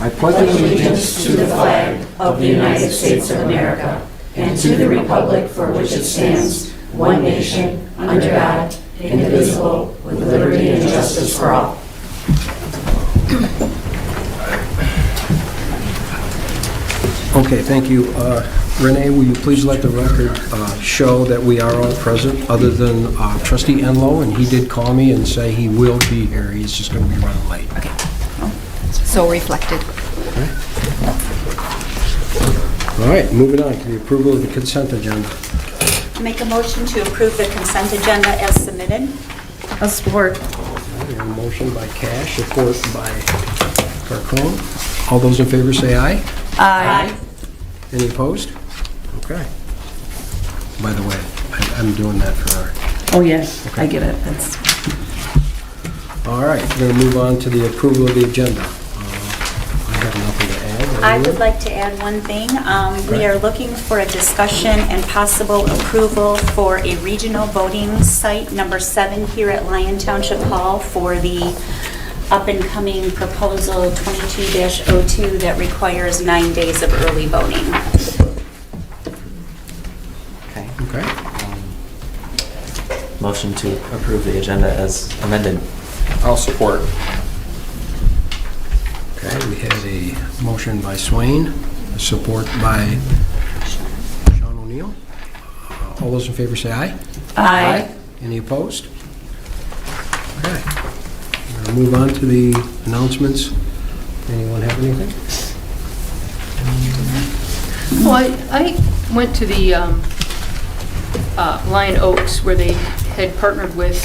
I pledge allegiance to the flag of the United States of America and to the republic for which it stands, one nation, under God, indivisible, with liberty and justice for all. Okay, thank you. Renee, will you please let the record show that we are all present, other than Trustee Enlow, and he did call me and say he will be here. He's just going to be running late. Okay. So reflected. Okay. All right, moving on to the approval of the consent agenda. Make a motion to approve the consent agenda as submitted. I'll support. We have a motion by Cash, support by Carcone. All those in favor say aye. Aye. Any opposed? Okay. By the way, I'm doing that for our... Oh, yes, I get it. That's. All right, we're going to move on to the approval of the agenda. I have nothing to add. I would like to add one thing. We are looking for a discussion and possible approval for a regional voting site, number 7, here at Lyon Township Hall for the up-and-coming proposal 22-02 that requires 9 days of early voting. Okay. Okay. Motion to approve the agenda as amended. I'll support. Okay, we have a motion by Swain, a support by Sean O'Neill. All those in favor say aye. Aye. Any opposed? Okay. We're going to move on to the announcements. Anyone have anything? Well, I went to the Lion Oaks, where they had partnered with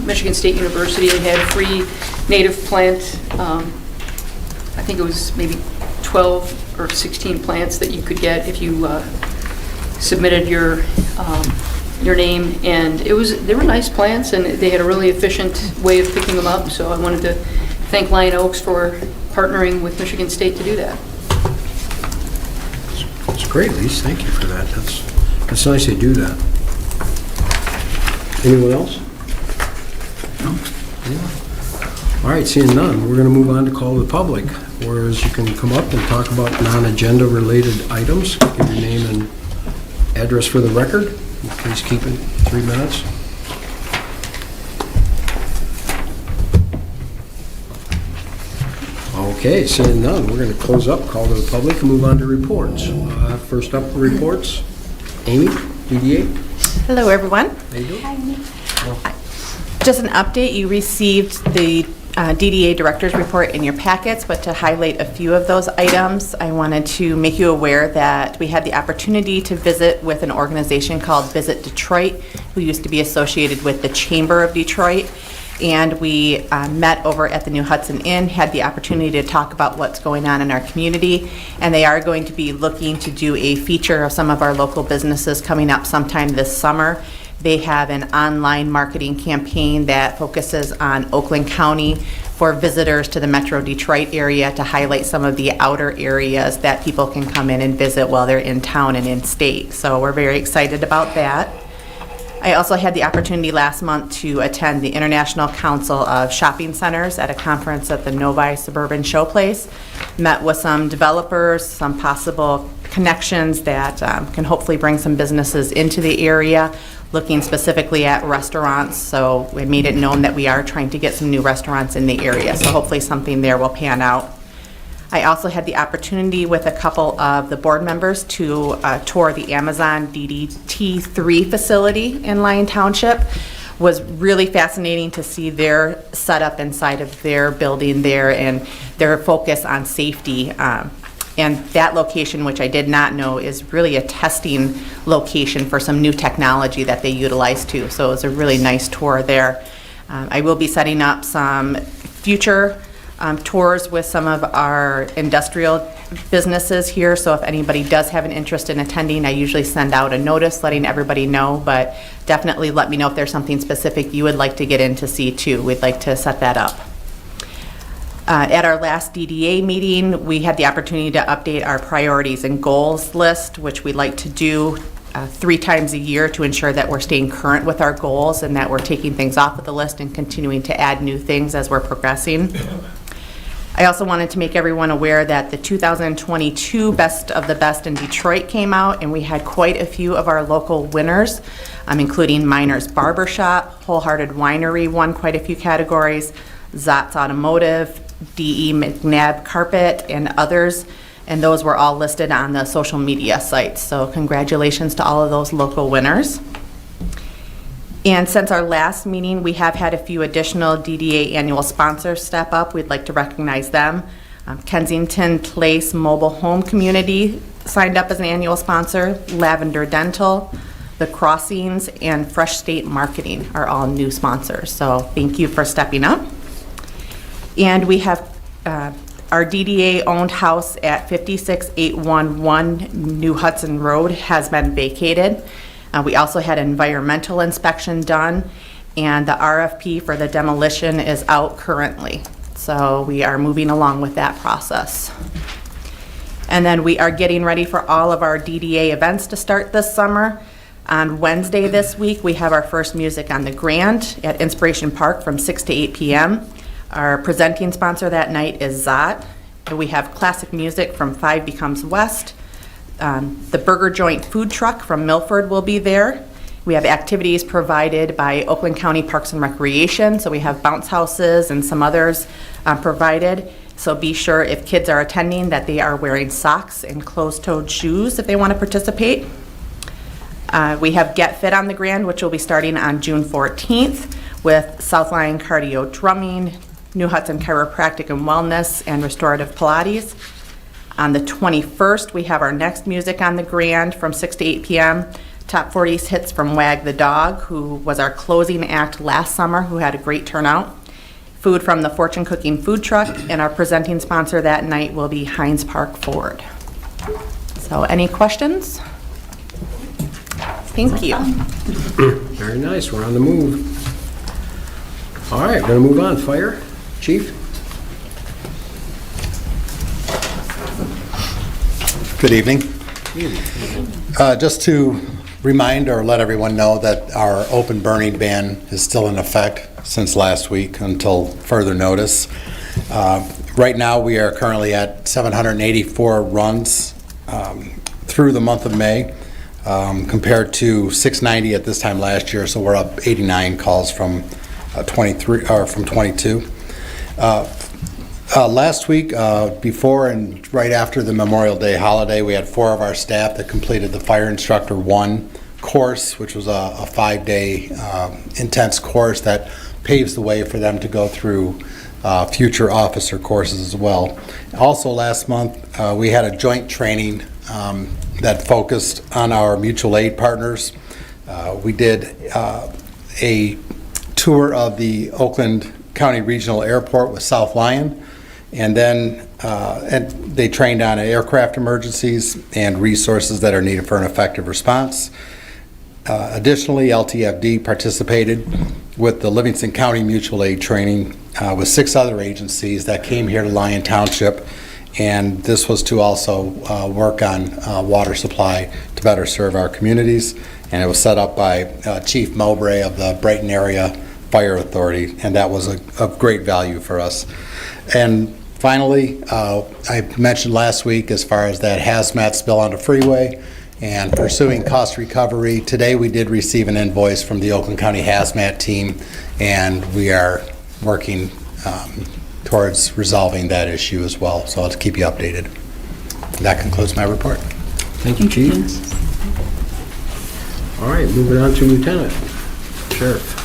Michigan State University. They had free native plant, I think it was maybe 12 or 16 plants that you could get if you submitted your name, and they were nice plants, and they had a really efficient way of picking them up. So I wanted to thank Lion Oaks for partnering with Michigan State to do that. That's great, Lise. Thank you for that. That's nice they do that. Anyone else? No? Anyone? All right, seeing none, we're going to move on to call the public, whereas you can come up and talk about non-agenda related items. Give your name and address for the record. Please keep it 3 minutes. Okay, seeing none, we're going to close up, call to the public, and move on to reports. First up, reports. Amy, DDA. Hello, everyone. How you doing? Just an update, you received the DDA Director's Report in your packets, but to highlight a few of those items, I wanted to make you aware that we had the opportunity to visit with an organization called Visit Detroit, who used to be associated with the Chamber of Detroit, and we met over at the New Hudson Inn, had the opportunity to talk about what's going on in our community, and they are going to be looking to do a feature of some of our local businesses coming up sometime this summer. They have an online marketing campaign that focuses on Oakland County for visitors to the Metro Detroit area to highlight some of the outer areas that people can come in and visit while they're in town and in state. So we're very excited about that. I also had the opportunity last month to attend the International Council of Shopping Centers at a conference at the Novi Suburban Showplace. Met with some developers, some possible connections that can hopefully bring some businesses into the area, looking specifically at restaurants. So we made it known that we are trying to get some new restaurants in the area. So hopefully something there will pan out. I also had the opportunity with a couple of the board members to tour the Amazon DDT3 facility in Lyon Township. Was really fascinating to see their setup inside of their building there and their focus on safety. And that location, which I did not know, is really a testing location for some new technology that they utilize too. So it was a really nice tour there. I will be setting up some future tours with some of our industrial businesses here. So if anybody does have an interest in attending, I usually send out a notice letting everybody know, but definitely let me know if there's something specific you would like to get in to see too. We'd like to set that up. At our last DDA meeting, we had the opportunity to update our priorities and goals list, which we like to do 3 times a year to ensure that we're staying current with our goals and that we're taking things off of the list and continuing to add new things as we're progressing. I also wanted to make everyone aware that the 2022 Best of the Best in Detroit came out, and we had quite a few of our local winners, including Miner's Barbershop, Wholehearted Winery won quite a few categories, Zot's Automotive, D.E. McNabb Carpet, and others, and those were all listed on the social media sites. So congratulations to all of those local winners. And since our last meeting, we have had a few additional DDA annual sponsors step up. We'd like to recognize them. Kensington Place Mobile Home Community signed up as an annual sponsor. Lavender Dental, The Crossings, and Fresh State Marketing are all new sponsors. So thank you for stepping up. And we have our DDA-owned house at 56811 New Hudson Road has been vacated. We also had an environmental inspection done, and the RFP for the demolition is out currently. So we are moving along with that process. And then we are getting ready for all of our DDA events to start this summer. On Wednesday this week, we have our first music on the Grand at Inspiration Park from 6 to 8 p.m. Our presenting sponsor that night is Zot. And we have classic music from 5 Becomes West. The Burger Joint food truck from Milford will be there. We have activities provided by Oakland County Parks and Recreation, so we have bounce houses and some others provided. So be sure if kids are attending that they are wearing socks and closed-toed shoes if they want to participate. We have Get Fit on the Grand, which will be starting on June 14th with Southline Cardio Drumming, New Hudson Chiropractic and Wellness, and Restorative Pilates. On the 21st, we have our next music on the Grand from 6 to 8 p.m. Top 40s hits from Wag the Dog, who was our closing act last summer, who had a great turnout. Food from the Fortune Cooking food truck, and our presenting sponsor that night will be Hines Park Ford. So any questions? Thank you. Very nice, we're on the move. All right, gonna move on. Fire, Chief? Good evening. Just to remind or let everyone know that our open burning ban is still in effect since last week until further notice. Right now, we are currently at 784 runs through the month of May, compared to 690 at this time last year. So we're up 89 calls from 22. Last week, before and right after the Memorial Day holiday, we had 4 of our staff that completed the Fire Instructor 1 course, which was a 5-day intense course that paves the way for them to go through future officer courses as well. Also last month, we had a joint training that focused on our mutual aid partners. We did a tour of the Oakland County Regional Airport with South Lyon, and then they trained on aircraft emergencies and resources that are needed for an effective response. Additionally, LTFD participated with the Livingston County Mutual Aid training with 6 other agencies that came here to Lyon Township, and this was to also work on water supply to better serve our communities, and it was set up by Chief Mowbray of the Brighton Area Fire Authority, and that was of great value for us. And finally, I mentioned last week as far as that hazmat spill on the freeway and pursuing cost recovery. Today we did receive an invoice from the Oakland County Hazmat team, and we are working towards resolving that issue as well. So I'll keep you updated. That concludes my report. Thank you, Chief. All right, moving on to Lieutenant. Sheriff.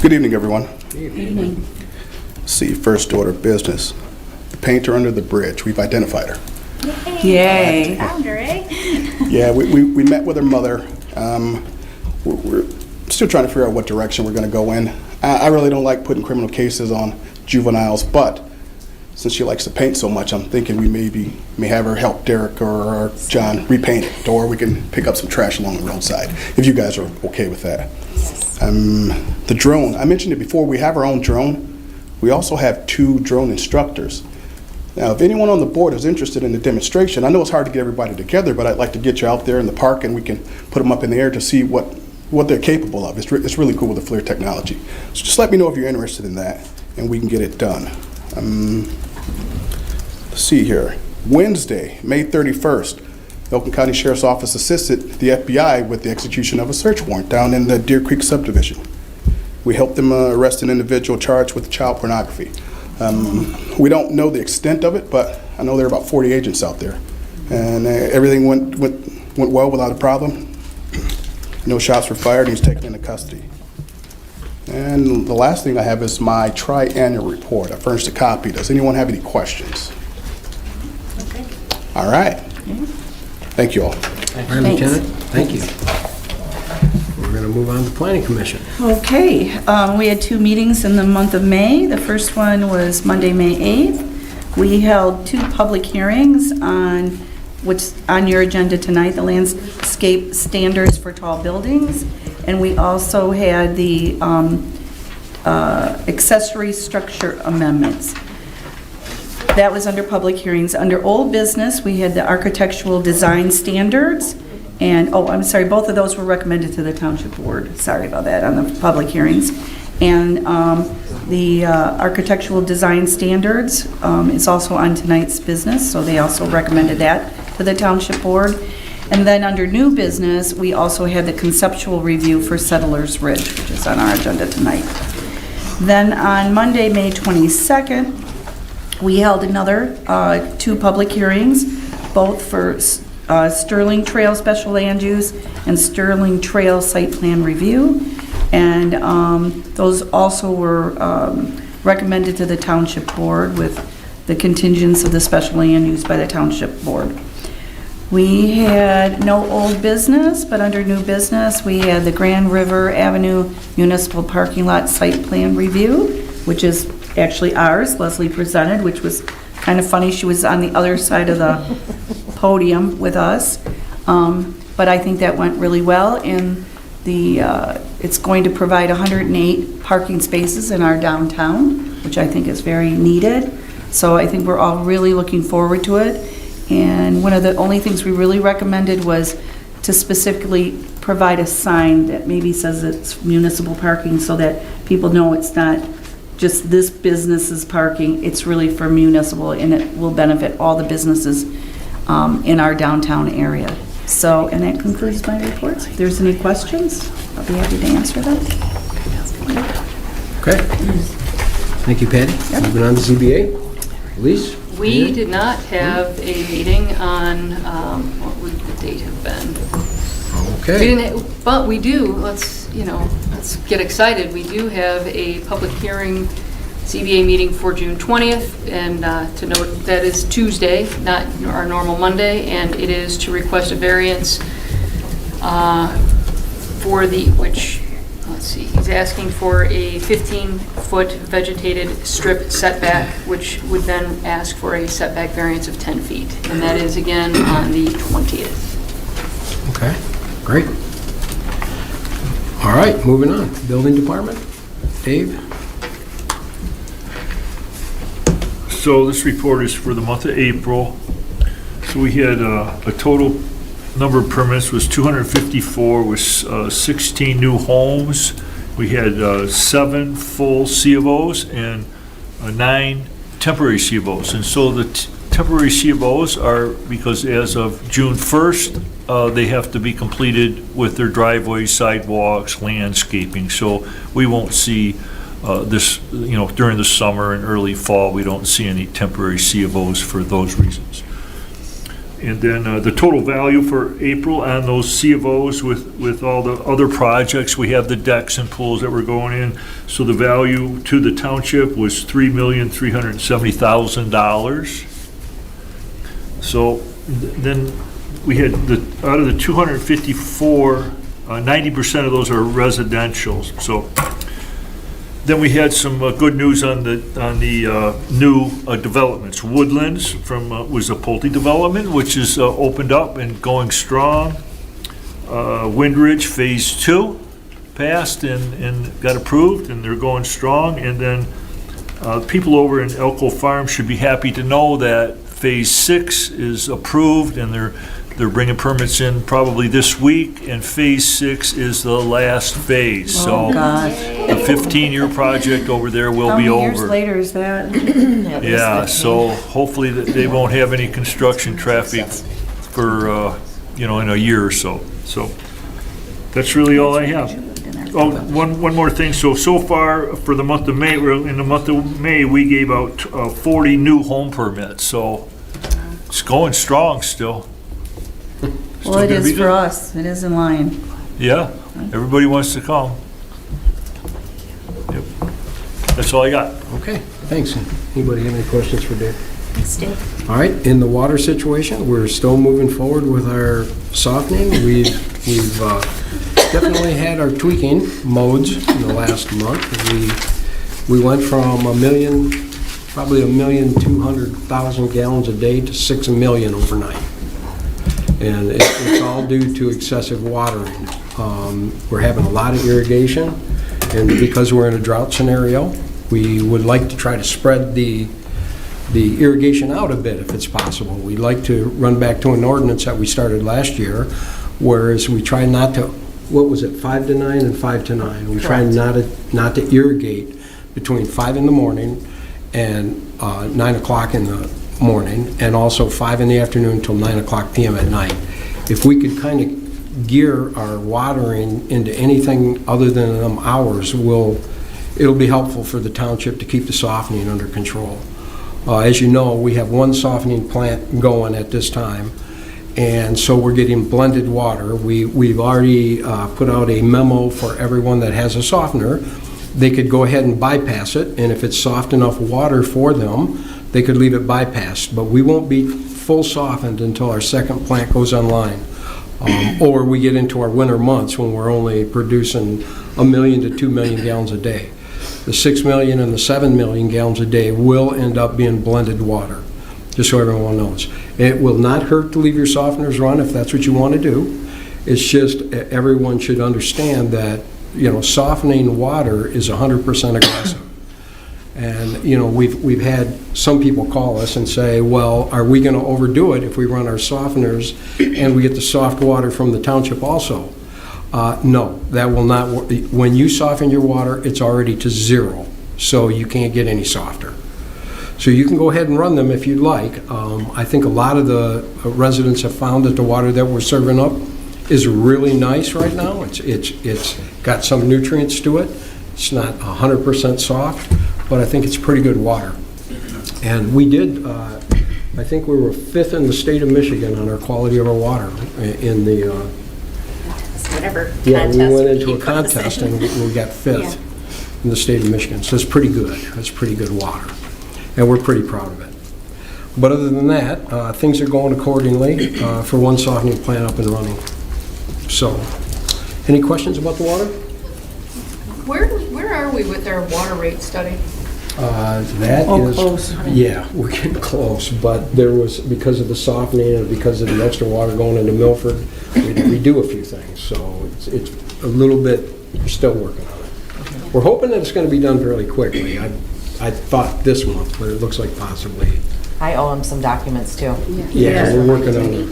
Good evening, everyone. Good evening. See, first order of business. The painter under the bridge. We've identified her. Yay. Found her, eh? Yeah, we met with her mother. We're still trying to figure out what direction we're going to go in. I really don't like putting criminal cases on juveniles, but since she likes to paint so much, I'm thinking we may have her help Derek or John repaint it, or we can pick up some trash along the roadside, if you guys are okay with that. The drone, I mentioned it before, we have our own drone. We also have 2 drone instructors. Now, if anyone on the board is interested in the demonstration, I know it's hard to get everybody together, but I'd like to get you out there in the park and we can put them up in the air to see what what they're capable of. It's really cool with the FLIR technology. So just let me know if you're interested in that, and we can get it done. Let's see here. Wednesday, May 31st, Elkin County Sheriff's Office assisted the FBI with the execution of a search warrant down in the Deer Creek subdivision. We helped them arrest an individual charged with child pornography. We don't know the extent of it, but I know there are about 40 agents out there. And everything went well without a problem. No shots were fired, and he's taken into custody. And the last thing I have is my tri-annual report. I furnished a copy. Does anyone have any questions? Okay. All right. Thank you all. All right, Lieutenant, thank you. We're going to move on to Planning Commission. Okay, we had 2 meetings in the month of May. The first one was Monday, May 8th. We held 2 public hearings on what's on your agenda tonight, the landscape standards for tall buildings. And we also had the accessory structure amendments. That was under public hearings. Under old business, we had the architectural design standards. And, oh, I'm sorry, both of those were recommended to the Township Board. Sorry about that, on the public hearings. And the architectural design standards is also on tonight's business, so they also recommended that to the Township Board. And then under new business, we also had the conceptual review for Settlers Ridge, which is on our agenda tonight. Then on Monday, May 22nd, we held another 2 public hearings, both for Sterling Trail Special Land Use and Sterling Trail Site Plan Review. And those also were recommended to the Township Board with the contingents of the special land use by the Township Board. We had no old business, but under new business, we had the Grand River Avenue Municipal Parking Lot Site Plan Review, which is actually ours. Leslie presented, which was kind of funny. She was on the other side of the podium with us. But I think that went really well, and it's going to provide 108 parking spaces in our downtown, which I think is very needed. So I think we're all really looking forward to it. And one of the only things we really recommended was to specifically provide a sign that maybe says it's municipal parking so that people know it's not just this business's parking, it's really for municipal, and it will benefit all the businesses in our downtown area. So, and that concludes my reports. If there's any questions, I'll be happy to answer them. Okay. Thank you, Patty. Yep. Moving on to ZBA. Elise? We did not have a meeting on, what would the date have been? We Okay. didn't, but we do, let's get excited. We do have a public hearing, CBA meeting for June 20th, and to note, that is Tuesday, not our normal Monday, and it is to request a variance for let's see, he's asking for a 15-foot vegetated strip setback, which would then ask for a setback variance of 10 feet, and that is again on the 20th. Okay, great. All right, moving on. Building Department. Dave? So this report is for the month of April. So we had a total number of permits was 254 with 16 new homes. We had 7 full C of Os and 9 temporary C of Os. And so the temporary C of Os are, because as of June 1st, they have to be completed with their driveways, sidewalks, landscaping. So we won't see this, during the summer and early fall, we don't see any temporary C of Os for those reasons. And then the total value for April on those C of Os with all the other projects, we have the decks and pools that were going in. So the value to the township was $3,370,000. So then we had out of the 254, 90% of those are residential. So then we had some good news on the new developments. Woodlands was a Pulte development, which is opened up and going strong. Windridge Phase 2 passed and got approved, and they're going strong. And then people over in Elko Farm should be happy to know that Phase 6 is approved, and they're They're bringing permits in probably this week, and Phase 6 is the last phase. Oh, So gosh. the 15-year project over there will be How many years over. later is that? Yeah, so hopefully that they won't have any construction traffic for, in a year or so. So that's really all I have. Oh, one more thing. So far for the month of May, in the month of May, we gave out 40 new home permits. So it's going strong still. Well, it is for us. It is in line. Yeah, everybody wants to come. Yep. That's all I got. Okay, thanks. Anybody have any questions for Dave? Thanks, Dave. All right, in the water situation, we're still moving forward with our softening. We've definitely had our tweaking modes in the last month. We went from probably 1,200,000 gallons a day to 6 million overnight. And it's all due to excessive watering. We're having a lot of irrigation, and because we're in a drought scenario, we would like to try to spread the irrigation out a bit if it's possible. We'd like to run back to an ordinance that we started last year, whereas we try not to, 5 to 9 and 5 to 9? We try not to irrigate between 5 in the morning and 9 o'clock in the morning, and also 5 in the afternoon till 9 o'clock p.m. at night. If we could kind of gear our watering into anything other than them hours, it'll be helpful for the township to keep the softening under control. As you know, we have one softening plant going at this time, and so we're getting blended water. We've already put out a memo for everyone that has a softener. They could go ahead and bypass it, and if it's soft enough water for them, they could leave it bypassed. But we won't be full softened until our second plant goes online. Or we get into our winter months when we're only producing 1 million to 2 million gallons a day. The 6 million and the 7 million gallons a day will end up being blended water, just so everyone knows. It will not hurt to leave your softeners run if that's what you want to do. It's just everyone should understand that, softening water is 100% aggressive. And, we've had some people call us and say, well, are we going to overdo it if we run our softeners and we get the soft water from the township also? No, that will not work. When you soften your water, it's already to 0, so you can't get any softer. So you can go ahead and run them if you'd like. I think a lot of the residents have found that the water that we're serving up is really nice right now. It's got some nutrients to it. It's not 100% soft, but I think it's pretty good water. And we did, I think we were 5th in the state of Michigan on our quality of our water in the... Whatever. Yeah, we went into a he put us contest in. and we got 5th in the state of Michigan. So it's pretty good. It's pretty good water. And we're pretty proud of it. But other than that, things are going accordingly for one softening plant up and running. So, any questions about the water? Where are we with our water rate study? That is... Close. Yeah, we're getting close, but there was, because of the softening and because of the extra water going into Milford, we do a few things, so it's a little bit, we're still working on it. We're hoping that it's going to be done fairly quickly. I thought this month, but it looks like possibly. I owe him some documents too. Yeah, we're working on it.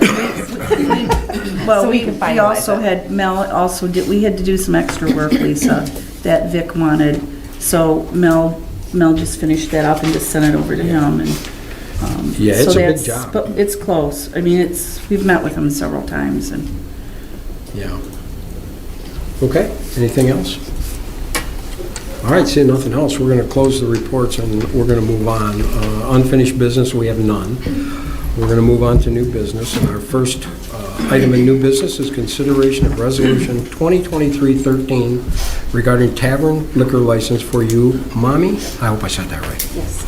Well, So we can finalize also it. had, Mel also did, we had to do some extra work, Lisa, that Vic wanted. So Mel just finished that up and just sent it over to him. And Yeah, it's so a big that's- job. But it's close. I mean, we've met with him several times and. Yeah. Okay, anything else? All right, seeing nothing else, we're going to close the reports and we're going to move on. Unfinished business, we have none. We're going to move on to new business, and our first item in new business is consideration of Resolution 2023-13 regarding tavern liquor license for you, Mommy. I hope I said that right. Yes.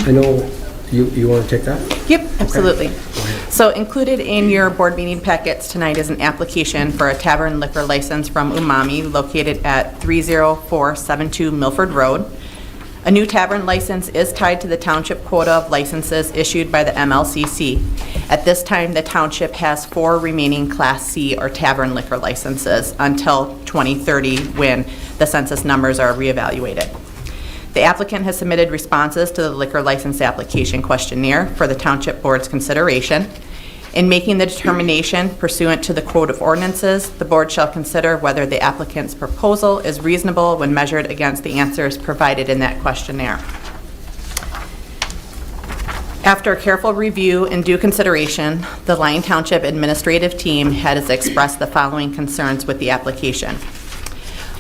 I know, you want to take that? Yep, absolutely. So included in your board meeting packets tonight is an application for a tavern liquor license from Umami located at 30472 Milford Road. A new tavern license is tied to the township quota of licenses issued by the MLCC. At this time, the township has 4 remaining Class C or tavern liquor licenses until 2030 when the census numbers are reevaluated. The applicant has submitted responses to the liquor license application questionnaire for the Township Board's consideration. In making the determination pursuant to the Code of Ordinances, the board shall consider whether the applicant's proposal is reasonable when measured against the answers provided in that questionnaire. After a careful review and due consideration, the Lyon Township administrative team has expressed the following concerns with the application.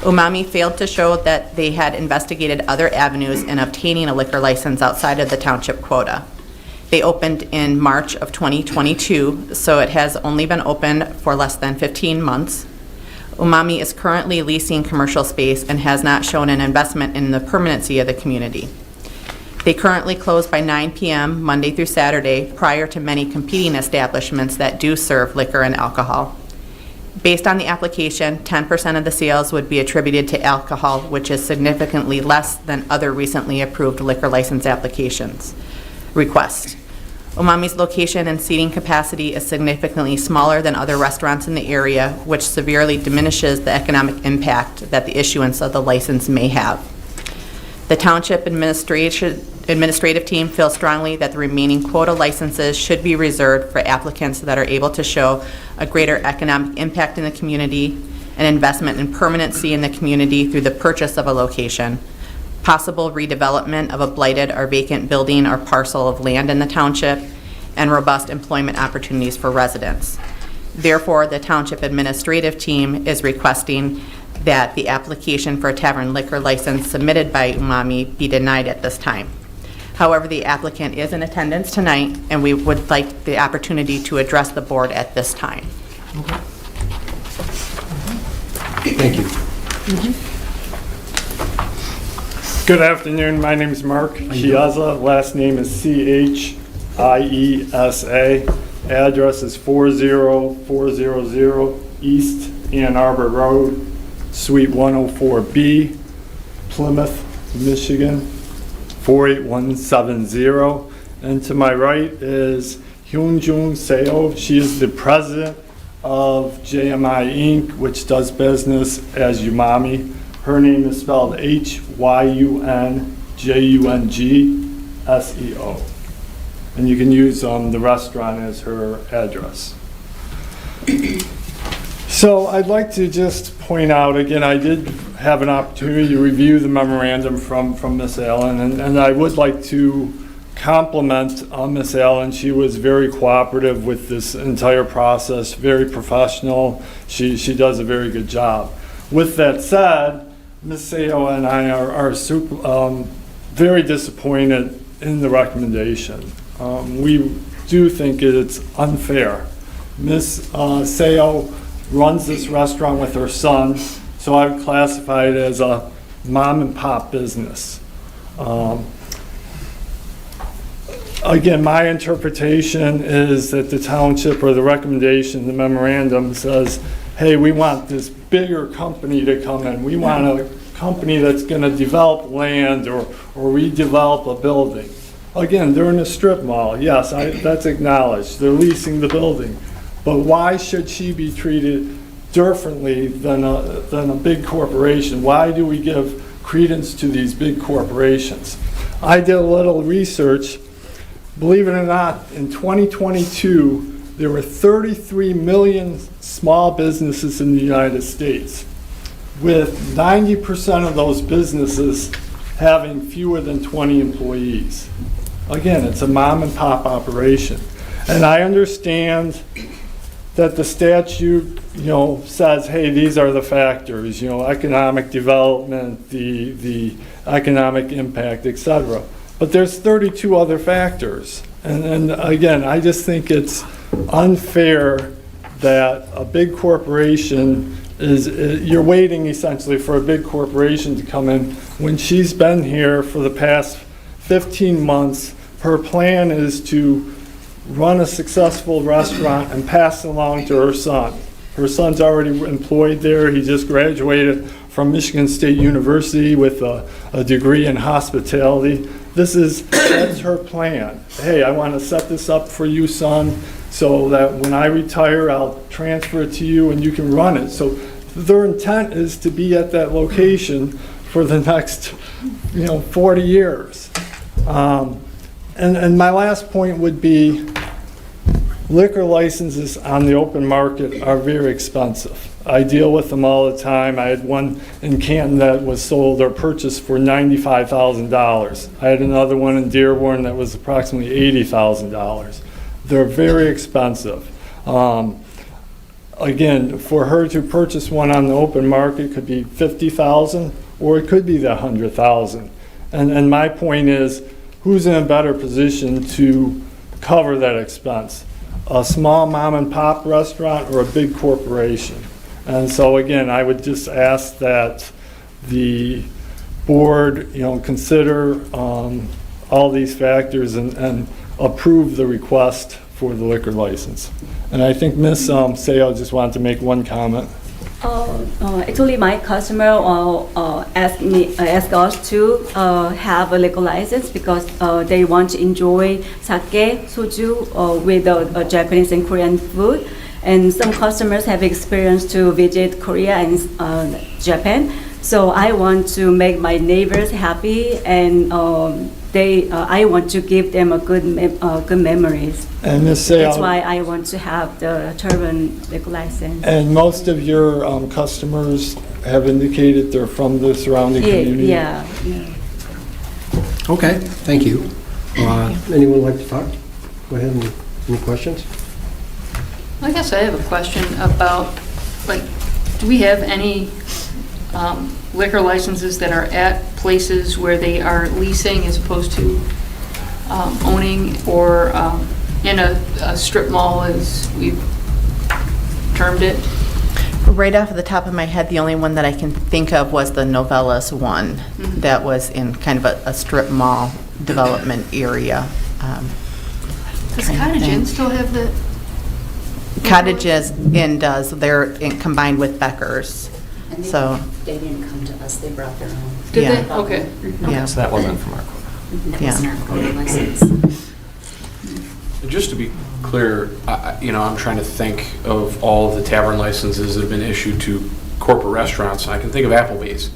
Umami failed to show that they had investigated other avenues in obtaining a liquor license outside of the township quota. They opened in March of 2022, so it has only been open for less than 15 months. Umami is currently leasing commercial space and has not shown an investment in the permanency of the community. They currently close by 9 p.m. Monday through Saturday, prior to many competing establishments that do serve liquor and alcohol. Based on the application, 10% of the sales would be attributed to alcohol, which is significantly less than other recently approved liquor license applications. Request. Umami's location and seating capacity is significantly smaller than other restaurants in the area, which severely diminishes the economic impact that the issuance of the license may have. The Township administrative team feels strongly that the remaining quota licenses should be reserved for applicants that are able to show a greater economic impact in the community, an investment in permanency in the community through the purchase of a location, possible redevelopment of a blighted or vacant building or parcel of land in the township, and robust employment opportunities for residents. Therefore, the Township administrative team is requesting that the application for a tavern liquor license submitted by Umami be denied at this time. However, the applicant is in attendance tonight, and we would like the opportunity to address the board at this time. Thank you. Good afternoon. My name is Mark Chiesa. Last name is Chiesa. Address is 40400 East Ann Arbor Road, Suite 104B, Plymouth, Michigan, 48170. And to my right is Hyunjung Seo. She is the president of JMI Inc., which does business as Umami. Her name is spelled HYUNJUNGSEO. And you can use the restaurant as her address. So I'd like to just point out, again, I did have an opportunity to review the memorandum from Ms. Allen, and I would like to compliment Ms. Allen. She was very cooperative with this entire process, very professional. She does a very good job. With that said, Ms. Seo and I are very disappointed in the recommendation. We do think it's unfair. Ms. Seo runs this restaurant with her son, so I would classify it as a mom and pop business. Again, my interpretation is that the township, or the recommendation, the memorandum says, hey, we want this bigger company to come in. We want a company that's going to develop land or redevelop a building. Again, they're in a strip mall. Yes, that's acknowledged. They're leasing the building. But why should she be treated differently than a big corporation? Why do we give credence to these big corporations? I did a little research. Believe it or not, in 2022, there were 33 million small businesses in the United States, with 90% of those businesses having fewer than 20 employees. Again, it's a mom and pop operation. And I understand that the statute, says, hey, these are the factors, economic development, the economic impact, etc. But there's 32 other factors. And again, I just think it's unfair that a big corporation you're waiting essentially for a big corporation to come in when she's been here for the past 15 months. Her plan is to run a successful restaurant and pass it along to her son. Her son's already employed there. He just graduated from Michigan State University with a degree in hospitality. That's her plan. Hey, I want to set this up for you, son, so that when I retire, I'll transfer it to you and you can run it. So their intent is to be at that location for the next, 40 years. And my last point would be, liquor licenses on the open market are very expensive. I deal with them all the time. I had one in Canton that was sold or purchased for $95,000. I had another one in Dearborn that was approximately $80,000. They're very expensive. Again, for her to purchase one on the open market could be $50,000 or it could be the $100,000. And my point is, who's in a better position to cover that expense? A small mom and pop restaurant or a big corporation? And so again, I would just ask that the board, consider all these factors and approve the request for the liquor license. And I think Ms. Seo just wanted to make one comment. Actually, my customer asked us to have a liquor license because they want to enjoy sake, soju with Japanese and Korean food. And some customers have experience to visit Korea and Japan. So I want to make my neighbors happy, and I want to give them a good memories. And Ms. Seo, That's why I want to have the Turban liquor license. and most of your customers have indicated they're from the surrounding community? Yeah. Okay, thank you. Anyone like to talk? Go ahead, any questions? I guess I have a question about, do we have any liquor licenses that are at places where they are leasing as opposed to owning, or in a strip mall, as we've termed it? Right off the top of my head, the only one that I can think of was the Novellas one that was in kind of a strip mall development area. Does Cottage Inn still have that? Cottages Inn does, they're combined with Becker's, And so, they didn't come to us, they brought their own. Did Yeah. they? Okay. yeah. So that wasn't from our quote. That Yeah. wasn't our code license. Just to be clear, I'm trying to think of all of the tavern licenses that have been issued to corporate restaurants. I can think of Applebee's,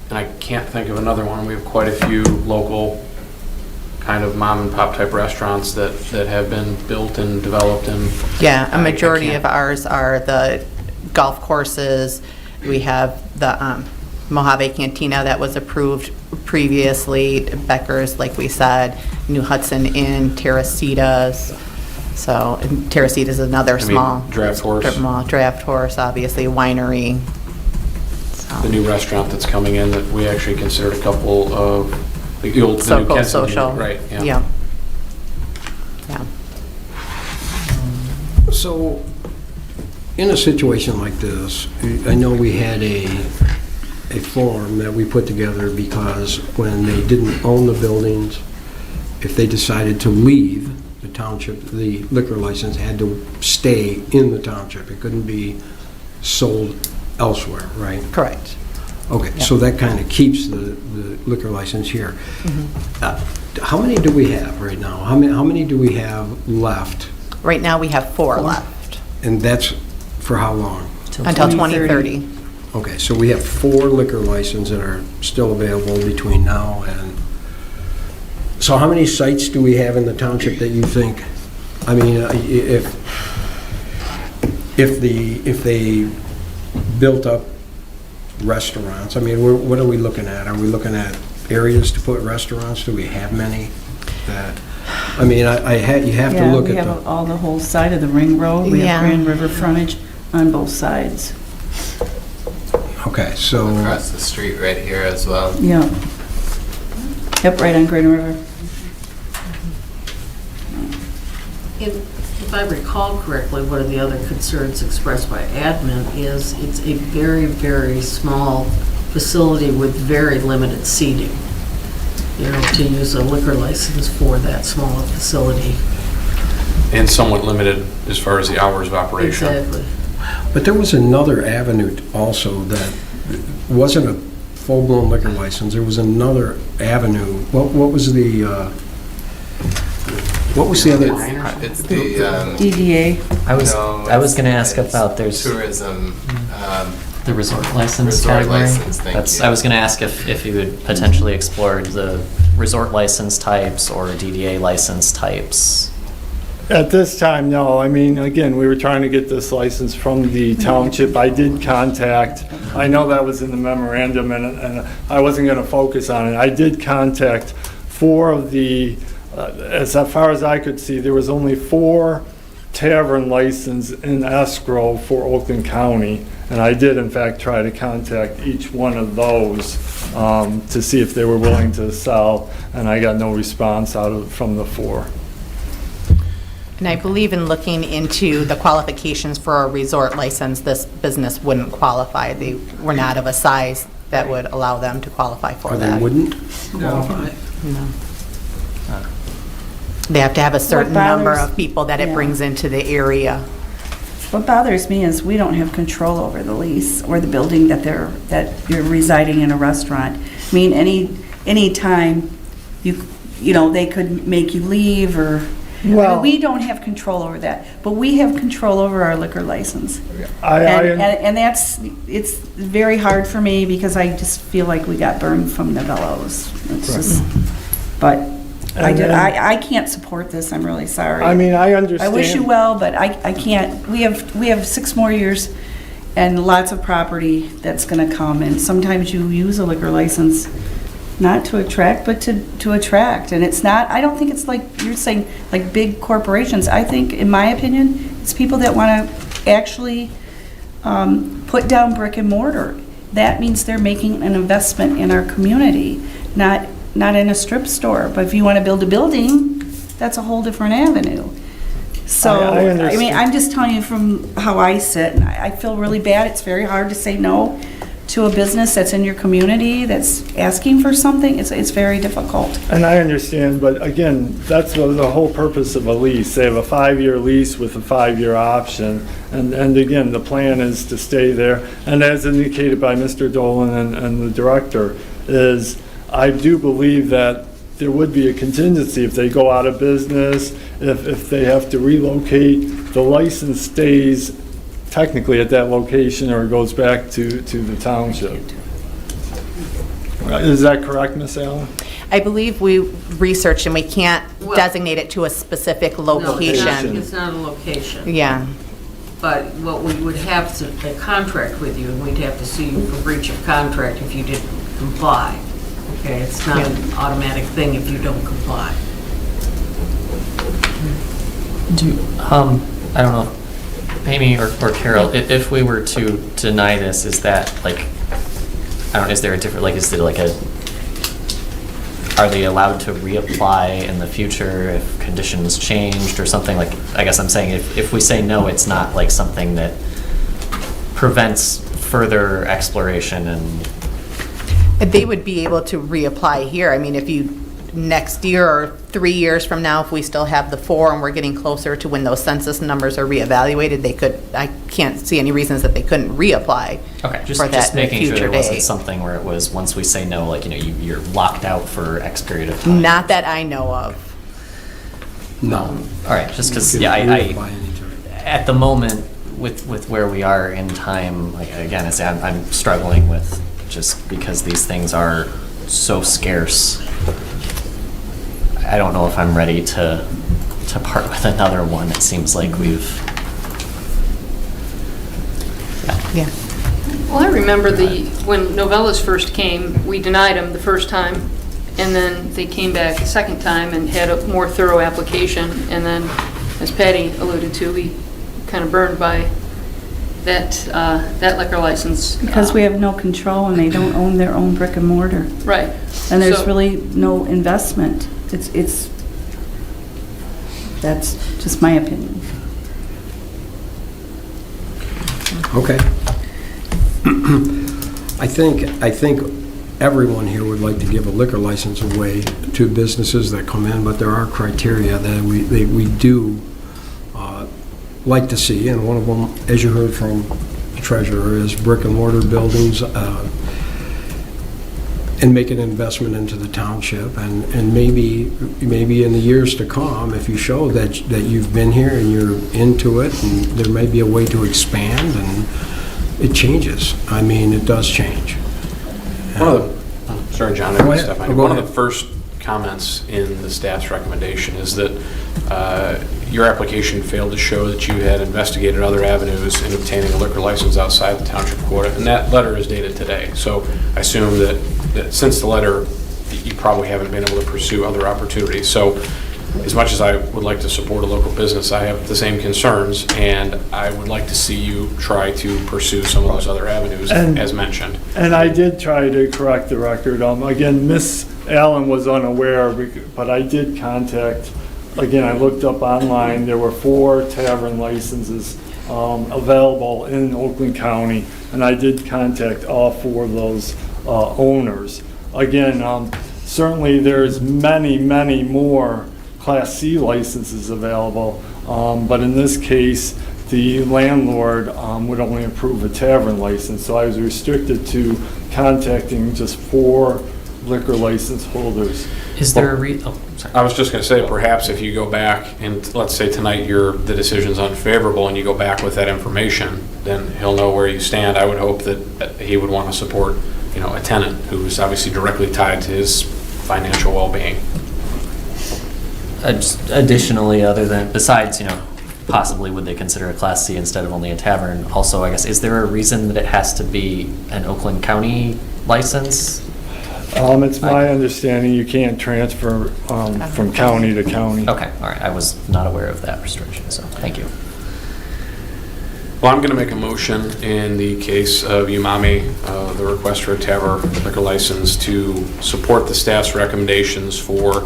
and I can't think of another one. We have quite a few local kind of mom and pop type restaurants that have been built and developed and. Yeah, a I majority can't- of ours are the golf courses. We have the Mojave Cantina that was approved previously, Becker's, like we said, New Hudson Inn, Terracita's. So, and Terracita's another small. Draft Horse. strip mall. Draft Horse, obviously, winery. The new restaurant that's coming in that we actually considered a couple of, the new So-called Kensington, social. right, yeah. Yeah. Yeah. So, in a situation like this, I know we had a form that we put together because when they didn't own the buildings, if they decided to leave the township, the liquor license had to stay in the township. It couldn't be sold elsewhere, right? Correct. Okay, so that kind of keeps the liquor license here. How many do we have right now? How many do we have left? Right now, we have 4 left And that's for how long? until 2030. Okay, so we have 4 liquor licenses that are still available between now and... So how many sites do we have in the township that you think, I mean, if they built up restaurants, I mean, what are we looking at? Are we looking at areas to put restaurants? Do we have many that, I mean, you have to look we at have the... all the whole side of the ring road. We Yeah. have Grand River frontage on both sides. Okay, so... Across the street right here as well. Yeah. Yep, right on Grand River. If I recall correctly, one of the other concerns expressed by admin is it's a very, very small facility with very limited seating. To use a liquor license for that smaller facility. And somewhat limited as far as the hours of operation. Exactly. But there was another avenue also that wasn't a full-blown liquor license. There was another avenue. What was the other? It's the, DDA. I was going to ask it's about tourism, the resort license resort category. license, thank you. I was going to ask if you had potentially explored the resort license types or DDA license types. At this time, no. I mean, again, we were trying to get this license from the township. I did contact, I know that was in the memorandum, and I wasn't going to focus on it. I did contact 4 of the, as far as I could see, there was only 4 tavern licenses in escrow for Oakland County. And I did, in fact, try to contact each one of those to see if they were willing to sell, and I got no response from the 4. And I believe in looking into the qualifications for a resort license, this business wouldn't qualify. They were not of a size that would allow them to qualify for Or that. they wouldn't? No. No. They have to have a certain What number bothers- of people that it yeah. brings into the area. What bothers me is we don't have control over the lease or the building that you're residing in a restaurant. I mean, any time they could make you leave or, Well- we don't have control over that, but we have control over our liquor license. And it's very hard for me because I just feel like we got burned from Novello's. It's just, but I can't support this, I'm really sorry. I mean, I understand. I wish you well, but I can't. We have 6 more years and lots of property that's going to come. And sometimes you use a liquor license not to attract, but to attract. And it's not, I don't think it's like you're saying, like big corporations. I think, in my opinion, it's people that want to actually put down brick and mortar. That means they're making an investment in our community, not in a strip store. But if you want to build a building, that's a whole different avenue. So, I understand. I mean, I'm just telling you from how I sit, and I feel really bad. It's very hard to say no to a business that's in your community, that's asking for something. It's very difficult. And I understand, but again, that's the whole purpose of a lease. They have a 5-year lease with a 5-year option. And again, the plan is to stay there. And as indicated by Mr. Dolan and the director, is I do believe that there would be a contingency if they go out of business, if they have to relocate, the license stays technically at that location or it goes back to the township. Is that correct, Ms. Allen? I believe we researched and we can't designate it to a specific location. No, it's not a location. Yeah. But what we would have to, a contract with you, and we'd have to sue you for breach of contract if you didn't comply. Okay, it's not an automatic thing if you don't comply. I don't know, Amy or Carol, if we were to deny this, is that like, I don't know, is there a different, like, is there like are they allowed to reapply in the future if conditions changed or something? Like, I guess I'm saying if we say no, it's not like something that prevents further exploration and... They would be able to reapply here. I mean, if you, next year or 3 years from now, if we still have the 4 and we're getting closer to when those census numbers are reevaluated, they could, I can't see any reasons that they couldn't reapply. Okay, for that just making sure future there wasn't date. something where it was, once we say no, like, you're locked out for X period of time. Not that I know of. No. All right, just because, You yeah, can I reapply anytime. at the moment, with where we are in time, like, again, I'm struggling with, just because these things are so scarce. I don't know if I'm ready to part with another one. It seems like we've... Yeah. Well, I remember when Novellas first came, we denied them the first time, and then they came back the second time and had a more thorough application, and then, as Patty alluded to, we kind of burned by that liquor license. Because we have no control and they don't own their own brick and mortar. Right. And there's So- really no investment. That's just my opinion. Okay. I think everyone here would like to give a liquor license away to businesses that come in, but there are criteria that we do like to see, and one of them, as you heard from the treasurer, is brick and mortar buildings, and make an investment into the township, and maybe in the years to come, if you show that you've been here and you're into it, and there may be a way to expand, and it changes. I mean, it does change. Sorry, John, I Go ahead. Stephanie. Oh, go One of ahead. the first comments in the staff's recommendation is that your application failed to show that you had investigated other avenues in obtaining a liquor license outside the township quota, and that letter is dated today. So I assume that since the letter, you probably haven't been able to pursue other opportunities. So as much as I would like to support a local business, I have the same concerns, and I would like to see you try to pursue some of those other avenues as mentioned. And I did try to correct the record. Again, Miss Allen was unaware, but I did contact, again, I looked up online, there were 4 tavern licenses available in Oakland County, and I did contact all 4 of those owners. Again, certainly there's many, many more Class C licenses available, but in this case, the landlord would only approve a tavern license, so I was restricted to contacting just 4 liquor license holders. Is there a sorry. I was just going to say, perhaps if you go back and let's say tonight the decision's unfavorable and you go back with that information, then he'll know where you stand. I would hope that he would want to support, a tenant who's obviously directly tied to his financial well-being. Just additionally, besides, possibly would they consider a Class C instead of only a tavern? Also, I guess, is there a reason that it has to be an Oakland County license? It's my understanding you can't transfer from county to county. Okay, all right. I was not aware of that restriction, so thank you. Well, I'm going to make a motion in the case of Umami, the request for a tavern liquor license, to support the staff's recommendations for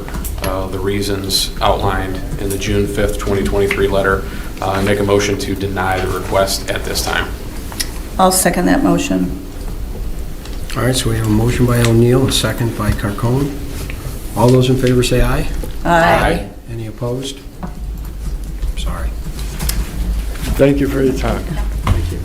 the reasons outlined in the June 5th, 2023 letter, and make a motion to deny the request at this time. I'll second that motion. All right, so we have a motion by O'Neill, a second by Carcone. All those in favor say aye. Aye. Any opposed? Sorry. Thank you for your time. Thank you.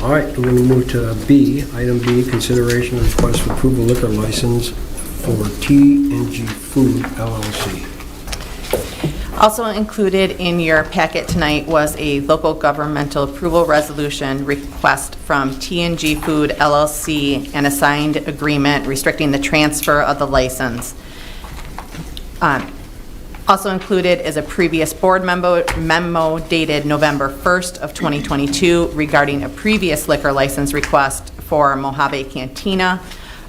All right, we're going to move to B. Item B, consideration of request for approval liquor license for T&G Food LLC. Also included in your packet tonight was a local governmental approval resolution request from T&G Food LLC and a signed agreement restricting the transfer of the license. Also included is a previous board memo dated November 1st of 2022 regarding a previous liquor license request for Mojave Cantina,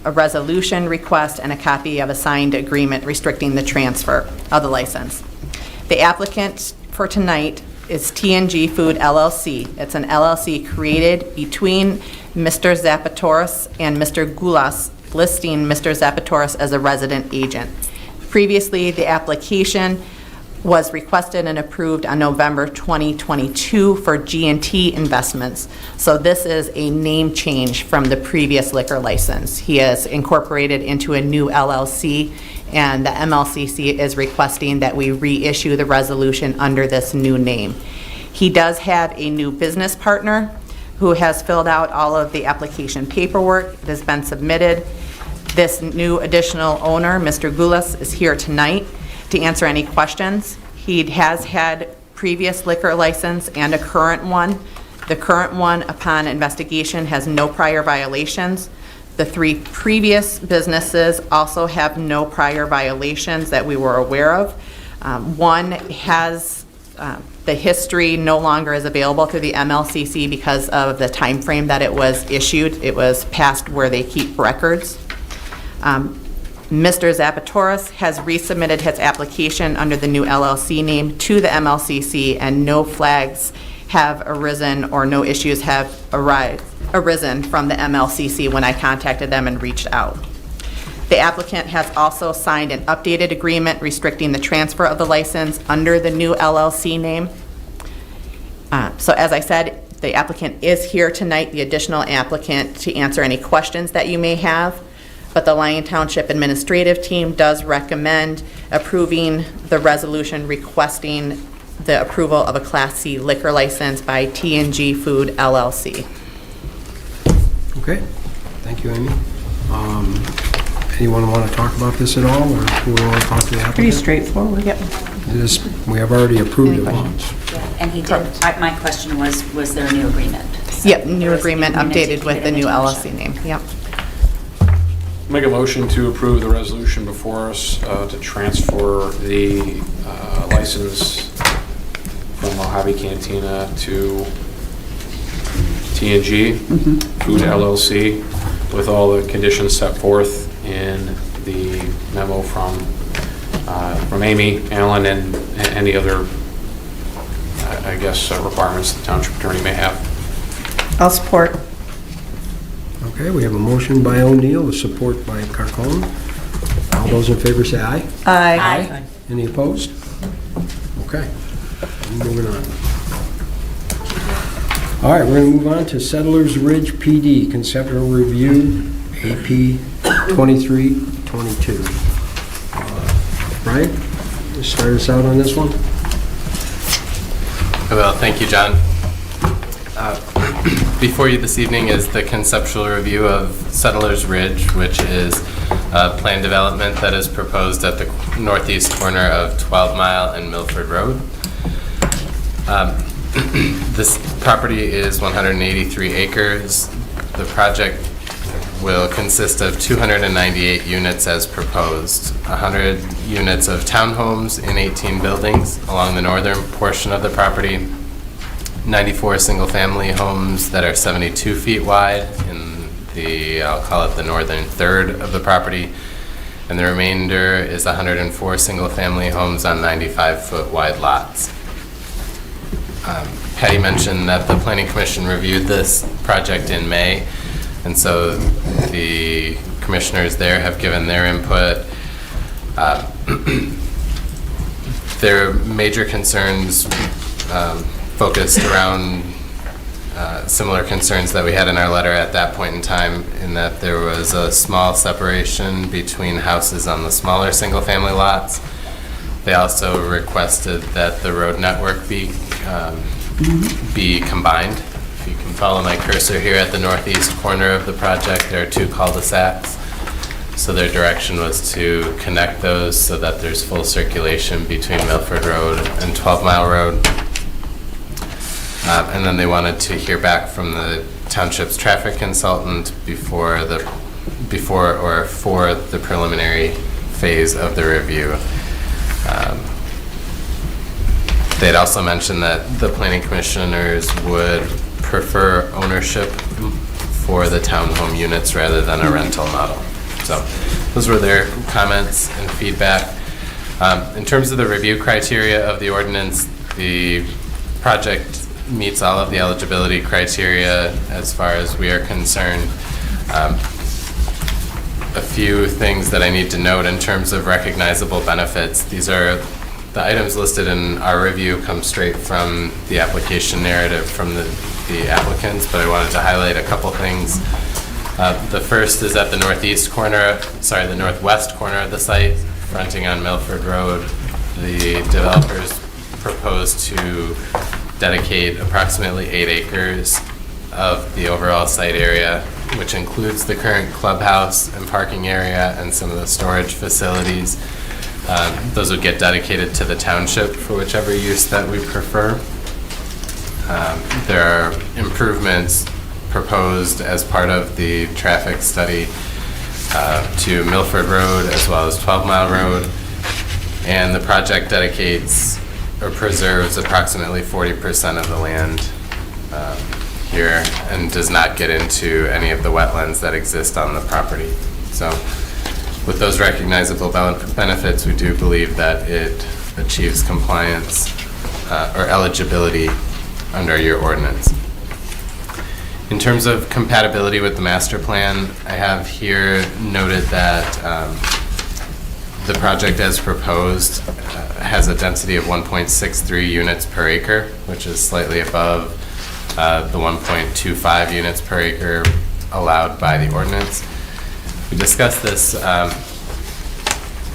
a resolution request, and a copy of a signed agreement restricting the transfer of the license. The applicant for tonight is T&G Food LLC. It's an LLC created between Mr. Zapatoris and Mr. Gulas, listing Mr. Zapatoris as a resident agent. Previously, the application was requested and approved on November 2022 for G&T Investments. So this is a name change from the previous liquor license. He has incorporated into a new LLC, and the MLCC is requesting that we reissue the resolution under this new name. He does have a new business partner who has filled out all of the application paperwork. It has been submitted. This new additional owner, Mr. Gulas, is here tonight to answer any questions. He has had previous liquor license and a current one. The current one, upon investigation, has no prior violations. The 3 previous businesses also have no prior violations that we were aware of. One has the history no longer is available through the MLCC because of the time frame that it was issued. It was past where they keep records. Mr. Zapatoris has resubmitted his application under the new LLC name to the MLCC, and no flags have arisen or no issues have arisen from the MLCC when I contacted them and reached out. The applicant has also signed an updated agreement restricting the transfer of the license under the new LLC name. So as I said, the applicant is here tonight, the additional applicant, to answer any questions that you may have. But the Lyon Township Administrative Team does recommend approving the resolution requesting the approval of a Class C liquor license by T&G Food LLC. Okay, thank you, Amy. Anyone want to talk about this at all, or who want to talk to the applicant? Pretty straightforward. Yep. We have already approved it once. And he did, my question was there a new agreement? Yep, new agreement updated with the new LLC name. Yep. Make a motion to approve the resolution before us to transfer the license from Mojave Cantina to T&G Food LLC with all the conditions set forth in the memo from Amy, Alan, and any other, I guess, requirements the township attorney may have. I'll support. Okay, we have a motion by O'Neill, a support by Carcone. All those in favor say aye. Aye. Any opposed? Okay, moving on. All right, we're going to move on to Settlers Ridge PD, conceptual review, AP 2322. Brian, you start us out on this one? Well, thank you, John. Before you this evening is the conceptual review of Settlers Ridge, which is a planned development that is proposed at the northeast corner of 12 Mile and Milford Road. This property is 183 acres. The project will consist of 298 units as proposed, 100 units of townhomes in 18 buildings along the northern portion of the property, 94 single-family homes that are 72 feet wide in the, I'll call it the northern third of the property, and the remainder is 104 single-family homes on 95-foot wide lots. Patty mentioned that the Planning Commission reviewed this project in May, and so the commissioners there have given their input. Their major concerns focused around similar concerns that we had in our letter at that point in time, in that there was a small separation between houses on the smaller single-family lots. They also requested that the road network be combined. If you can follow my cursor here at the northeast corner of the project, there are two cul-de-sacs. So their direction was to connect those so that there's full circulation between Milford Road and 12 Mile Road. And then they wanted to hear back from the township's traffic consultant for the preliminary phase of the review. They'd also mentioned that the planning commissioners would prefer ownership for the townhome units rather than a rental model. So those were their comments and feedback. In terms of the review criteria of the ordinance, the project meets all of the eligibility criteria as far as we are concerned. A few things that I need to note in terms of recognizable benefits. These are the items listed in our review come straight from the application narrative from the applicants, but I wanted to highlight a couple things. The first is at the northwest corner of the site, fronting on Milford Road. The developers propose to dedicate approximately 8 acres of the overall site area, which includes the current clubhouse and parking area and some of the storage facilities. Those would get dedicated to the township for whichever use that we prefer. There are improvements proposed as part of the traffic study to Milford Road as well as 12 Mile Road, and the project dedicates or preserves approximately 40% of the land here and does not get into any of the wetlands that exist on the property. So with those recognizable benefits, we do believe that it achieves compliance or eligibility under your ordinance. In terms of compatibility with the master plan, I have here noted that the project as proposed has a density of 1.63 units per acre, which is slightly above the 1.25 units per acre allowed by the ordinance. We discussed this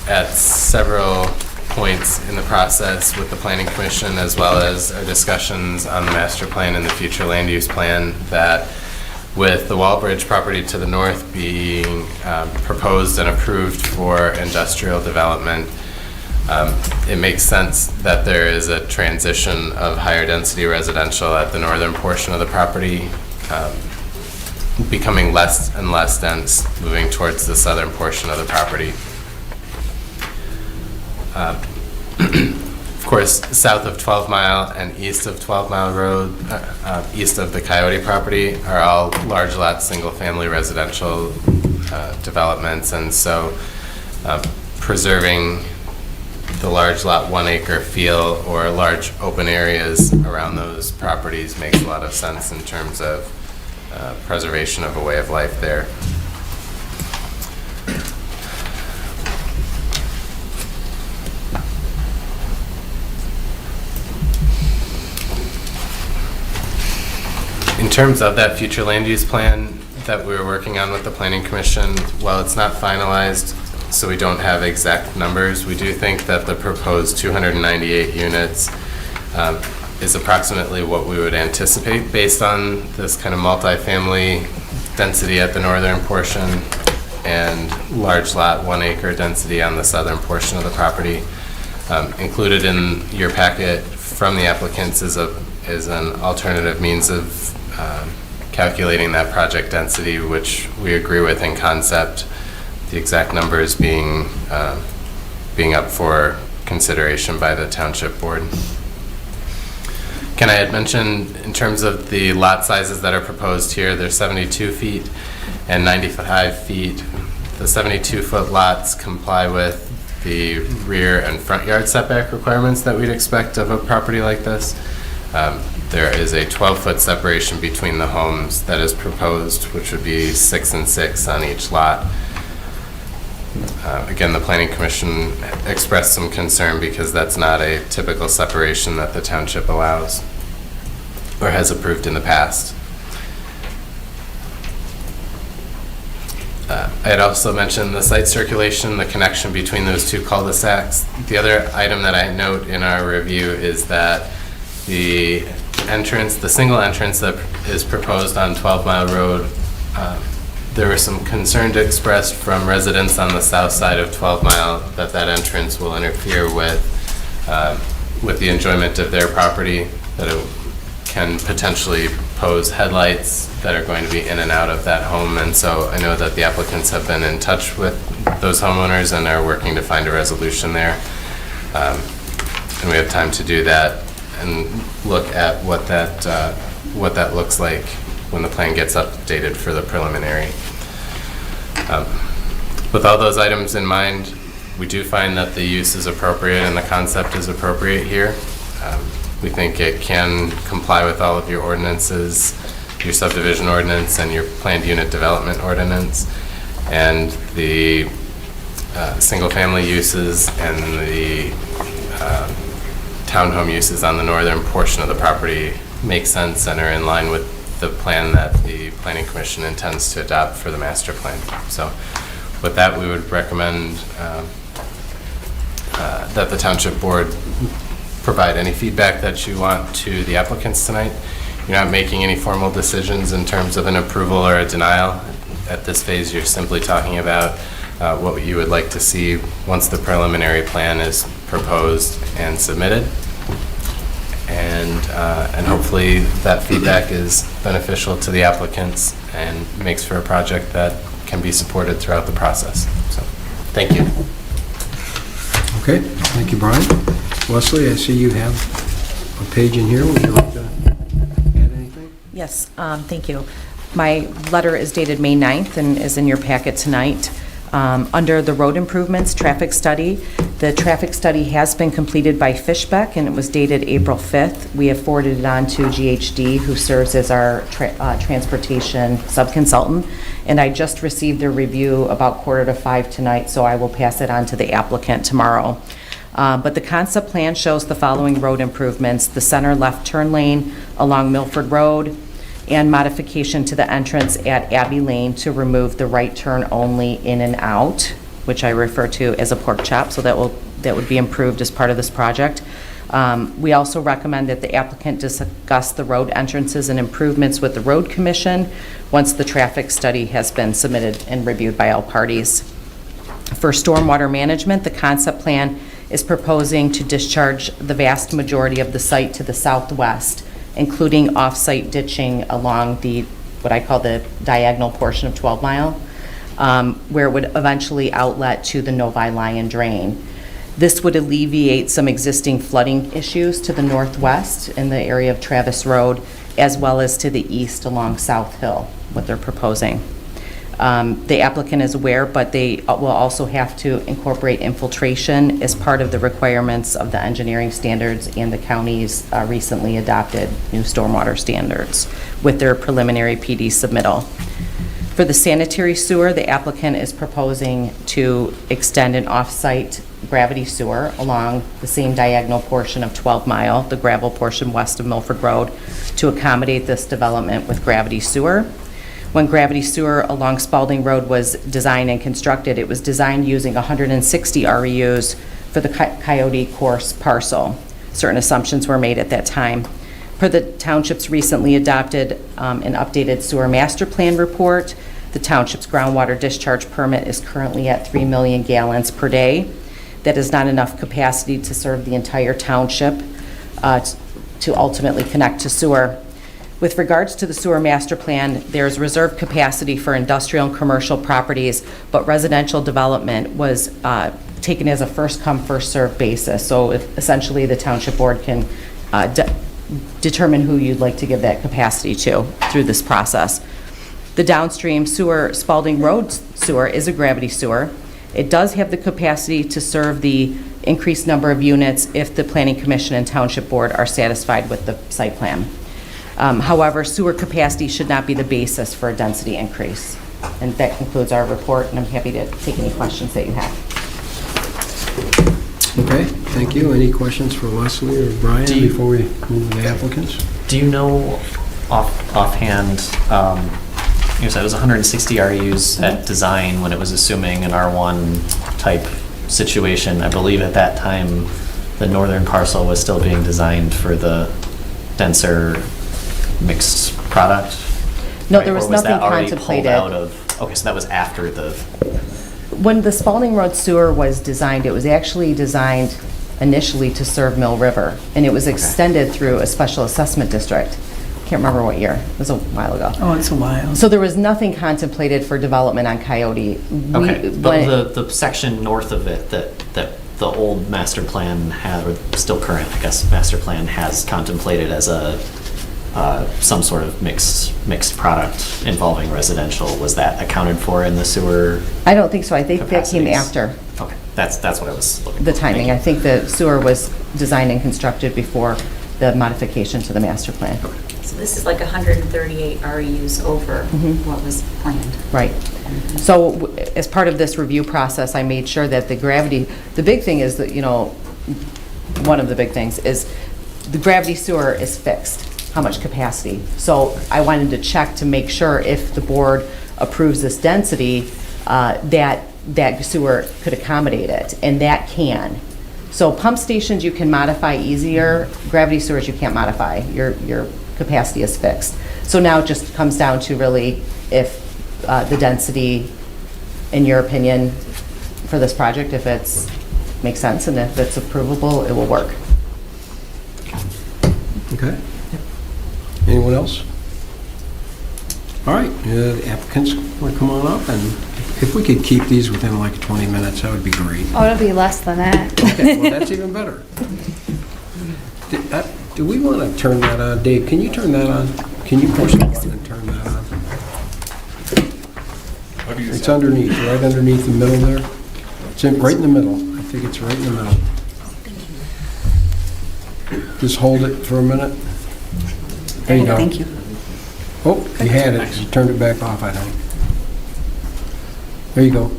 at several points in the process with the Planning Commission, as well as our discussions on the master plan and the future land use plan, that with the Wallbridge property to the north being proposed and approved for industrial development, it makes sense that there is a transition of higher density residential at the northern portion of the property. becoming less and less dense, moving towards the southern portion of the property. Of course, south of 12 Mile and east of 12 Mile Road, east of the Coyote property, are all large lot, single-family residential developments, and so preserving the large lot 1 acre feel or large open areas around those properties makes a lot of sense in terms of preservation of a way of life there. In terms of that future land use plan that we were working on with the Planning Commission, while it's not finalized, so we don't have exact numbers, we do think that the proposed 298 units is approximately what we would anticipate based on this kind of multifamily density at the northern portion and large lot 1 acre density on the southern portion of the property. Included in your packet from the applicants is an alternative means of calculating that project density, which we agree with in concept, the exact numbers being up for consideration by the township board. Ken, I had mentioned in terms of the lot sizes that are proposed here, they're 72 feet and 95 feet. The 72-foot lots comply with the rear and front yard setback requirements that we'd expect of a property like this. There is a 12-foot separation between the homes that is proposed, which would be 6 and 6 on each lot. Again, the Planning Commission expressed some concern because that's not a typical separation that the township allows or has approved in the past. I had also mentioned the site circulation, the connection between those two cul-de-sacs. The other item that I note in our review is that the entrance, the single entrance that is proposed on 12 Mile Road, there were some concerns expressed from residents on the south side of 12 Mile that that entrance will interfere with the enjoyment of their property, that it can potentially pose headlights that are going to be in and out of that home. And so I know that the applicants have been in touch with those homeowners and are working to find a resolution there. And we have time to do that and look at what that looks like when the plan gets updated for the preliminary. With all those items in mind, we do find that the use is appropriate and the concept is appropriate here. We think it can comply with all of your ordinances, your subdivision ordinance and your planned unit development ordinance, and the single-family uses and the townhome uses on the northern portion of the property make sense and are in line with the plan that the Planning Commission intends to adopt for the master plan. So with that, we would recommend that the Township Board provide any feedback that you want to the applicants tonight. You're not making any formal decisions in terms of an approval or a denial. At this phase, you're simply talking about what you would like to see once the preliminary plan is proposed and submitted. And hopefully that feedback is beneficial to the applicants and makes for a project that can be supported throughout the process. So, thank you. Okay, thank you, Brian. Wesley, I see you have a page in here. Would you like to add anything? Yes, thank you. My letter is dated May 9th and is in your packet tonight. Under the road improvements traffic study, the traffic study has been completed by Fishbeck and it was dated April 5th. We have forwarded it on to GHD, who serves as our transportation subconsultant, and I just received their review about 4:45 tonight, so I will pass it on to the applicant tomorrow. But the concept plan shows the following road improvements: the center left turn lane along Milford Road, and modification to the entrance at Abbey Lane to remove the right turn only in and out, which I refer to as a pork chop, so that would be improved as part of this project. We also recommend that the applicant discuss the road entrances and improvements with the Road Commission once the traffic study has been submitted and reviewed by all parties. For stormwater management, the concept plan is proposing to discharge the vast majority of the site to the southwest, including off-site ditching along the what I call the diagonal portion of 12 Mile, where it would eventually outlet to the Novi Lion Drain. This would alleviate some existing flooding issues to the northwest in the area of Travis Road, as well as to the east along South Hill, what they're proposing. The applicant is aware, but they will also have to incorporate infiltration as part of the requirements of the engineering standards and the county's recently adopted new stormwater standards with their preliminary PD submittal. For the sanitary sewer, the applicant is proposing to extend an off-site gravity sewer along the same diagonal portion of 12 Mile, the gravel portion west of Milford Road, to accommodate this development with gravity sewer. When gravity sewer along Spalding Road was designed and constructed, it was designed using 160 REUs for the Coyote Course parcel. Certain assumptions were made at that time. Per the township's recently adopted and updated sewer master plan report, the township's groundwater discharge permit is currently at 3 million gallons per day. That is not enough capacity to serve the entire township to ultimately connect to sewer. With regards to the sewer master plan, there's reserved capacity for industrial and commercial properties, but residential development was taken as a first-come, first-served basis. So essentially, the township board can determine who you'd like to give that capacity to through this process. The downstream sewer, Spalding Road sewer, is a gravity sewer. It does have the capacity to serve the increased number of units if the Planning Commission and Township Board are satisfied with the site plan. However, sewer capacity should not be the basis for a density increase. And that concludes our report, and I'm happy to take any questions that you have. Okay, thank you. Any questions for Leslie or Brian before we move to the applicants? Do you know offhand, you said it was 160 RUs at design when it was assuming an R1 type situation. I believe at that time the northern parcel was still being designed for the denser mixed product? No, right? there was Or was nothing that already contemplated. pulled out of, okay, so that was after the, When the Spalding Road sewer was designed, it was actually designed initially to serve Mill River, and it was extended through a special assessment district. Can't remember what year. It was a while ago. Oh, it's a while. So there was nothing contemplated for development on Coyote. okay, but the section north of it that the old master plan had, or still current, I guess, master plan has contemplated as a some sort of mixed product involving residential. Was that accounted for in the sewer? I don't think so. I think that came capacities? after Okay, that's what I was looking for. the timing. I think the sewer was designed and constructed before the modification to the master plan. So this is like 138 REUs over what was planned. Right. So as part of this review process, I made sure that the big thing is that, one of the big things is the gravity sewer is fixed, how much capacity. So I wanted to check to make sure if the board approves this density, that sewer could accommodate it, and that can. So pump stations you can modify easier, gravity sewers you can't modify. Your capacity is fixed. So now it just comes down to really if the density, in your opinion, for this project, if it's makes sense and if it's approvable, it will work. Okay. Anyone else? All right, the applicants want to come on up, and if we could keep these within like 20 minutes, that would be great. Oh, it'll be less than that. Okay, well, that's even better. Do we want to turn that on? Dave, can you turn that on? Can you push the button and turn that on? It's underneath, right underneath the middle there. It's right in the middle. I think it's right in the middle. Just hold it for a minute. There you go. Thank you. Oh, you had it. You turned it back off, I think. There you go.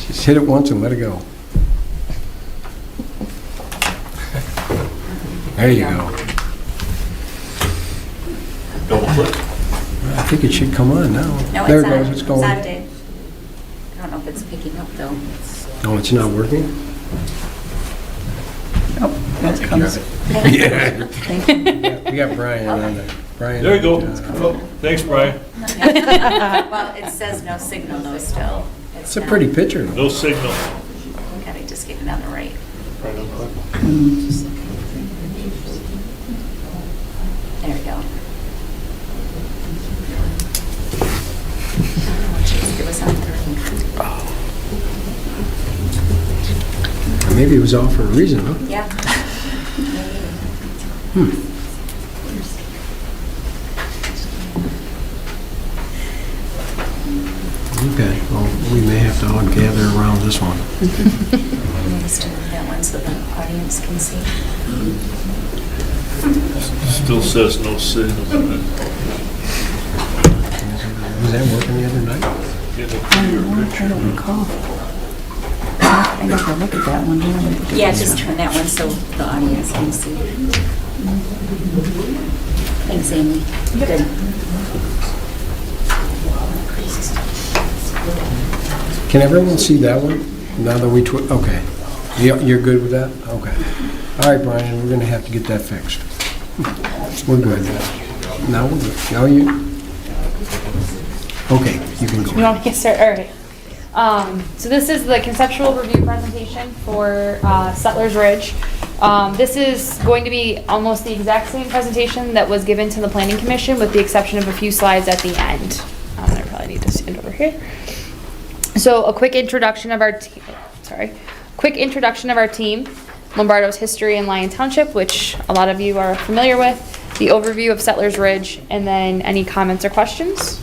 Just hit it once and let it go. There you go. Double click. I think it should come on now. No, There it's it goes, on. it's going. on, Dave. I don't know if it's picking up though. Oh, it's not working? Oh, that comes. Yeah. Thank you. We got Brian on there. Brian. There you go. Oh, thanks, Brian. Well, it says no signal though still. It's a pretty picture. No signal. Gotta just get it on the right. Maybe it was all for a reason, huh? Yeah. Okay, well, we may have to all gather around this one. Let's do that one so the audience can see. Still says no sales on it. Was that working the other night? I don't recall. I never looked at that one. Yeah, just turn that one so the audience can see. Thanks, Amy. Good. Can everyone see that one? Now that we, okay. You're good with that? Okay. All right, Brian, we're gonna have to get that fixed. We're good. Now we're good. Now you, okay, you can go. You want me to get started? All right. So this is the conceptual review presentation for Settlers Ridge. This is going to be almost the exact same presentation that was given to the Planning Commission with the exception of a few slides at the end. I probably need to stand over here. So a quick introduction of our team, Lombardo's history in Lyon Township, which a lot of you are familiar with, the overview of Settlers Ridge, and then any comments or questions.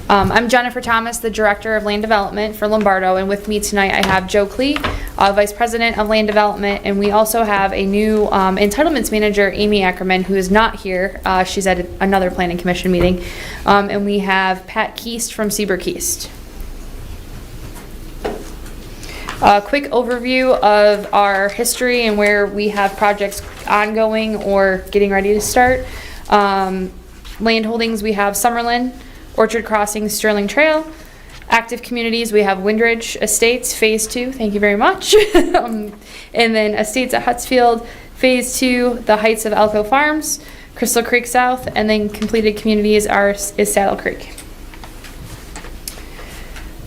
I'm Jennifer Thomas, the Director of Land Development for Lombardo, and with me tonight I have Joe Klee, Vice President of Land Development, and we also have a new Entitlements Manager, Amy Ackerman, who is not here. She's at another Planning Commission meeting. And we have Pat Keast from Seaber-Keast. A quick overview of our history and where we have projects ongoing or getting ready to start. Land holdings, we have Summerlin, Orchard Crossing, Sterling Trail. Active communities, we have Windridge Estates, Phase 2, thank you very much. And then Estates at Hutsfield, Phase 2, the Heights of Elko Farms, Crystal Creek South, and then completed communities is Saddle Creek.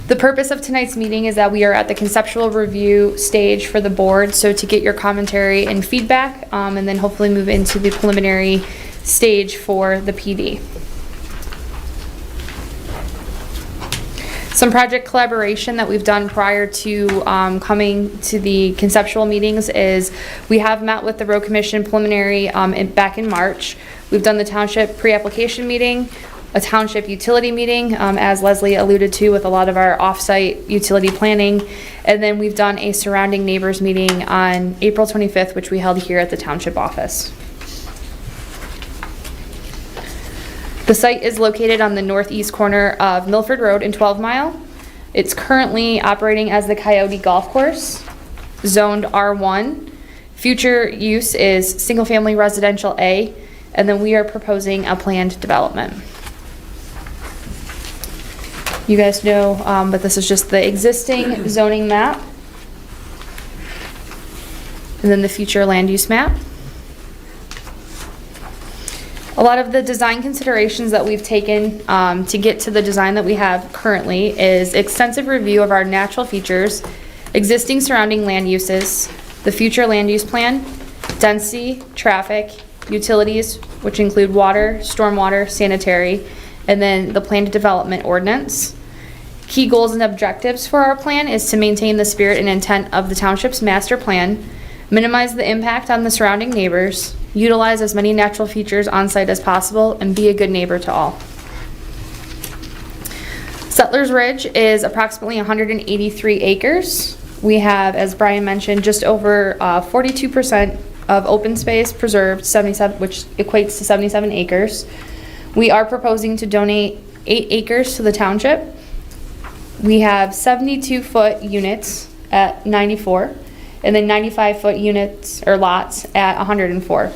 The purpose of tonight's meeting is that we are at the conceptual review stage for the board, so to get your commentary and feedback, and then hopefully move into the preliminary stage for the PD. Some project collaboration that we've done prior to coming to the conceptual meetings is we have met with the Road Commission preliminary back in March. We've done the township pre-application meeting, a township utility meeting, as Leslie alluded to, with a lot of our off-site utility planning. And then we've done a surrounding neighbors meeting on April 25th, which we held here at the township office. The site is located on the northeast corner of Milford Road and 12 Mile. It's currently operating as the Coyote Golf Course, zoned R1. Future use is single-family residential A, and then we are proposing a planned development. You guys know, but this is just the existing zoning map. And then the future land use map. A lot of the design considerations that we've taken to get to the design that we have currently is extensive review of our natural features, existing surrounding land uses, the future land use plan, density, traffic, utilities, which include water, stormwater, sanitary, and then the planned development ordinance. Key goals and objectives for our plan is to maintain the spirit and intent of the township's master plan, minimize the impact on the surrounding neighbors, utilize as many natural features on site as possible, and be a good neighbor to all. Settlers Ridge is approximately 183 acres. We have, as Brian mentioned, just over 42% of open space preserved, 77, which equates to 77 acres. We are proposing to donate 8 acres to the township. We have 72-foot units at 94, and then 95-foot units or lots at 104,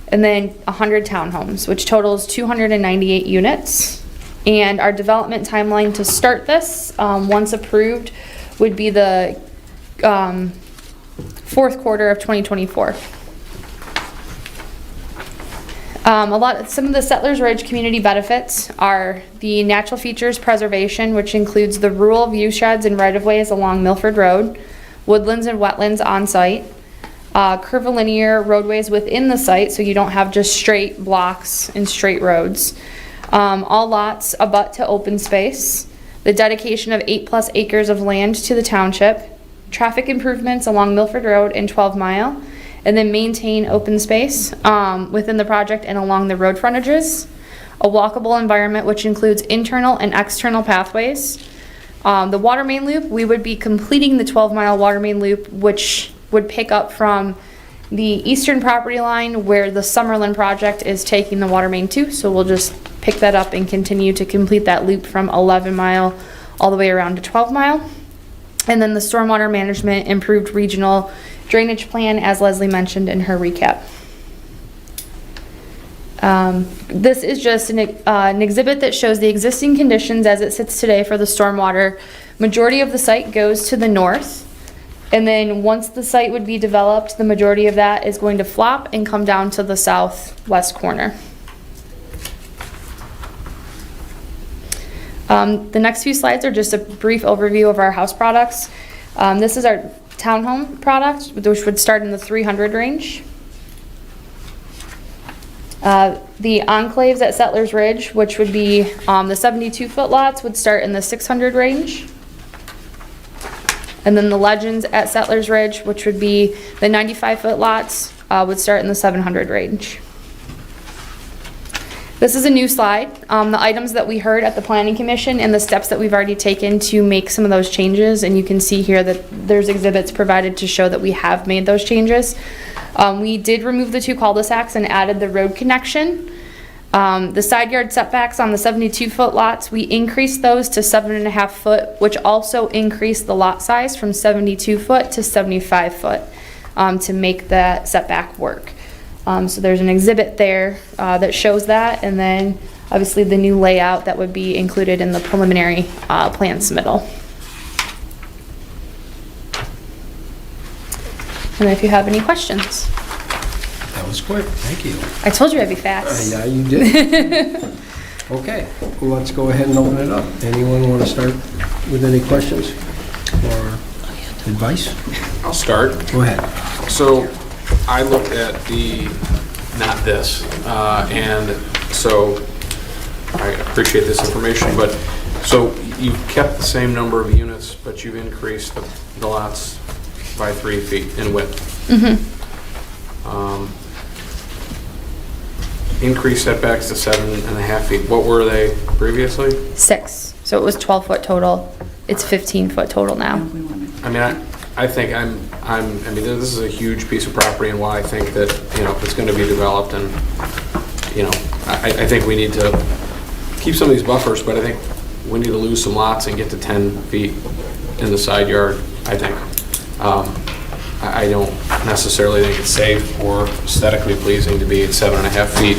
and then 100 townhomes, which totals 298 units. And our development timeline to start this, once approved, would be the fourth quarter of 2024. Some of the Settlers Ridge community benefits are the natural features preservation, which includes the rural view sheds and right-of-ways along Milford Road, woodlands and wetlands on site, curvilinear roadways within the site, so you don't have just straight blocks and straight roads. All lots abut to open space, the dedication of 8+ acres of land to the township, traffic improvements along Milford Road and 12 Mile, and then maintain open space within the project and along the road frontages. A walkable environment which includes internal and external pathways. The water main loop, we would be completing the 12-mile water main loop, which would pick up from the eastern property line where the Summerlin project is taking the water main to. So we'll just pick that up and continue to complete that loop from 11 Mile all the way around to 12 Mile. And then the stormwater management improved regional drainage plan, as Leslie mentioned in her recap. This is just an exhibit that shows the existing conditions as it sits today for the stormwater. Majority of the site goes to the north, and then once the site would be developed, the majority of that is going to flop and come down to the southwest corner. The next few slides are just a brief overview of our house products. This is our townhome product, which would start in the 300 range. The enclaves at Settlers Ridge, which would be the 72-foot lots, would start in the 600 range. And then the Legends at Settlers Ridge, which would be the 95-foot lots, would start in the 700 range. This is a new slide. The items that we heard at the Planning Commission and the steps that we've already taken to make some of those changes, and you can see here that there's exhibits provided to show that we have made those changes. We did remove the 2 cul-de-sacs and added the road connection. The side yard setbacks on the 72-foot lots, we increased those to 7.5 foot, which also increased the lot size from 72 foot to 75 foot to make that setback work. So there's an exhibit there that shows that, and then obviously the new layout that would be included in the preliminary plan submittal. And if you have any questions. That was quick, thank you. I told you I'd be fast. Yeah, you did. Okay, well, let's go ahead and open it up. Anyone want to start with any questions or advice? I'll start. Go ahead. So I looked at not this, and so I appreciate this information, but so you've kept the same number of units, but you've increased the lots by 3 feet in width. Increased setbacks to 7.5 feet. What were they previously? 6. So it was 12 foot total. It's 15 foot total now. I mean, I think I mean, this is a huge piece of property, and why I think that, you know, it's going to be developed, and, you know, I think we need to keep some of these buffers, but I think we need to lose some lots and get to 10 feet in the side yard, I think. I don't necessarily think it's safe or aesthetically pleasing to be at 7.5 feet.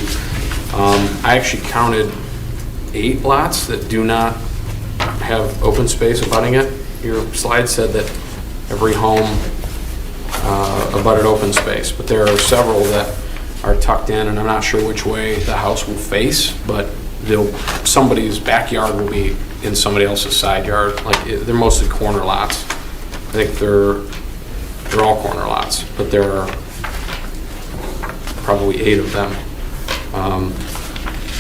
I actually counted 8 lots that do not have open space abutting it. Your slide said that every home abutted open space, but there are several that are tucked in, and I'm not sure which way the house will face, but somebody's backyard will be in somebody else's side yard. Like, they're mostly corner lots. I think they're all corner lots, but there are probably 8 of them.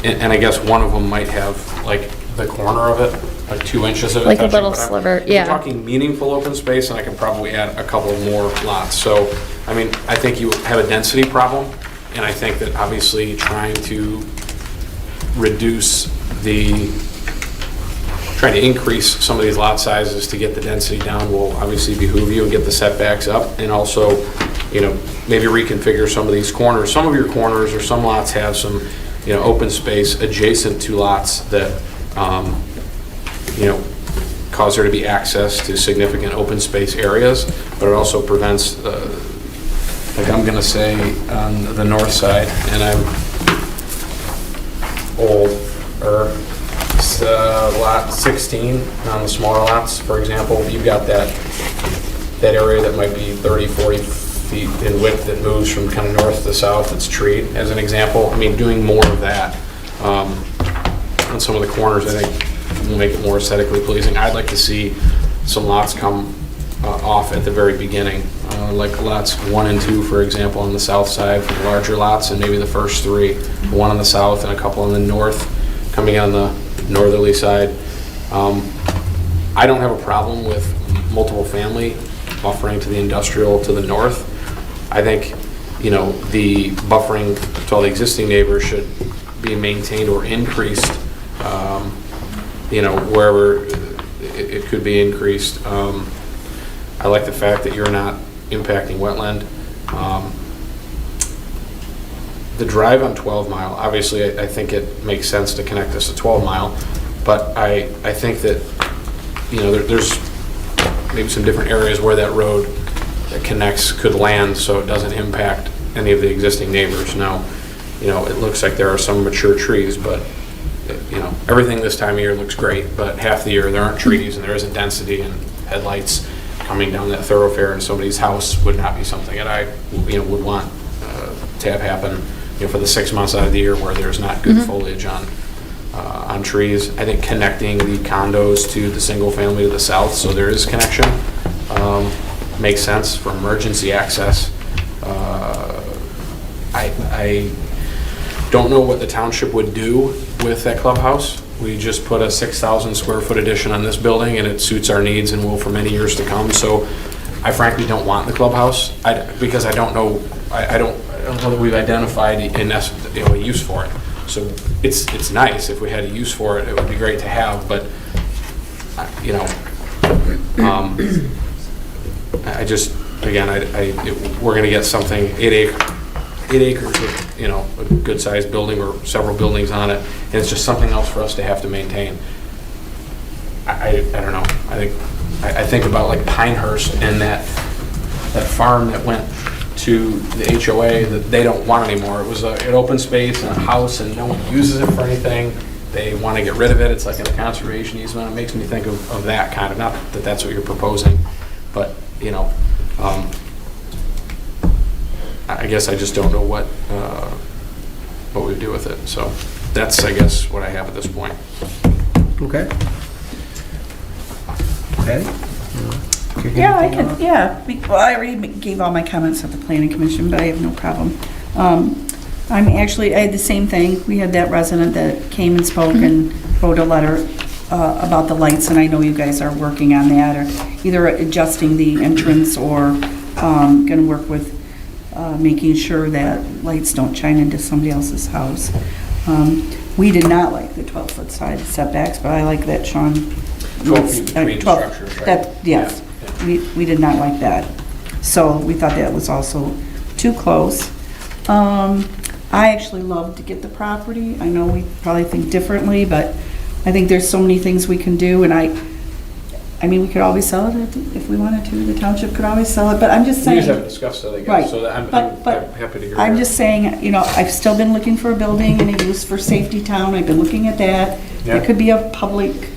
And I guess one of them might have, like, the corner of it, like 2 inches of it Like a touching, little but sliver, if yeah. we're talking meaningful open space, and I can probably add a couple more lots. So, I mean, I think you have a density problem, and I think that obviously trying to trying to increase some of these lot sizes to get the density down will obviously behoove you and get the setbacks up, and also, you know, maybe reconfigure some of these corners. Some of your corners or some lots have some, you know, open space adjacent to lots that, you know, cause there to be access to significant open space areas, but it also prevents, like I'm going to say on the north side, and I'm old, or lot 16 on the smaller lots, for example, you've got that area that might be 30, 40 feet in width that moves from kind of north to south. It's treed, as an example. I mean, doing more of that on some of the corners, I think, will make it more aesthetically pleasing. I'd like to see some lots come off at the very beginning, like lots 1 and 2, for example, on the south side for the larger lots, and maybe the first 3, 1 on the south and a couple on the north, coming on the northerly side. I don't have a problem with multiple family buffering to the industrial to the north. I think, the buffering to all the existing neighbors should be maintained or increased, wherever it could be increased. I like the fact that you're not impacting wetland. The drive on 12 Mile, obviously, I think it makes sense to connect this to 12 Mile, but I think that, there's maybe some different areas where that road that connects could land so it doesn't impact any of the existing neighbors. Now, it looks like there are some mature trees, but, everything this time of year looks great, but half the year there aren't trees and there isn't density, and headlights coming down that thoroughfare in somebody's house would not be something that I, would want to have happen, for the 6 months out of the year where there's not good foliage on trees. I think connecting the condos to the single family to the south, so there is connection, makes sense for emergency access. I don't know what the township would do with that clubhouse. We just put a 6,000 square foot addition on this building, and it suits our needs and will for many years to come. So I frankly don't want the clubhouse, because I don't know that we've identified a use for it. So it's nice if we had a use for it. It would be great to have, but I just, again, we're going to get something 8 acres with, a good sized building or several buildings on it, and it's just something else for us to have to maintain. I don't know. I think about like Pinehurst and that farm that went to the HOA that they don't want anymore. It was an open space and a house, and no one uses it for anything. They want to get rid of it. It's like in a conservation easement. It makes me think of that kind of, not that that's what you're proposing, but, I guess I just don't know what we do with it. So that's, I guess, what I have at this point. Okay. Patty? Yeah, I can, yeah. Well, I already gave all my comments at the planning commission, but I have no problem. I had the same thing. We had that resident that came and spoke and wrote a letter about the lights, and I know you guys are working on that, or either adjusting the entrance or gonna work with making sure that lights don't shine into somebody else's house. We did not like the 12-foot side setbacks, but I like that Sean. 12 feet between structures, right? Yes. Yeah. We did not like that. So we thought that was also too close. I actually love to get the property. I know we probably think differently, but I think there's so many things we can do, and I mean, we could always sell it if we wanted to. The township could always sell it, but I'm just saying. We just haven't discussed it, I guess, right. So I'm happy to hear I'm that. just saying, I've still been looking for a building and a use for Safety Town. I've been looking at that. Yeah. It could be a public,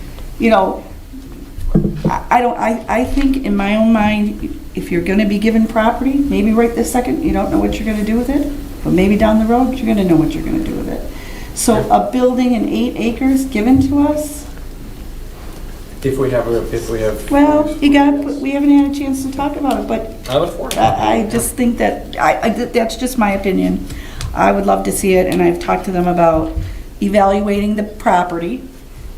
I think in my own mind, if you're gonna be given property, maybe right this second, you don't know what you're gonna do with it, but maybe down the road, you're gonna know what you're gonna do with it. So a building in 8 acres given to us, If we have. well, we haven't had a chance to talk about it, but I look forward to it. I just think that, that's just my opinion. I would love to see it, and I've talked to them about evaluating the property,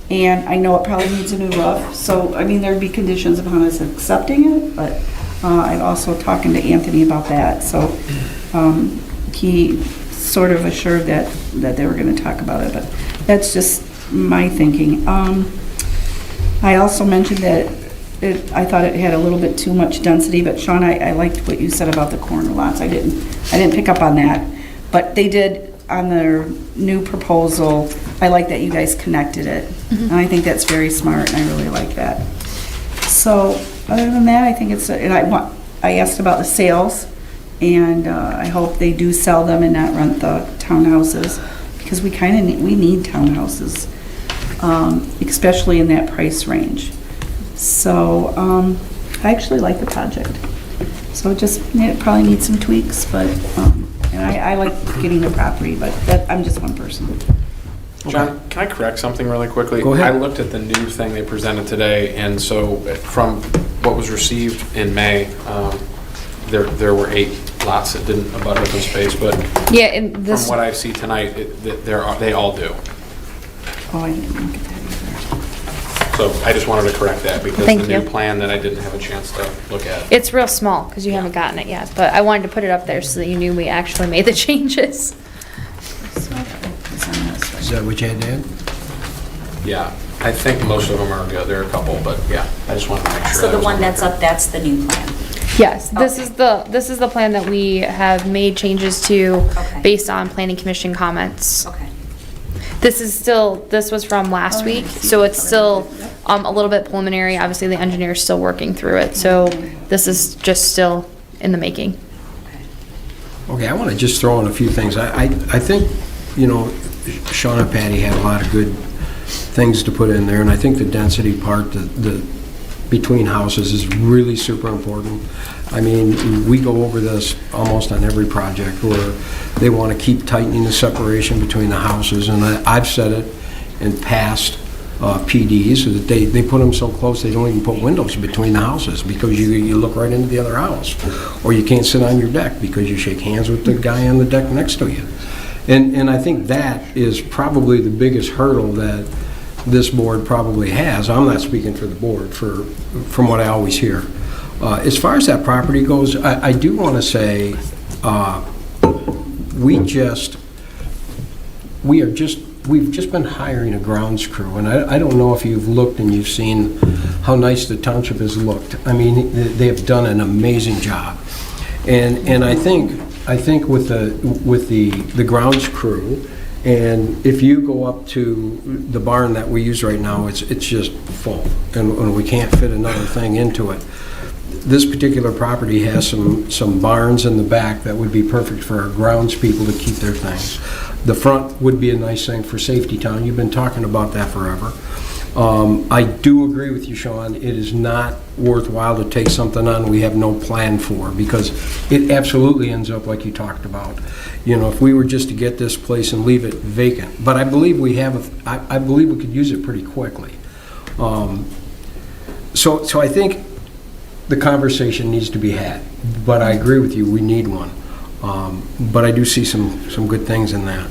and I know it probably needs a new roof, so, there'd be conditions upon us accepting it, but I'm also talking to Anthony about that, so he sort of assured that they were gonna talk about it, but that's just my thinking. I also mentioned that I thought it had a little bit too much density, but Sean, I liked what you said about the corner lots. I didn't pick up on that, but they did on their new proposal. I like that you guys connected it, and I think that's very smart, and I really like that. So other than that, I think I asked about the sales, and I hope they do sell them and not rent the townhouses, because we need townhouses. Especially in that price range. So I actually like the project. So it probably needs some tweaks, but and I like getting the property, but I'm just one person. John, can I correct something really quickly? Go ahead. I looked at the new thing they presented today, and so from what was received in May, there were 8 lots that didn't abut open space, but Yeah, and this. from what I see tonight, they all do. Oh, I didn't look at that either. So I just wanted to correct that because Thank the you. new plan that I didn't have a chance to look at. It's real small because you haven't gotten it yet, but I wanted to put it up there so that you knew we actually made the changes. Is that what you had to add? Yeah, I think most of them are good. There are a couple, but yeah, I just wanted to make sure. So that the was one on that's record. up, that's the new plan. Yes, this is the plan that we have made changes to Okay. based on planning commission comments. Okay. This was from last week, so it's still a little bit preliminary. Obviously, the engineer is still working through it, so this is just still in the making. Okay, I want to just throw in a few things. I think, you know, Sean and Patty had a lot of good things to put in there, and I think the density part, the between houses is really super important. I mean, we go over this almost on every project where they want to keep tightening the separation between the houses, and I've said it in past PDs, that they put them so close they don't even put windows between the houses because you look right into the other house. Or you can't sit on your deck because you shake hands with the guy on the deck next to you. And I think that is probably the biggest hurdle that this board probably has. I'm not speaking for the board, from what I always hear. As far as that property goes, I do want to say we've just been hiring a grounds crew, and I don't know if you've looked and you've seen how nice the township has looked. I mean, they have done an amazing job, and I think with the grounds crew. And if you go up to the barn that we use right now, it's just full, and we can't fit another thing into it. This particular property has some barns in the back that would be perfect for our grounds people to keep their things. The front would be a nice thing for Safety Town. You've been talking about that forever. I do agree with you, Sean. It is not worthwhile to take something on we have no plan for, because it absolutely ends up like you talked about. You know, if we were just to get this place and leave it vacant, but I believe we have, I believe we could use it pretty quickly. So I think the conversation needs to be had, but I agree with you, we need one. But I do see some good things in that.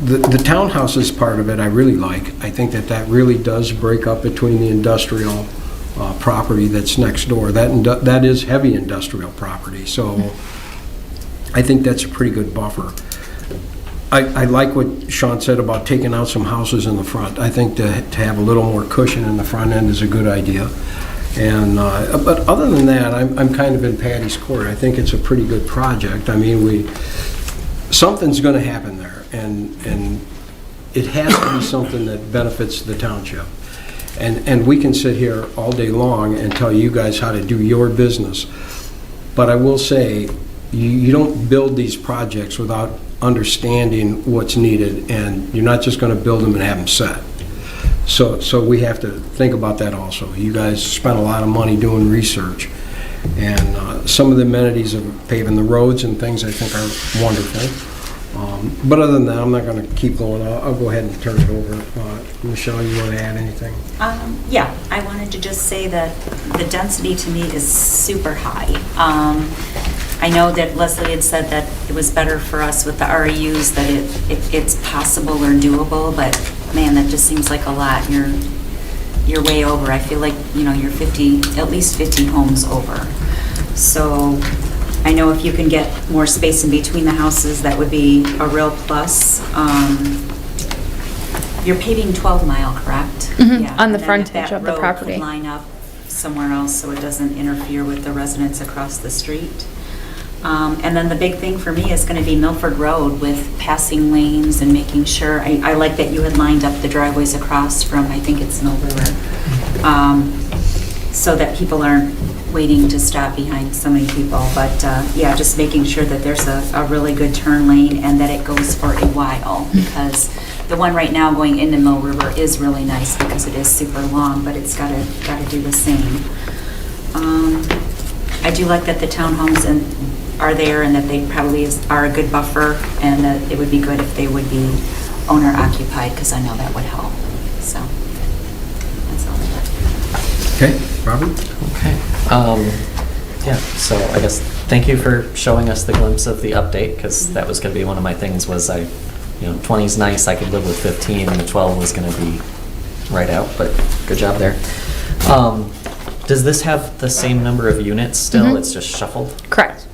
The townhouses part of it I really like. I think that really does break up between the industrial property that's next door. That is heavy industrial property, so I think that's a pretty good buffer. I like what Sean said about taking out some houses in the front. I think to have a little more cushion in the front end is a good idea. And but other than that, I'm kind of in Patty's court. I think it's a pretty good project. I mean, something's going to happen there, and it has to be something that benefits the township. And we can sit here all day long and tell you guys how to do your business. But I will say, you don't build these projects without understanding what's needed, and you're not just going to build them and have them set. So we have to think about that also. You guys spent a lot of money doing research, and some of the amenities of paving the roads and things I think are wonderful. But other than that, I'm not going to keep going. I'll go ahead and turn it over. Michelle, you want to add anything? Yeah, I wanted to just say that the density to me is super high. I know that Leslie had said that it was better for us with the REUs, that it's possible or doable, but man, that just seems like a lot. You're way over. I feel like, you know, you're at least 50 homes over. So I know if you can get more space in between the houses, that would be a real plus. You're paving 12 Mile, correct? Yeah. On the And then if frontage that of the road property. could line up somewhere else so it doesn't interfere with the residents across the street. And then the big thing for me is going to be Milford Road with passing lanes and making sure, I like that you had lined up the driveways across from, I think it's Mill River, so that people aren't waiting to stop behind so many people. But yeah, just making sure that there's a really good turn lane and that it goes for a while, because the one right now going into Mill River is really nice because it is super long, but it's got to do the same. I do like that the townhomes are there and that they probably are a good buffer, and that it would be good if they would be owner occupied, because I know that would help. So that's all I got. Okay, Robert? Okay. Yeah, so I guess thank you for showing us the glimpse of the update, because that was going to be one of my things was 20 is nice, I could live with 15, and the 12 was going to be write out, but good job there. Does this have the same number of units still? Mhm. It's just shuffled? Correct.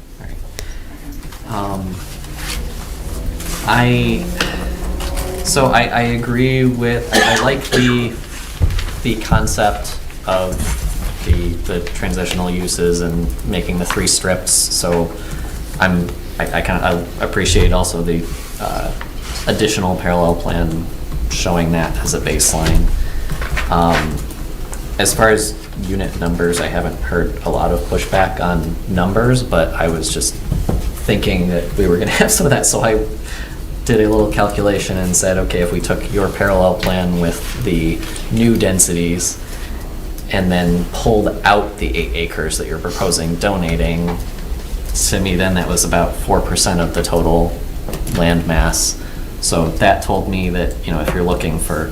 I agree with, I like the concept of the transitional uses and making the 3 strips, so I kind of appreciate also the additional parallel plan showing that as a baseline. As far as unit numbers, I haven't heard a lot of pushback on numbers, but I was just thinking that we were going to have some of that, so I did a little calculation and said, okay, if we took your parallel plan with the new densities and then pulled out the 8 acres that you're proposing donating, to me then that was about 4% of the total land mass. So that told me that, if you're looking for,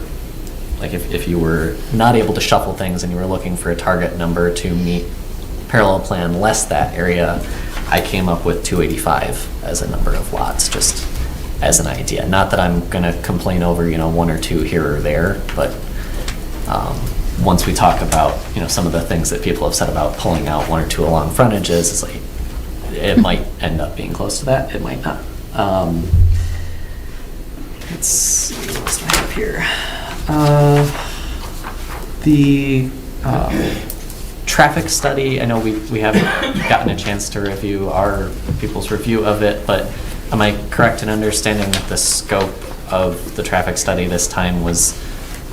like if you were not able to shuffle things and you were looking for a target number to meet parallel plan less that area, I came up with 285 as a number of lots, just as an idea. Not that I'm gonna complain over, 1 or 2 here or there, but once we talk about, some of the things that people have said about pulling out 1 or 2 along frontages, it's like, it might end up being close to that, it might not. Let's see, what else do I have here? The traffic study, I know we haven't gotten a chance to review people's review of it, but am I correct in understanding that the scope of the traffic study this time was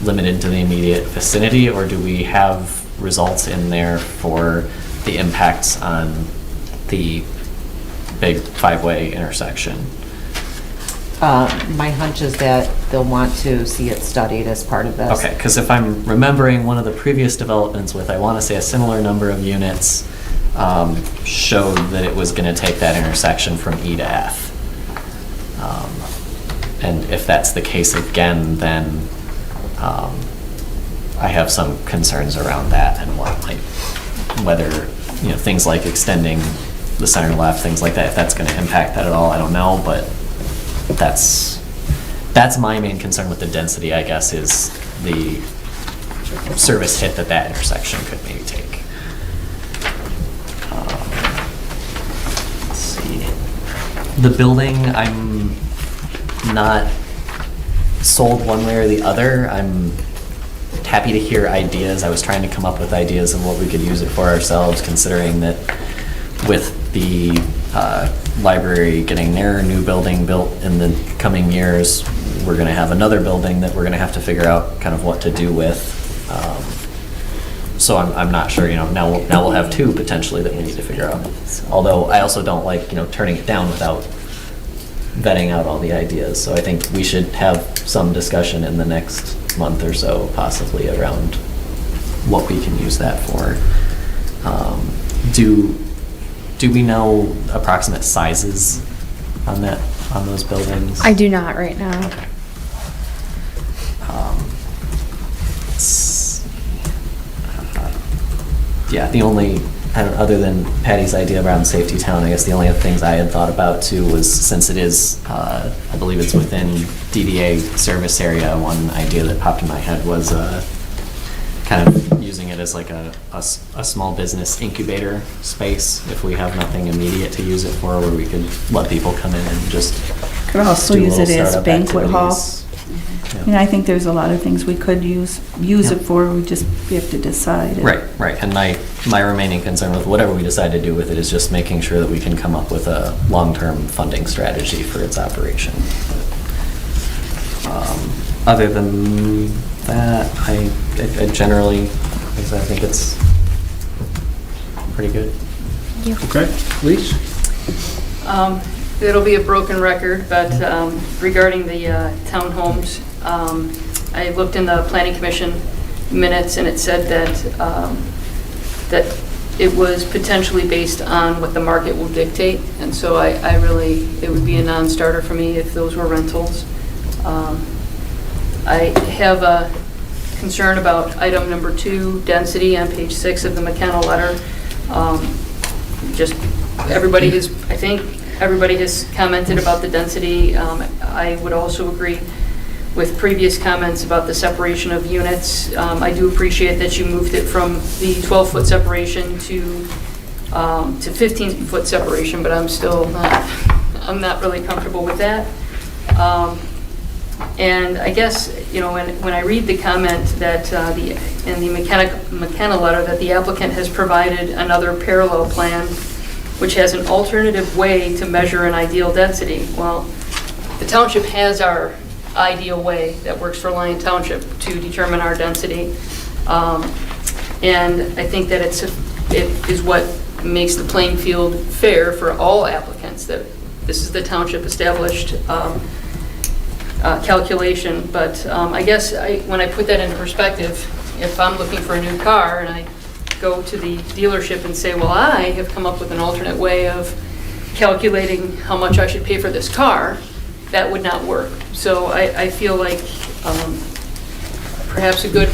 limited to the immediate vicinity, or do we have results in there for the impacts on the big 5-way intersection? My hunch is that they'll want to see it studied as part of this. Okay, because if I'm remembering one of the previous developments with, I want to say, a similar number of units, showed that it was going to take that intersection from E to F. And if that's the case again, then I have some concerns around that and whether, things like extending the center left, things like that, if that's going to impact that at all, I don't know, but that's my main concern with the density, I guess, is the service hit that intersection could maybe take. Let's see. The building, I'm not sold one way or the other. I'm happy to hear ideas. I was trying to come up with ideas of what we could use it for ourselves, considering that with the library getting their new building built in the coming years, we're going to have another building that we're going to have to figure out kind of what to do with. So I'm not sure, now we'll have 2 potentially that we need to figure out. Although I also don't like, turning it down without vetting out all the ideas. So I think we should have some discussion in the next month or so, possibly, around what we can use that for. Do we know approximate sizes on those buildings? I do not right now. Yeah, the only, other than Patty's idea around Safety Town, I guess the only other things I had thought about too was, since it is, I believe it's within DDA service area, one idea that popped in my head was kind of using it as like a small business incubator space, if we have nothing immediate to use it for, where we could let people come in and just Could also do use it little as startup banquet hall. activities. I think there's a lot of things we could use it for, we have to decide. Right, and my remaining concern with whatever we decide to do with it is just making sure that we can come up with a long-term funding strategy for its operation. Other than that, I generally, I think it's pretty good. Okay, Lise? It'll be a broken record, but regarding the townhomes, I looked in the Planning Commission minutes, and it said that it was potentially based on what the market will dictate, and so I really, it would be a non-starter for me if those were rentals. I have a concern about item number 2, density, on page 6 of the McKenna letter. Just everybody has, I think, everybody has commented about the density. I would also agree with previous comments about the separation of units. I do appreciate that you moved it from the 12-foot separation to 15-foot separation, but I'm still not really comfortable with that. And I guess, when I read the comment that in the McKenna letter that the applicant has provided another parallel plan which has an alternative way to measure an ideal density. Well, the township has our ideal way that works for Lyon Township to determine our density. And I think that it is what makes the playing field fair for all applicants, that this is the township established calculation. But I guess when I put that into perspective, if I'm looking for a new car and I go to the dealership and say, well, I have come up with an alternate way of calculating how much I should pay for this car, that would not work. So I feel like perhaps a good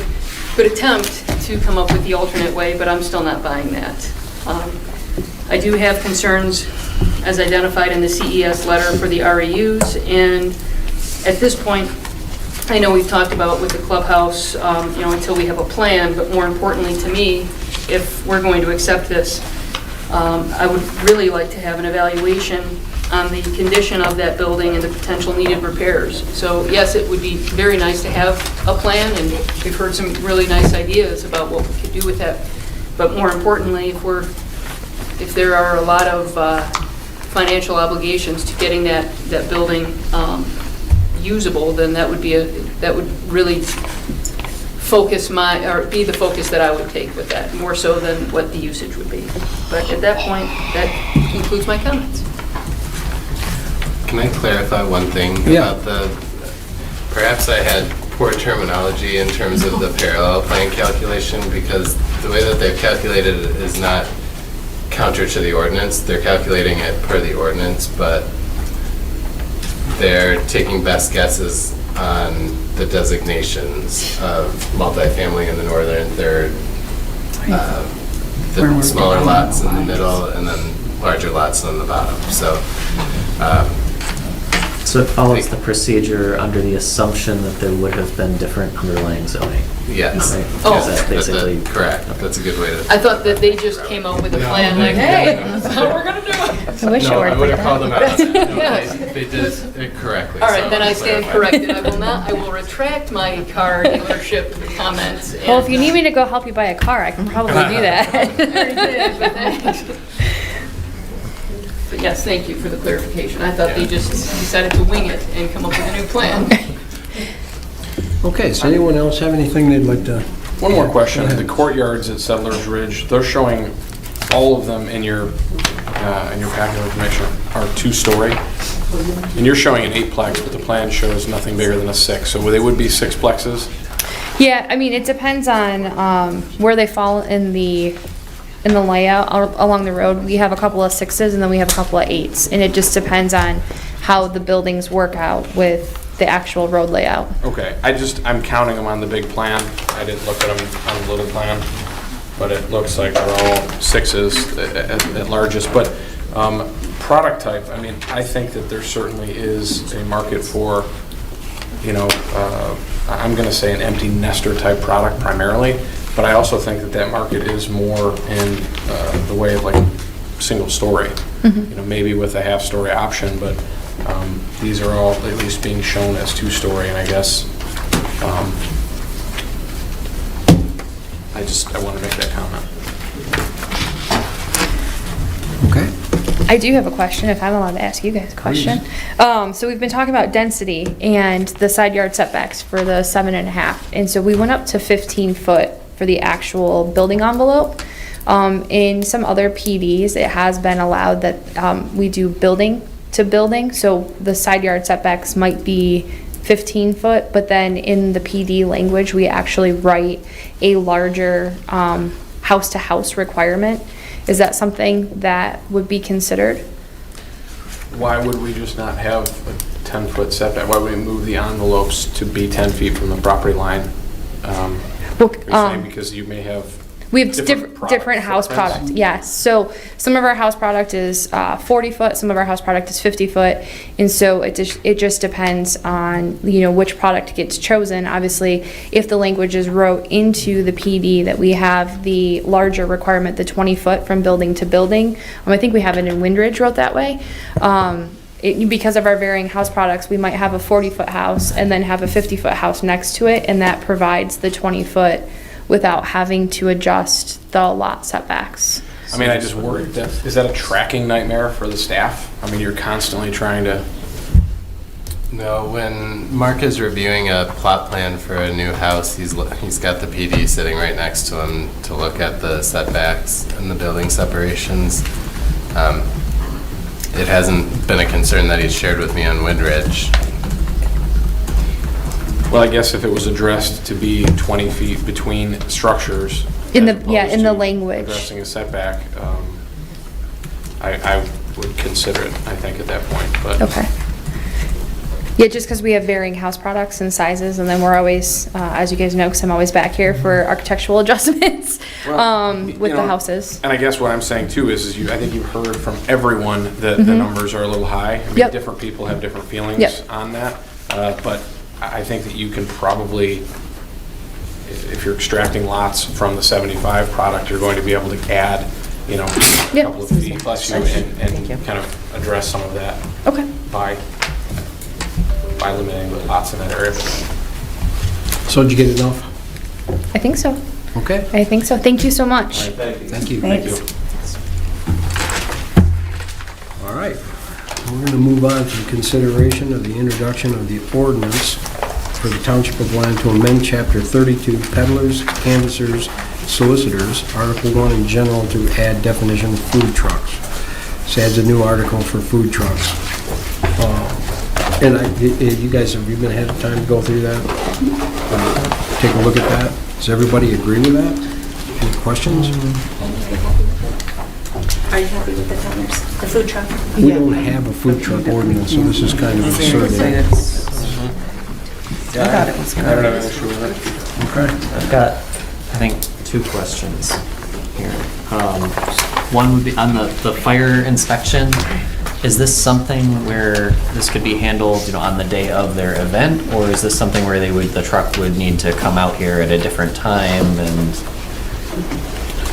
attempt to come up with the alternate way, but I'm still not buying that. I do have concerns as identified in the CES letter for the REUs, and at this point, I know we've talked about with the clubhouse, until we have a plan, but more importantly to me, if we're going to accept this, I would really like to have an evaluation on the condition of that building and the potential needed repairs. So yes, it would be very nice to have a plan, and we've heard some really nice ideas about what we could do with that. But more importantly, if there are a lot of financial obligations to getting that building usable, then that would really focus be the focus that I would take with that, more so than what the usage would be. But at that point, that concludes my comments. Can I clarify one thing about perhaps I had poor terminology in terms of the parallel plan calculation, because the way that they've calculated it is not counter to the ordinance. They're calculating it per the ordinance, but they're taking best guesses on the designations of multifamily in the northern third, the smaller lots in the middle, and then larger lots on the bottom. So it follows the procedure under the assumption that there would have been different underlying zoning. Yes. Right? Oh. Is that basically correct. That's a good way to. I thought that they just came up with a plan like, hey, that's how we're going to do it. I wish it No, I worked would like have called them out. that. No, they did it correctly. All right, so then I I'll stand clarify. corrected. I will retract my car dealership comments. Well, if you need me to go help you buy a car, I can probably do that. I already did, but thanks. But yes, thank you for the clarification. I thought they just decided to wing it and come up with a new plan. Okay, does anyone else have anything they'd like to? One more question. The courtyards at Settlers Ridge, they're showing all of them in your packet of information are 2-story. And you're showing an 8-plex, but the plan shows nothing bigger than a 6. So they would be 6-plexes? Yeah, I mean, it depends on where they fall in the layout along the road. We have a couple of 6s and then we have a couple of 8s, and it just depends on how the buildings work out with the actual road layout. Okay, I'm counting them on the big plan. I didn't look at them on the little plan, but it looks like they're all 6s at largest. But product type, I mean, I think that there certainly is a market for, I'm going to say an empty nester type product primarily, but I also think that market is more in the way of like single story, maybe with a half-story option, but these are all at least being shown as 2-story, and I guess I want to make that comment. Okay. I do have a question, if I'm allowed to ask you guys a question. So we've been talking about density and the side yard setbacks for the 7.5, and so we went up to 15 foot for the actual building envelope. In some other PDs, it has been allowed that we do building to building, so the side yard setbacks might be 15 foot, but then in the PD language, we actually write a larger house to house requirement. Is that something that would be considered? Why would we just not have a 10-foot setback? Why would we move the envelopes to be 10 feet from the property line? Are you saying because you may have... We have Different different house footprints? product, yes. So some of our house product is 40 foot, some of our house product is 50 foot. And so it just depends on, which product gets chosen. Obviously, if the language is wrote into the PD that we have the larger requirement, the 20 foot from building to building. I think we have it in Windridge wrote that way. Because of our varying house products, we might have a 40 foot house and then have a 50 foot house next to it, and that provides the 20 foot without having to adjust the lot setbacks. I mean, I just worry, is that a tracking nightmare for the staff? I mean, you're constantly trying to... No, when Mark is reviewing a plot plan for a new house, he's got the PD sitting right next to him to look at the setbacks and the building separations. It hasn't been a concern that he's shared with me on Windridge. Well, I guess if it was addressed to be 20 feet between structures. In as the opposed to language. Addressing a setback, I would consider it, I think, at that point, but. Okay. Yeah, just because we have varying house products and sizes, and then we're always, as you guys know, because I'm always back here for architectural adjustments with the houses. And I guess what I'm saying too is I think you've heard from everyone that the numbers are a little high. I mean, Yep. different people have different feelings Yep. on that, but I think that you can probably, if you're extracting lots from the 75 product, you're going to be able to add, a Yep. couple of feet plus and kind of address some of that Okay. by limiting the lots in that area. So did you get enough? I think so. Okay. I think so. Thank you so much. Thank you. Thanks. All right. We're going to move on to the consideration of the introduction of the ordinance for the Township of Lyon to amend Chapter 32, peddlers, canvassers, solicitors, Article 1 in general to add definition of food trucks. This adds a new article for food trucks. And you guys, have you been had time to go through that? Take a look at that? Does everybody agree with that? Any questions? Are you happy with the tellers, the food truck? We don't have a food truck ordinance, so this is kind of absurd. I thought it was I don't have an issue with it. Okay. I've got, I think, 2 questions here. One would be on the fire inspection. Is this something where this could be handled, on the day of their event, or is this something where the truck would need to come out here at a different time? And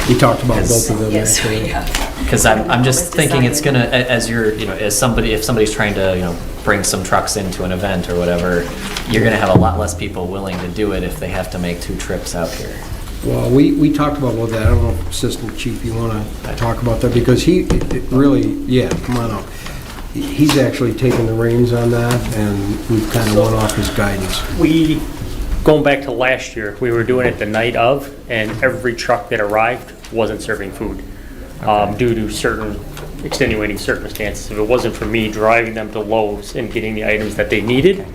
We talked about both of them actually. because I'm just thinking it's gonna, as you're, if somebody's trying to, bring some trucks into an event or whatever, you're gonna have a lot less people willing to do it if they have to make 2 trips out here. Well, we talked about that. I don't know if Assistant Chief, you want to talk about that? Because he really, come on up. He's actually taken the reins on that, and we've kind of went off his guidance. Going back to last year, we were doing it the night of, and every truck that arrived wasn't serving food due to certain extenuating circumstances. If it wasn't for me driving them to Lowe's and getting the items that they needed,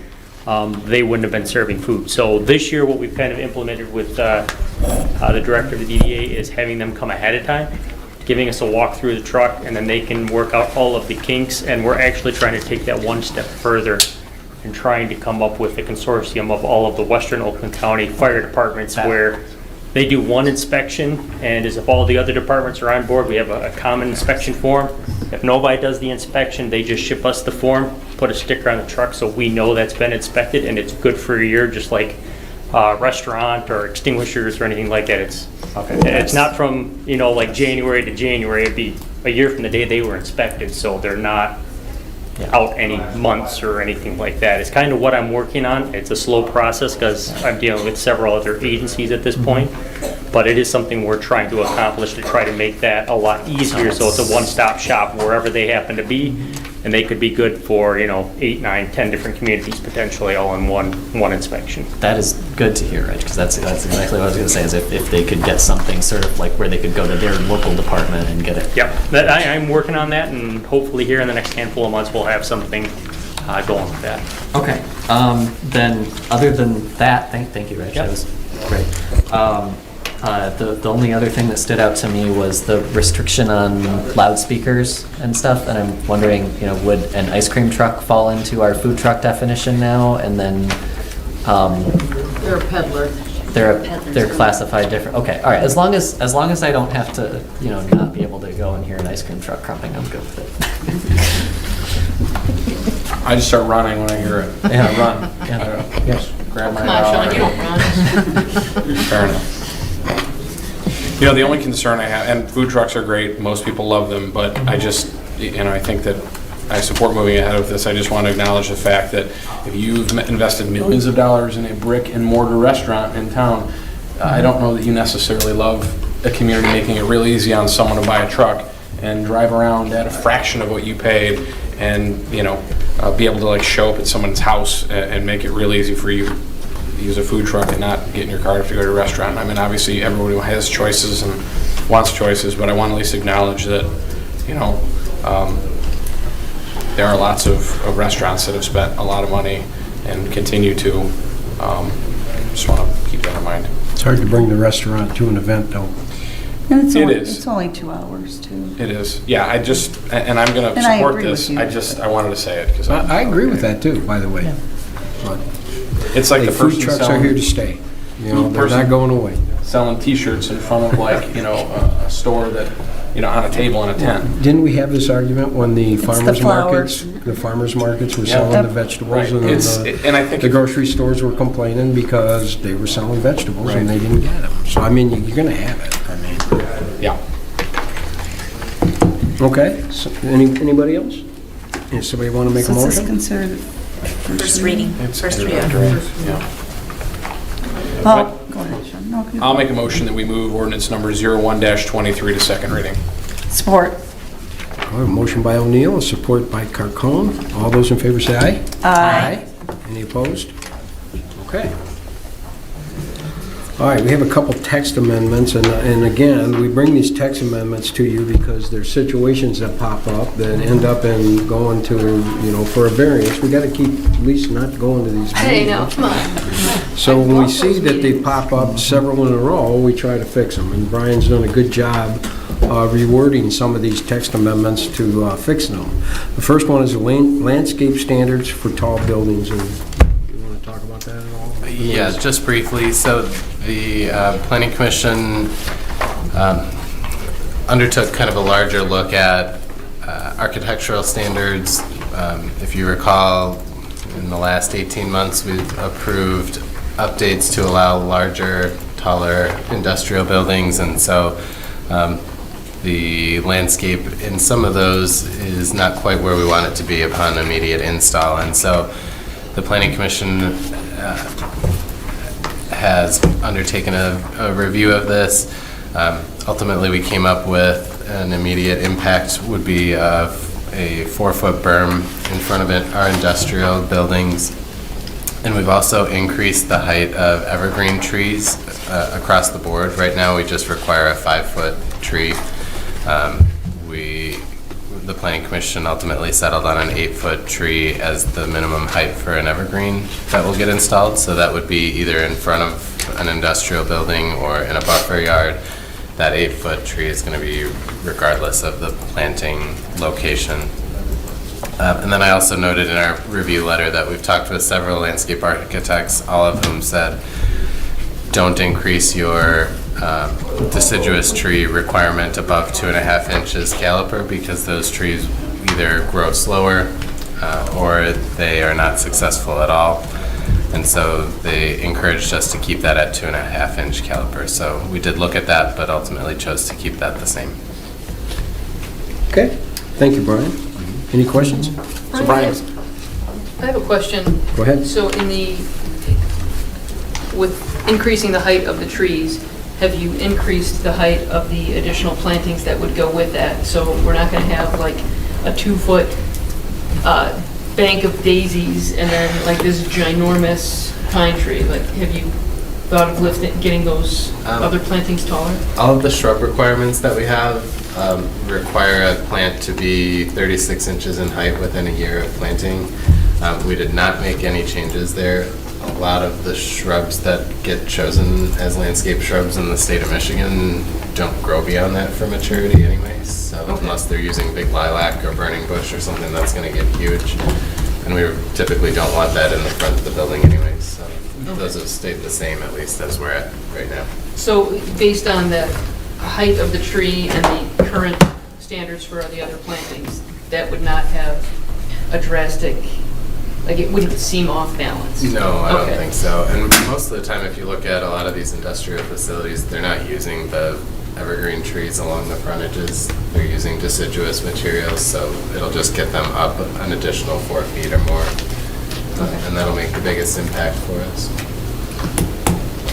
they wouldn't have been serving food. So this year, what we've kind of implemented with the director of the DDA is having them come ahead of time, giving us a walk through the truck, and then they can work out all of the kinks. And we're actually trying to take that one step further and trying to come up with a consortium of all of the Western Oakland County fire departments where they do one inspection, and as if all the other departments are on board, we have a common inspection form. If nobody does the inspection, they just ship us the form, put a sticker on the truck so we know that's been inspected and it's good for a year, just like restaurant or extinguishers or anything like that. It's not from, like January to January. It'd be a year from the day they were inspected, so they're not out any months or anything like that. It's kind of what I'm working on. It's a slow process because I'm dealing with several other agencies at this point, but it is something we're trying to accomplish to try to make that a lot easier so it's a one-stop shop wherever they happen to be, and they could be good for 8, 9, 10 different communities potentially all in one inspection. That is good to hear, Rich, because that's exactly what I was going to say, is if they could get something sort of like where they could go to their local department and get it. Yep, I'm working on that, and hopefully here in the next handful of months we'll have something going with that. Okay, then other than that, thank you, Rich, that was great. The only other thing that stood out to me was the restriction on loudspeakers and stuff, and I'm wondering, would an ice cream truck fall into our food truck definition now? And then, They're a peddler. they're classified different. Okay, all right. As long as I don't have to, not be able to go and hear an ice cream truck crumping, I'm good with it. I just start running when I hear it. Yeah, run. Yeah. Yes. Grab my Come on, Sean, you don't run. Fair enough. The only concern I have, and food trucks are great, most people love them, but I just, I think that I support moving ahead with this. I just want to acknowledge the fact that if you've invested millions of dollars in a brick and mortar restaurant in town, I don't know that you necessarily love a community making it real easy on someone to buy a truck and drive around at a fraction of what you paid and, be able to like show up at someone's house and make it real easy for you to use a food truck and not get in your car to go to a restaurant. I mean, obviously everybody has choices and wants choices, but I want to at least acknowledge that, there are lots of restaurants that have spent a lot of money and continue to. Just want to keep that in mind. It's hard to bring the restaurant to an event, though. And It is. It's only 2 hours, too. It is. Yeah, and I'm going to And I support agree this. with you. I wanted to say it because I agree with that, too, by the way. But it's like the food person trucks are selling, here to stay. They're not going away. selling T-shirts in front of a store that, on a table in a tent. Didn't we have this argument when the the farmers flowers. markets, the farmers markets were Yeah. selling the vegetables Right. and And I think the grocery stores were complaining because they were selling vegetables and Right. they didn't get them. So, I mean, you're going to have it. I mean, Yeah. okay. So, anybody else? Does somebody want to make a So this is motion? considered First reading. First reading. Yeah. Oh, go ahead, Sean. No, you- I'll make a motion that we move ordinance number 01-23 to second reading. Support. All right, motion by O'Neill, a support by Carcone. All those in favor say aye. Aye. Any opposed? Okay. All right, we have a couple text amendments, and again, we bring these text amendments to you because there's situations that pop up that end up in going to, for a variance. We got to keep, at least not going to these meetings. Hey, now, come on. So when we see that they pop up several in a row, we try to fix them, and Brian's done a good job rewording some of these text amendments to fix them. The first one is the landscape standards for tall buildings, and you want to talk about that at all? Yeah, just briefly. So the Planning Commission undertook kind of a larger look at architectural standards. If you recall, in the last 18 months, we've approved updates to allow larger, taller industrial buildings, and so the landscape in some of those is not quite where we want it to be upon immediate install. And so the Planning Commission has undertaken a review of this. Ultimately, we came up with an immediate impact would be a 4-foot berm in front of our industrial buildings. And we've also increased the height of evergreen trees across the board. Right now, we just require a 5-foot tree. The Planning Commission ultimately settled on an 8-foot tree as the minimum height for an evergreen that will get installed. So that would be either in front of an industrial building or in a buffer yard. That 8-foot tree is going to be regardless of the planting location. And then I also noted in our review letter that we've talked with several landscape architects, all of whom said, don't increase your deciduous tree requirement above 2.5 inches caliper because those trees either grow slower or they are not successful at all. And so they encouraged us to keep that at 2.5 inch caliper. So we did look at that, but ultimately chose to keep that the same. Okay, thank you, Brian. Any questions? So Brian, I have a question. Go ahead. So with increasing the height of the trees, have you increased the height of the additional plantings that would go with that? So we're not going to have like a 2-foot bank of daisies and then like this ginormous pine tree. Like, have you thought of getting those other plantings taller? All of the shrub requirements that we have require a plant to be 36 inches in height within a year of planting. We did not make any changes there. A lot of the shrubs that get chosen as landscape shrubs in the state of Michigan don't grow beyond that for maturity anyways. So unless they're using big lilac or burning bush or something, that's going to get huge. And we typically don't want that in the front of the building anyways. So those have stayed the same, at least as we're at right now. So based on the height of the tree and the current standards for the other plantings, that would not have a drastic, like it wouldn't seem off balance? No, I don't Okay. think so. And most of the time, if you look at a lot of these industrial facilities, they're not using the evergreen trees along the frontages. They're using deciduous materials, so it'll just get them up an additional 4 feet or more. And that'll make the biggest impact for us.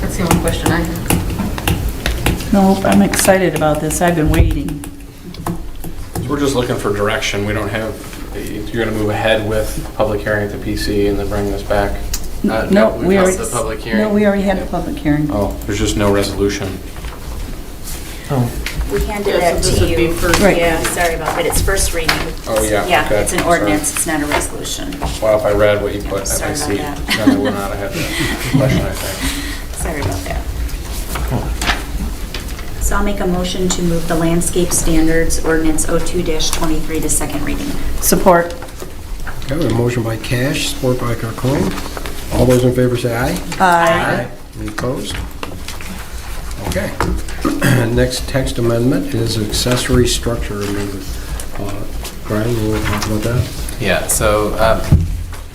That's the only question I have. Nope, I'm excited about this. I've been waiting. We're just looking for direction. We don't have, you're going to move ahead with public hearing at the PC and then bring this back? No, we've we held already, the public hearing. no, we already had a public hearing. Oh, there's just no resolution. We handed Yeah, that so this to would be you. first Right. Yeah, sorry about that. It's first reading. Oh, yeah, Yeah, okay, it's an sorry. ordinance, it's not a resolution. Well, if I read what you put at Sorry my about seat, that. then I would not have had the question, I think. Sorry about that. So I'll make a motion to move the landscape standards ordinance 02-23 to second reading. Support. Okay, we have a motion by Cash, support by Carcone. All those in favor say aye. Aye. Any opposed? Okay. Next text amendment is accessory structure amendment. Brian, you want to talk about that? Yeah, so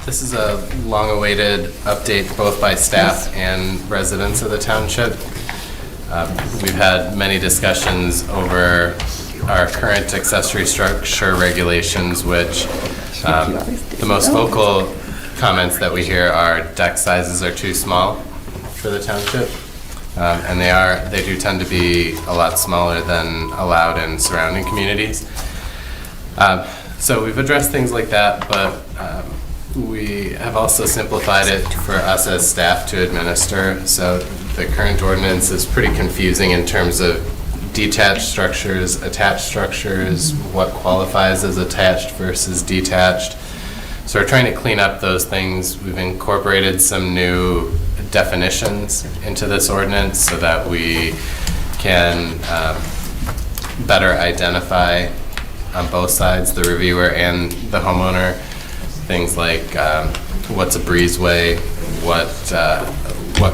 this is a long-awaited update both by staff and residents of the township. We've had many discussions over our current accessory structure regulations, which the most vocal comments that we hear are deck sizes are too small for the township. And they do tend to be a lot smaller than allowed in surrounding communities. So we've addressed things like that, but we have also simplified it for us as staff to administer. So the current ordinance is pretty confusing in terms of detached structures, attached structures, what qualifies as attached versus detached. So we're trying to clean up those things. We've incorporated some new definitions into this ordinance so that we can better identify on both sides, the reviewer and the homeowner, things like what's a breezeway, what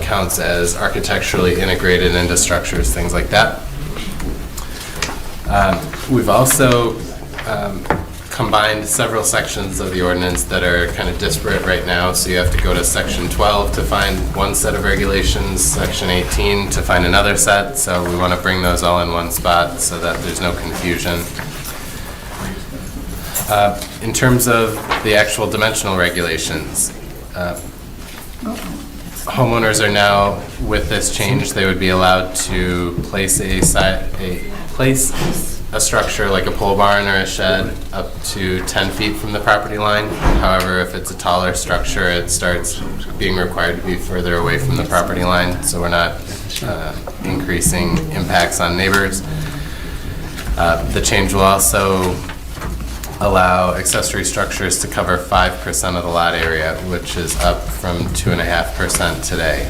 counts as architecturally integrated into structures, things like that. We've also combined several sections of the ordinance that are kind of disparate right now, so you have to go to section 12 to find one set of regulations, section 18 to find another set, so we want to bring those all in one spot so that there's no confusion. In terms of the actual dimensional regulations, homeowners are now, with this change, they would be allowed to place a structure like a pole barn or a shed up to 10 feet from the property line. However, if it's a taller structure, it starts being required to be further away from the property line, so we're not increasing impacts on neighbors. The change will also allow accessory structures to cover 5% of the lot area, which is up from 2.5% today.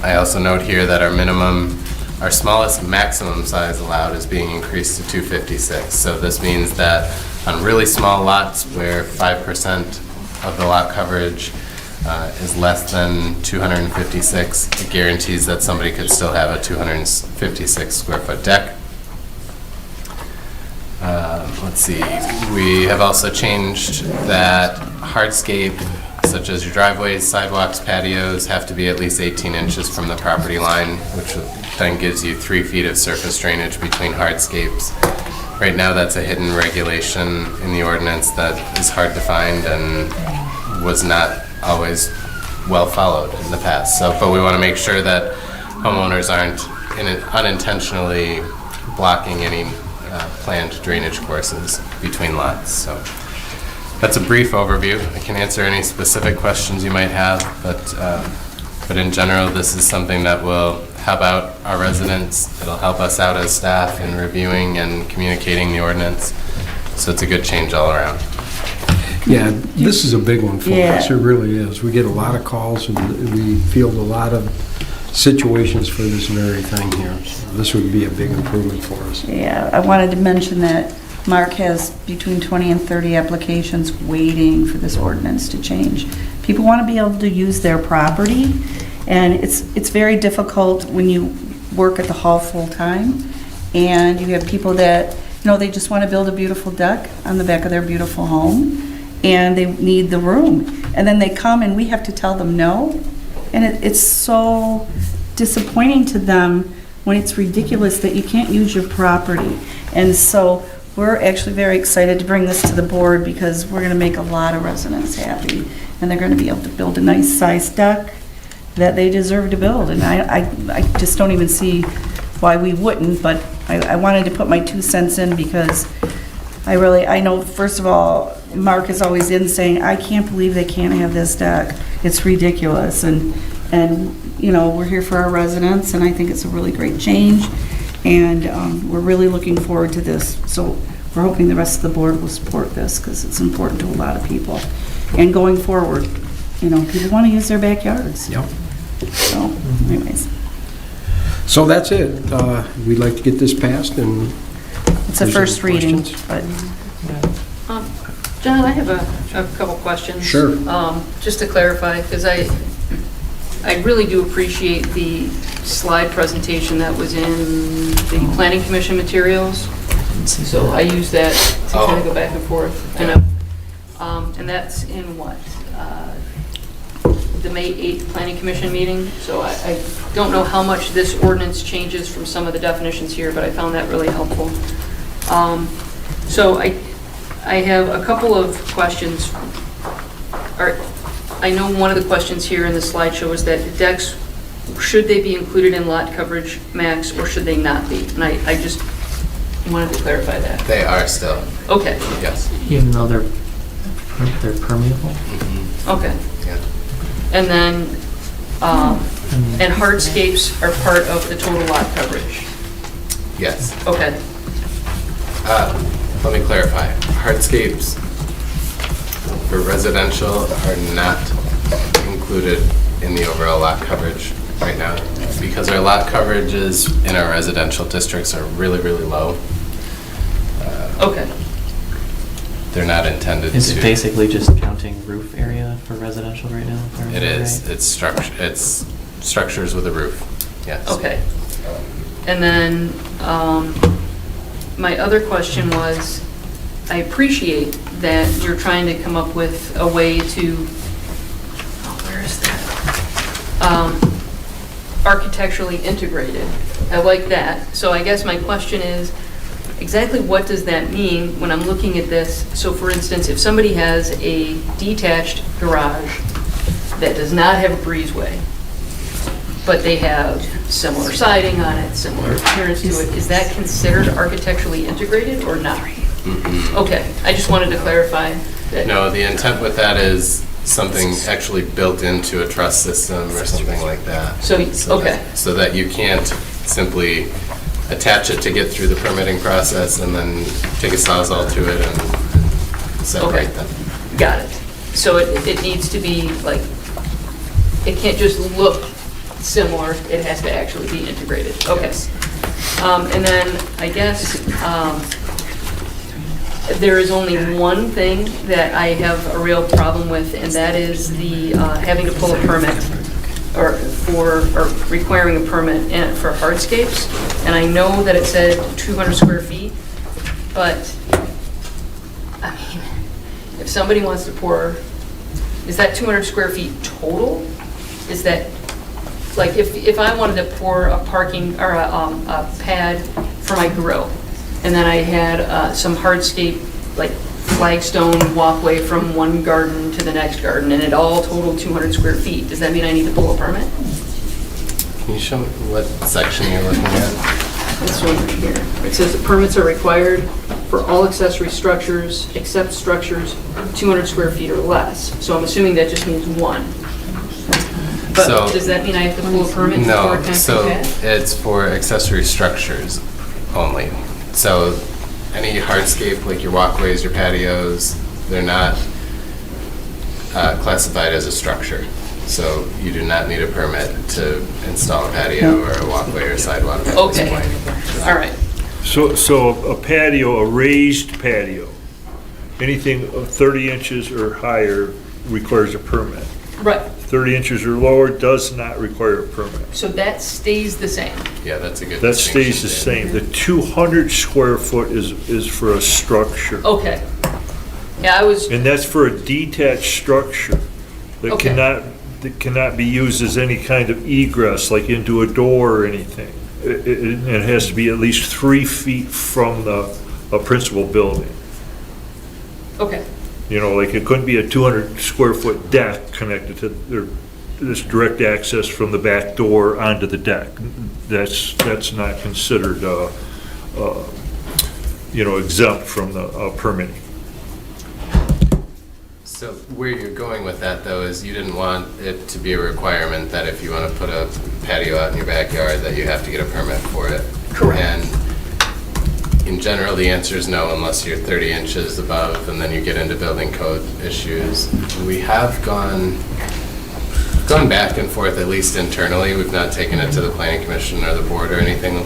I also note here that our smallest maximum size allowed is being increased to 256. So this means that on really small lots where 5% of the lot coverage is less than 256, it guarantees that somebody could still have a 256 square foot deck. Let's see, we have also changed that hardscape, such as your driveways, sidewalks, patios, have to be at least 18 inches from the property line, which then gives you 3 feet of surface drainage between hardscapes. Right now, that's a hidden regulation in the ordinance that is hard to find and was not always well followed in the past. So, but we want to make sure that homeowners aren't unintentionally blocking any planned drainage courses between lots. So that's a brief overview. I can answer any specific questions you might have, but in general, this is something that will help out our residents. It'll help us out as staff in reviewing and communicating the ordinance. So it's a good change all around. Yeah, this is a big one for Yeah. us. It really is. We get a lot of calls and we field a lot of situations for this very thing here. So this would be a big improvement for us. Yeah, I wanted to mention that Mark has between 20 and 30 applications waiting for this ordinance to change. People want to be able to use their property, and it's very difficult when you work at the hall full-time, and you have people that, they just want to build a beautiful deck on the back of their beautiful home, and they need the room. And then they come and we have to tell them no, and it's so disappointing to them when it's ridiculous that you can't use your property. And so we're actually very excited to bring this to the board because we're going to make a lot of residents happy, and they're going to be able to build a nice sized deck that they deserve to build. And I just don't even see why we wouldn't, but I wanted to put my 2 cents in because I know, first of all, Mark is always in saying, I can't believe they can't have this deck. It's ridiculous. And we're here for our residents, and I think it's a really great change. And we're really looking forward to this. So we're hoping the rest of the board will support this because it's important to a lot of people. And going forward, people want to use their backyards. Yep. So, anyways. So that's it. We'd like to get this passed, and It's a first reading, but. John, I have a couple questions. Sure. Just to clarify, because I really do appreciate the slide presentation that was in the Planning Commission materials. So I use that to kind of go back and forth. And that's in what? The May 8th Planning Commission meeting. So I don't know how much this ordinance changes from some of the definitions here, but I found that really helpful. So I have a couple of questions. I know one of the questions here in the slideshow is that decks, should they be included in lot coverage max or should they not be? And I just wanted to clarify that. They are still. Okay. Yes. Even though they're permeable? Okay. Yeah. And then, and hardscapes are part of the total lot coverage? Yes. Okay. Let me clarify. Hardscapes for residential are not included in the overall lot coverage right now because our lot coverages in our residential districts are really, really low. Okay. They're not intended to. Is it basically just counting roof area for residential right now? It is. It's structures with a roof. Yes. Okay. And then my other question was, I appreciate that you're trying to come up with a way to, where is that? Architecturally integrated. I like that. So I guess my question is, exactly what does that mean when I'm looking at this? So for instance, if somebody has a detached garage that does not have a breezeway, but they have similar siding on it, similar appearance to it, is that considered architecturally integrated or not? Okay, I just wanted to clarify that. No, the intent with that is something actually built into a truss system or something like that. So okay. So that you can't simply attach it to get through the permitting process and then take a Sawzall to it and separate them. Got it. So it needs to be like, it can't just look similar, it has to actually be integrated. Okay. And then I guess there is only one thing that I have a real problem with, and that is the having to pull a permit or requiring a permit for hardscapes. And I know that it said 200 square feet, but I mean, if somebody wants to pour, is that 200 square feet total? Is that, like, if I wanted to pour a parking or a pad for my grill, and then I had some hardscape, like flagstone walkway from one garden to the next garden, and it all totaled 200 square feet, does that mean I need to pull a permit? Can you show me what section you're looking at? This one right here. It says the permits are required for all accessory structures except structures 200 square feet or less. So I'm assuming that just means one. But does that mean I have to pull a permit for a No, concrete so pad? it's for accessory structures only. So any hardscape, like your walkways, your patios, they're not classified as a structure. So you do not need a permit to install a patio or a walkway or sidewalk at this Okay, point. all right. So a patio, a raised patio, anything of 30 inches or higher requires a permit. Right, 30 inches or lower does not require a permit. so that stays the same. Yeah, that's a good That stays the distinction, same. The 200 square foot is for a structure. Okay. Yeah, I was, And that's for a detached structure that Okay. cannot be used as any kind of egress, like into a door or anything. It has to be at least 3 feet from a principal building. okay, You know, like it couldn't be a 200 square foot deck connected to, this direct access from the back door onto the deck. That's not considered, exempt from the permitting. So where you're going with that, though, is you didn't want it to be a requirement that if you want to put a patio out in your backyard, that you have to get a permit for it. Correct. And in general, the answer is no, unless you're 30 inches above, and then you get into building code issues. We have gone back and forth, at least internally. We've not taken it to the planning commission or the board or anything.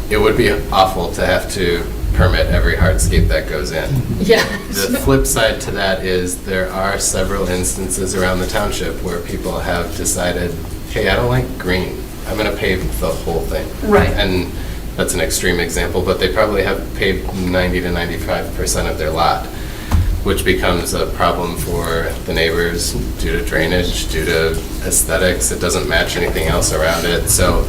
It would be awful to have to permit every hardscape that goes in. yeah. The flip side to that is there are several instances around the township where people have decided, hey, I don't like green. I'm going to pave the whole thing. Right. And that's an extreme example, but they probably have paved 90 to 95% of their lot, which becomes a problem for the neighbors due to drainage, due to aesthetics. It doesn't match anything else around it. So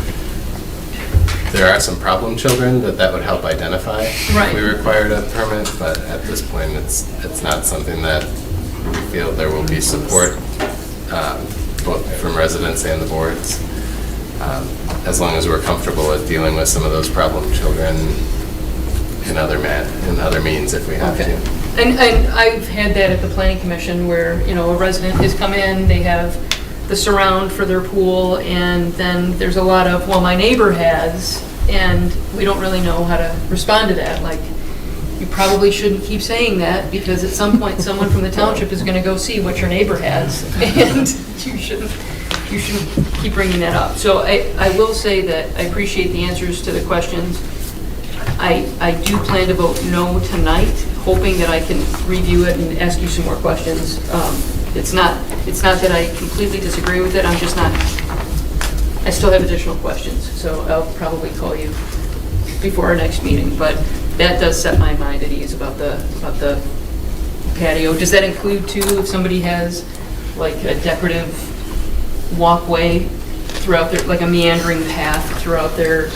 there are some problem children that would help identify. Right. If we required a permit, but at this point, it's not something that we feel there will be support, both from residents and the boards, as long as we're comfortable with dealing with some of those problem children in other means if we have Okay. to. And I've had that at the planning commission where, a resident has come in, they have the surround for their pool, and then there's a lot of, well, my neighbor has, and we don't really know how to respond to that. Like, you probably shouldn't keep saying that, because at some point, someone from the township is gonna go see what your neighbor has, and you shouldn't keep bringing that up. So I will say that I appreciate the answers to the questions. I do plan to vote no tonight, hoping that I can review it and ask you some more questions. It's not that I completely disagree with it, I still have additional questions, so I'll probably call you before our next meeting, but that does set my mind at ease about the patio. Does that include too, if somebody has like a decorative walkway throughout their, like a meandering path throughout their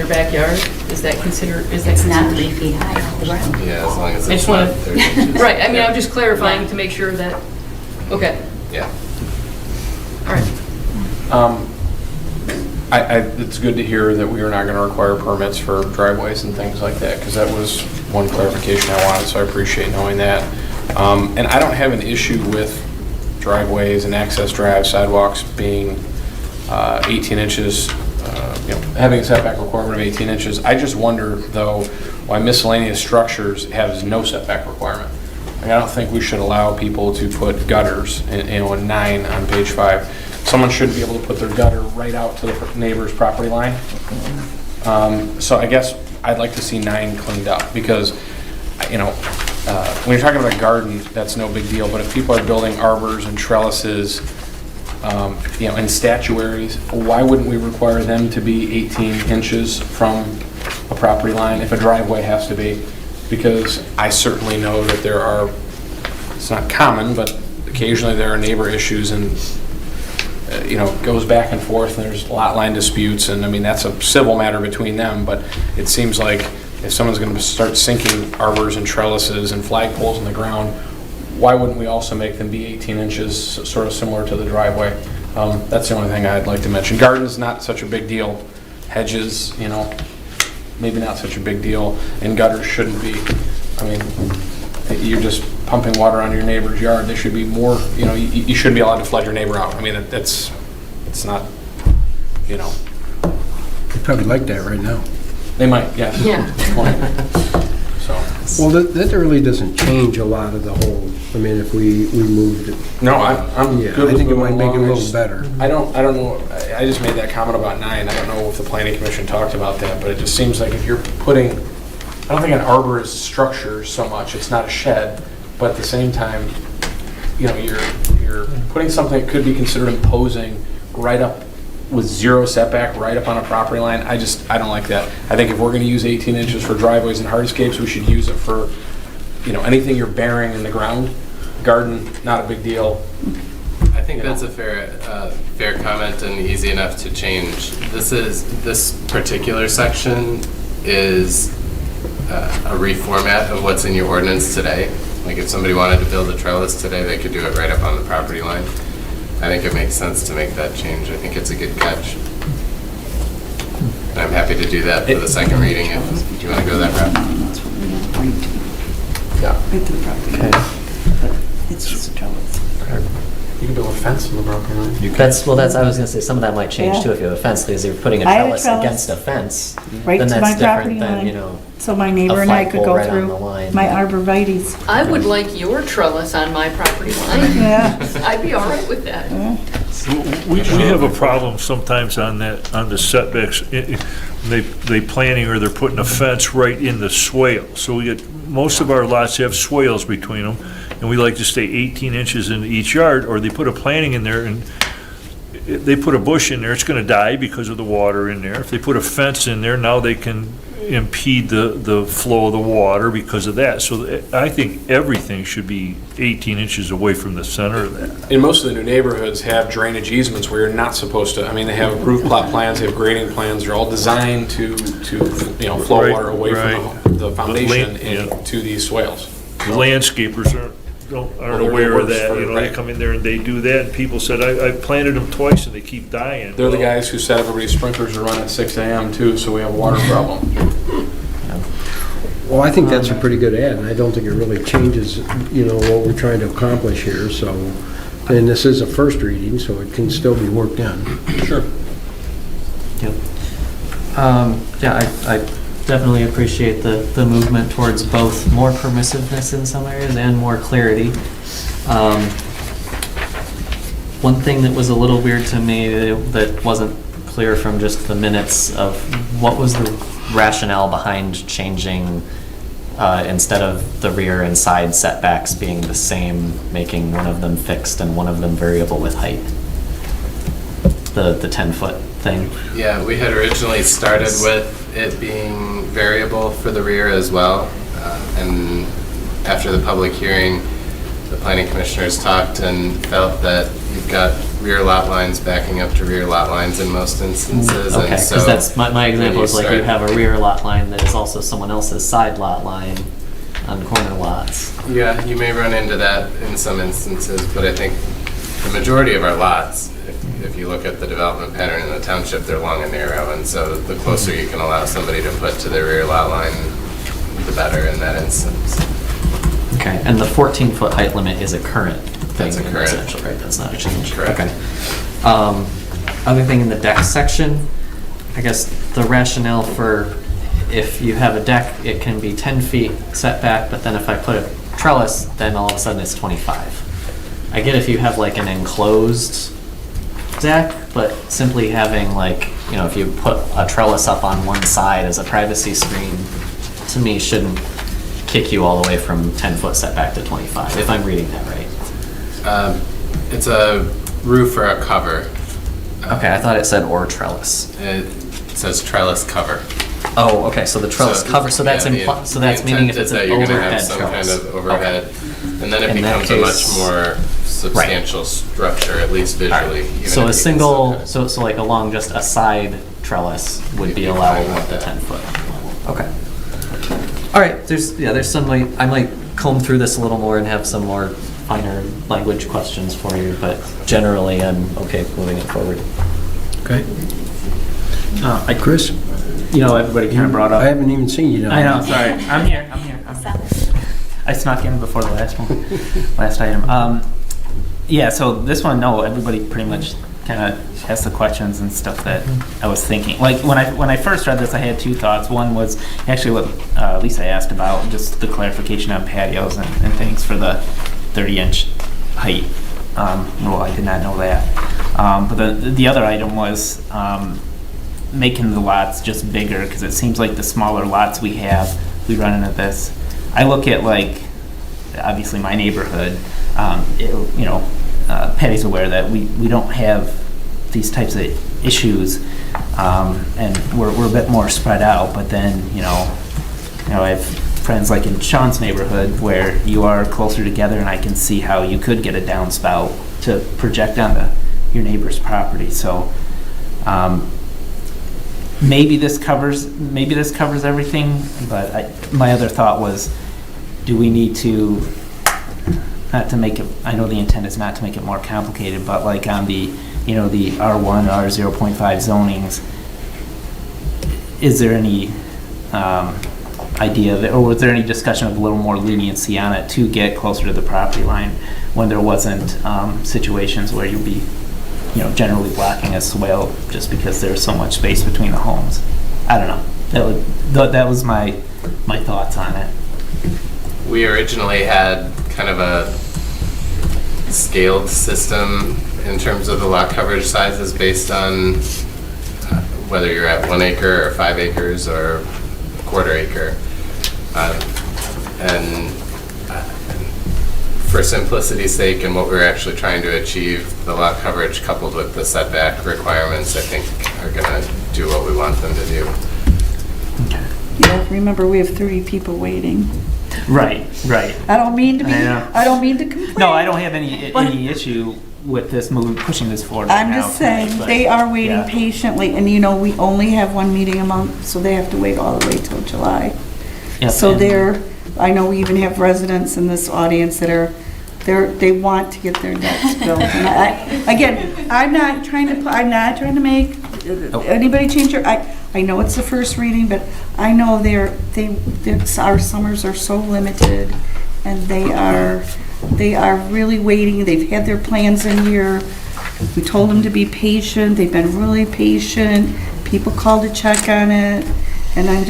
backyard? Is that considered? It's not 3 feet high off the ground. Yeah, as long as I it's just not wanna- 30 inches. Right, I mean, I'm just clarifying to make sure that, okay, Yeah. all right. It's good to hear that we are not going to require permits for driveways and things like that, because that was one clarification I wanted, so I appreciate knowing that. And I don't have an issue with driveways and access drives, sidewalks being 18 inches, having a setback requirement of 18 inches. I just wonder, though, why miscellaneous structures has no setback requirement. I don't think we should allow people to put gutters, in 9 on page 5. Someone shouldn't be able to put their gutter right out to the neighbor's property line. So I guess I'd like to see 9 cleaned up, because, when you're talking about a garden, that's no big deal, but if people are building arbors and trellises, and statuaries, why wouldn't we require them to be 18 inches from a property line if a driveway has to be? Because I certainly know that there are, it's not common, but occasionally there are neighbor issues, and it goes back and forth, and there's lot line disputes, and I mean, that's a civil matter between them, but it seems like if someone's going to start sinking arbors and trellises and flagpoles in the ground, why wouldn't we also make them be 18 inches, sort of similar to the driveway? That's the only thing I'd like to mention. Gardens, not such a big deal. Hedges, maybe not such a big deal, and gutters shouldn't be. I mean, you're just pumping water on your neighbor's yard. There should be more, you shouldn't be allowed to flood your neighbor out. I mean, it's not, They probably like that right now. They might, yes. Yeah. Good point. So. Well, that really doesn't change a lot of the whole, I mean, if we moved it. No, I'm Yeah, good I with think it moving might make it a along. little better. I don't know. I just made that comment about 9. I don't know if the planning commission talked about that, but it just seems like if you're putting, I don't think an arbor is structure so much, it's not a shed, but at the same time, you know, you're putting something that could be considered imposing right up with 0 setback, right up on a property line. I don't like that. I think if we're gonna use 18 inches for driveways and hardscapes, we should use it for, you know, anything you're burying in the ground. Garden, not a big deal. I think that's a fair comment and easy enough to change. This particular section is a reformat of what's in your ordinance today. Like if somebody wanted to build a trellis today, they could do it right up on the property line. I think it makes sense to make that change. I think it's a good catch. And I'm happy to do that for the second reading if you want to go that route. Yeah. Right to the property. Okay. It's just a trellis. You can build a fence on the property line. I was gonna say, some of that might change Yeah. too if you have a fence, because if you're putting a I have a trellis trellis against a fence, Right then to my that's property different than, line. you know, So my neighbor and I could flagpole go right on the through line. my arborvitae's. I would like your trellis on my property line. Yeah. I'd be all right with that. We have a problem sometimes on that, on the setbacks. They planning or they're putting a fence right in the swale. So we get, most of our lots have swales between them, and we like to stay 18 inches in each yard, or they put a planting in there and they put a bush in there, it's gonna die because of the water in there. If they put a fence in there, now they can impede the flow of the water because of that. So I think everything should be 18 inches away from the center of that. And most of the new neighborhoods have drainage easements where you're not supposed to, I mean, they have approved plot plans, they have grading plans, they're all designed to you know, flow Right, water away from the foundation The land- into these swales. The landscapers aren't aware of that, you know, they Right. come in there and they do that, and people said, I planted them twice and they keep dying. They're the Well, guys who said everybody's sprinklers are running at 6 AM too, so we have a water problem. Well, I think that's a pretty good ad, and I don't think it really changes, you know, what we're trying to accomplish here, so, and this is a first reading, so it can still be worked on. Sure. Yep. Yeah, I definitely appreciate the movement towards both more permissiveness in some areas and more clarity. One thing that was a little weird to me that wasn't clear from just the minutes of what was the rationale behind changing instead of the rear and side setbacks being the same, making one of them fixed and one of them variable with height? The 10-foot thing. Yeah, we had originally started with it being variable for the rear as well. And after the public hearing, the planning commissioners talked and felt that you've got rear lot lines backing up to rear lot lines in most instances. Okay, and so because that's, my example is like you start- have a rear lot line that is also someone else's side lot line on corner lots. Yeah, you may run into that in some instances, but I think the majority of our lots, if you look at the development pattern in the township, they're long and narrow, and so the closer you can allow somebody to put to their rear lot line, the better in that instance. Okay, and the 14-foot height limit is a current thing That's a in current. residential, right? That's not a change? Correct. Okay. Other thing in the deck section, I guess the rationale for if you have a deck, it can be 10 feet setback, but then if I put a trellis, then all of a sudden it's 25. I get if you have like an enclosed deck, but simply having like, you know, if you put a trellis up on one side as a privacy screen, to me shouldn't kick you all the way from 10-foot setback to 25, if I'm reading that right. It's a roof or a cover. Okay, I thought it said or trellis. It says trellis cover. Oh, okay, so the trellis cover, so that's yeah, so that's meaning if the it's intent an is that you're gonna overhead have some trellis. kind of overhead, and then it In that becomes a much case- more substantial structure, at least visually. even So if a you can single, still cut so like along just a side trellis would be You'd be allowable fine at with the that. 10-foot. Okay. All right, there's some, I might comb through this a little more and have some more finer language questions for you, but generally I'm okay moving it forward. Okay? I Chris? You know, everybody kind of brought up. I haven't even seen you down I there. know, sorry. I'm here. I snuck in before the last one, last item. Yeah, so this one, no, everybody pretty much kind of has the questions and stuff that I was thinking. Like when I first read this, I had two thoughts. One was actually what Lisa asked about, just the clarification on patios and things for the 30-inch height rule. I did not know that. But the other item was making the lots just bigger, because it seems like the smaller lots we have, we run into this. I look at, like, obviously my neighborhood, Patty's aware that we don't have these types of issues, and we're a bit more spread out, but then, I have friends like in Sean's neighborhood where you are closer together, and I can see how you could get a downspout to project onto your neighbor's property. So maybe this covers everything, but my other thought was, do we need to, not to make it, I know the intent is not to make it more complicated, but like on the, the R1, R0.5 zonings, is there any idea of it, or was there any discussion of a little more leniency on it to get closer to the property line when there wasn't situations where you'd be, generally blocking a swale just because there's so much space between the homes? I don't know. That was my thoughts on it. We originally had kind of a scaled system in terms of the lot coverage sizes based on whether you're at 1 acre or 5 acres or quarter acre. And for simplicity's sake and what we're actually trying to achieve, the lot coverage coupled with the setback requirements, I think, are going to do what we want them to do. Yeah, remember, we have 30 people waiting. Right. I don't mean to complain. No, I don't have any issue with this pushing this forward. I'm just saying, they are waiting patiently, and we only have one meeting a month, so they have to wait all the way till July. Yep, So I know we even have residents in this audience that they want to get their debts built. And again, I'm not trying to make anybody change I know it's the first reading, but I know our summers are so limited, and they are really waiting. They've had their plans in here. We told them to be patient. They've been really patient. People call to check on it, and I'm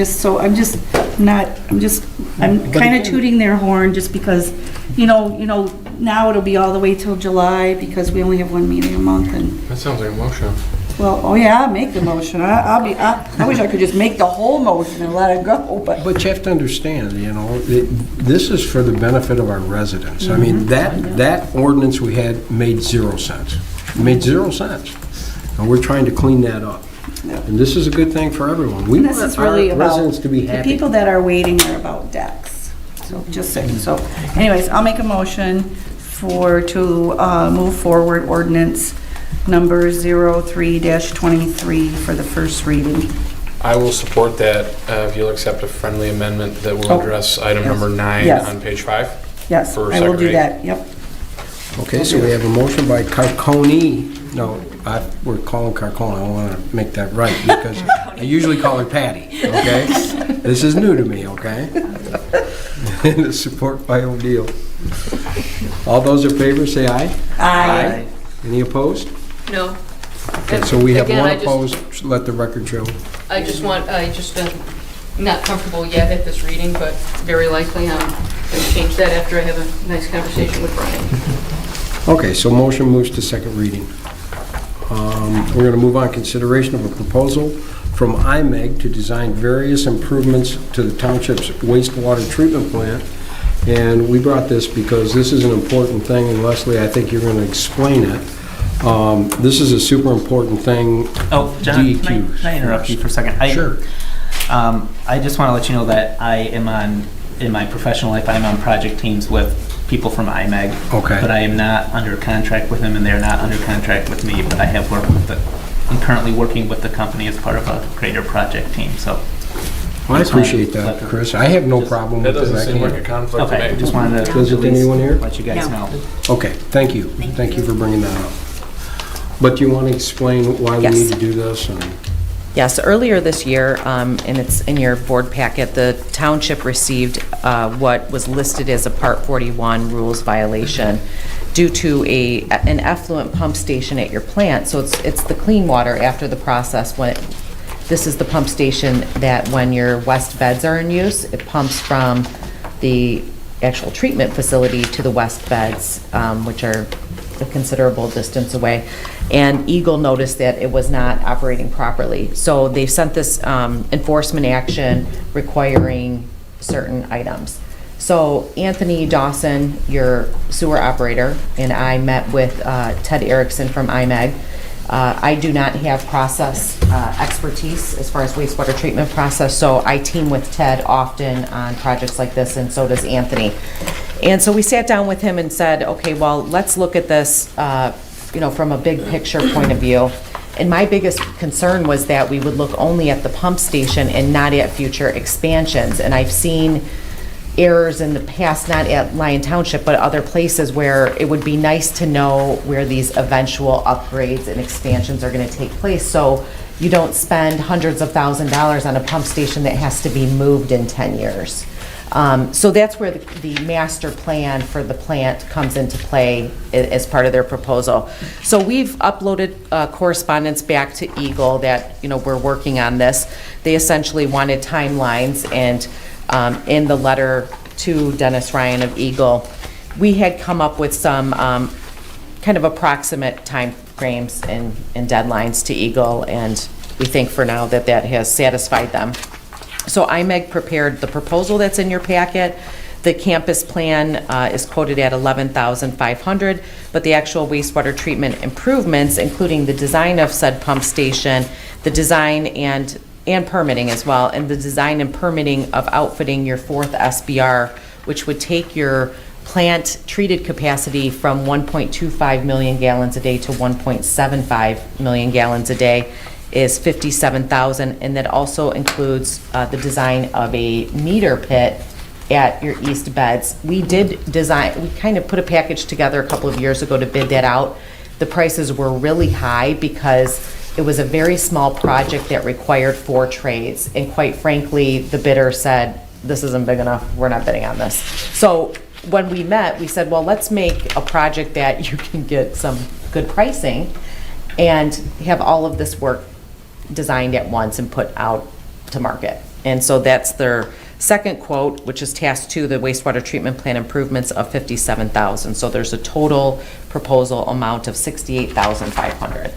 kind of tooting their horn just because, now it'll be all the way till July because we only have one meeting a month. And That sounds like a motion. well, I'll make the motion. I wish I could just make the whole motion and let it go, but. But you have to understand, this is for the benefit of our residents. I mean, that ordinance we had made 0 cents. It made 0 cents. And we're trying to clean that up. And this is a good thing for everyone. We This want is really our about, residents to be the happy. people that are waiting are about decks. So just saying. So anyways, I'll make a motion to move forward ordinance number 03-23 for the first reading. I will support that if you'll accept a friendly amendment that will address item number 9 Yes. on page 5. Yes, for I will second do reading. that, yep. Okay, so we have a motion by Carcone. No, we're calling Carcone. I want to make that right because I usually call her Patty, okay? This is new to me, okay? And the support by O'Deal. All those in favor say aye. Aye. Any opposed? No. Okay, so we have Again, one I just- opposed. Let the record show. I just not comfortable yet at this reading, but very likely I'm going to change that after I have a nice conversation with Brian. Okay, so motion moves to second reading. We're going to move on. Consideration of a proposal from IMEG to design various improvements to the township's wastewater treatment plant. And we brought this because this is an important thing, and Leslie, I think you're going to explain it. This is a super important thing. Oh, John, DEQ. can I interrupt you for a second? Sure. I just want to let you know that I am in my professional life, I'm on project teams with people from IMEG. Okay. But I am not under contract with them, and they're not under contract with me, but I have worked with I'm currently working with the company as part of a greater project team, so. Well, I appreciate that, Chris. I have no problem with That it. doesn't seem like a conflict to Okay, me. just wanted to. Does it to anyone here? Let you guys know. Okay, thank you. Thank you for bringing that up. But do you want to explain why we Yes. need to do this? And Yes, earlier this year, and it's in your board packet, the township received what was listed as a Part 41 rules violation due to an effluent pump station at your plant. So it's the clean water after the process. This is the pump station that when your west beds are in use, it pumps from the actual treatment facility to the west beds, which are a considerable distance away. And Eagle noticed that it was not operating properly. So they sent this enforcement action requiring certain items. So Anthony Dawson, your sewer operator, and I met with Ted Erickson from IMEG. I do not have process expertise as far as wastewater treatment process, so I team with Ted often on projects like this, and so does Anthony. And so we sat down with him and said, okay, well, let's look at this, from a big picture point of view. And my biggest concern was that we would look only at the pump station and not at future expansions. And I've seen errors in the past, not at Lyon Township, but other places where it would be nice to know where these eventual upgrades and expansions are going to take place, so you don't spend hundreds of $1,000s on a pump station that has to be moved in 10 years. So that's where the master plan for the plant comes into play as part of their proposal. So we've uploaded correspondence back to Eagle that, we're working on this. They essentially wanted timelines, and in the letter to Dennis Ryan of Eagle, we had come up with some kind of approximate time frames and deadlines to Eagle, and we think for now that has satisfied them. So IMEG prepared the proposal that's in your packet. The campus plan is quoted at $11,500, but the actual wastewater treatment improvements, including the design of said pump station, the design and permitting as well, and the design and permitting of outfitting your fourth SBR, which would take your plant treated capacity from 1.25 million gallons a day to 1.75 million gallons a day, is $57,000, and that also includes the design of a meter pit at your east beds. We kind of put a package together a couple of years ago to bid that out. The prices were really high because it was a very small project that required 4 trades, and quite frankly, the bidder said, this isn't big enough, we're not bidding on this. So when we met, we said, well, let's make a project that you can get some good pricing and have all of this work designed at once and put out to market. And so that's their second quote, which is task 2, the wastewater treatment plant improvements of $57,000. So there's a total proposal amount of $68,500.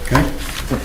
Okay.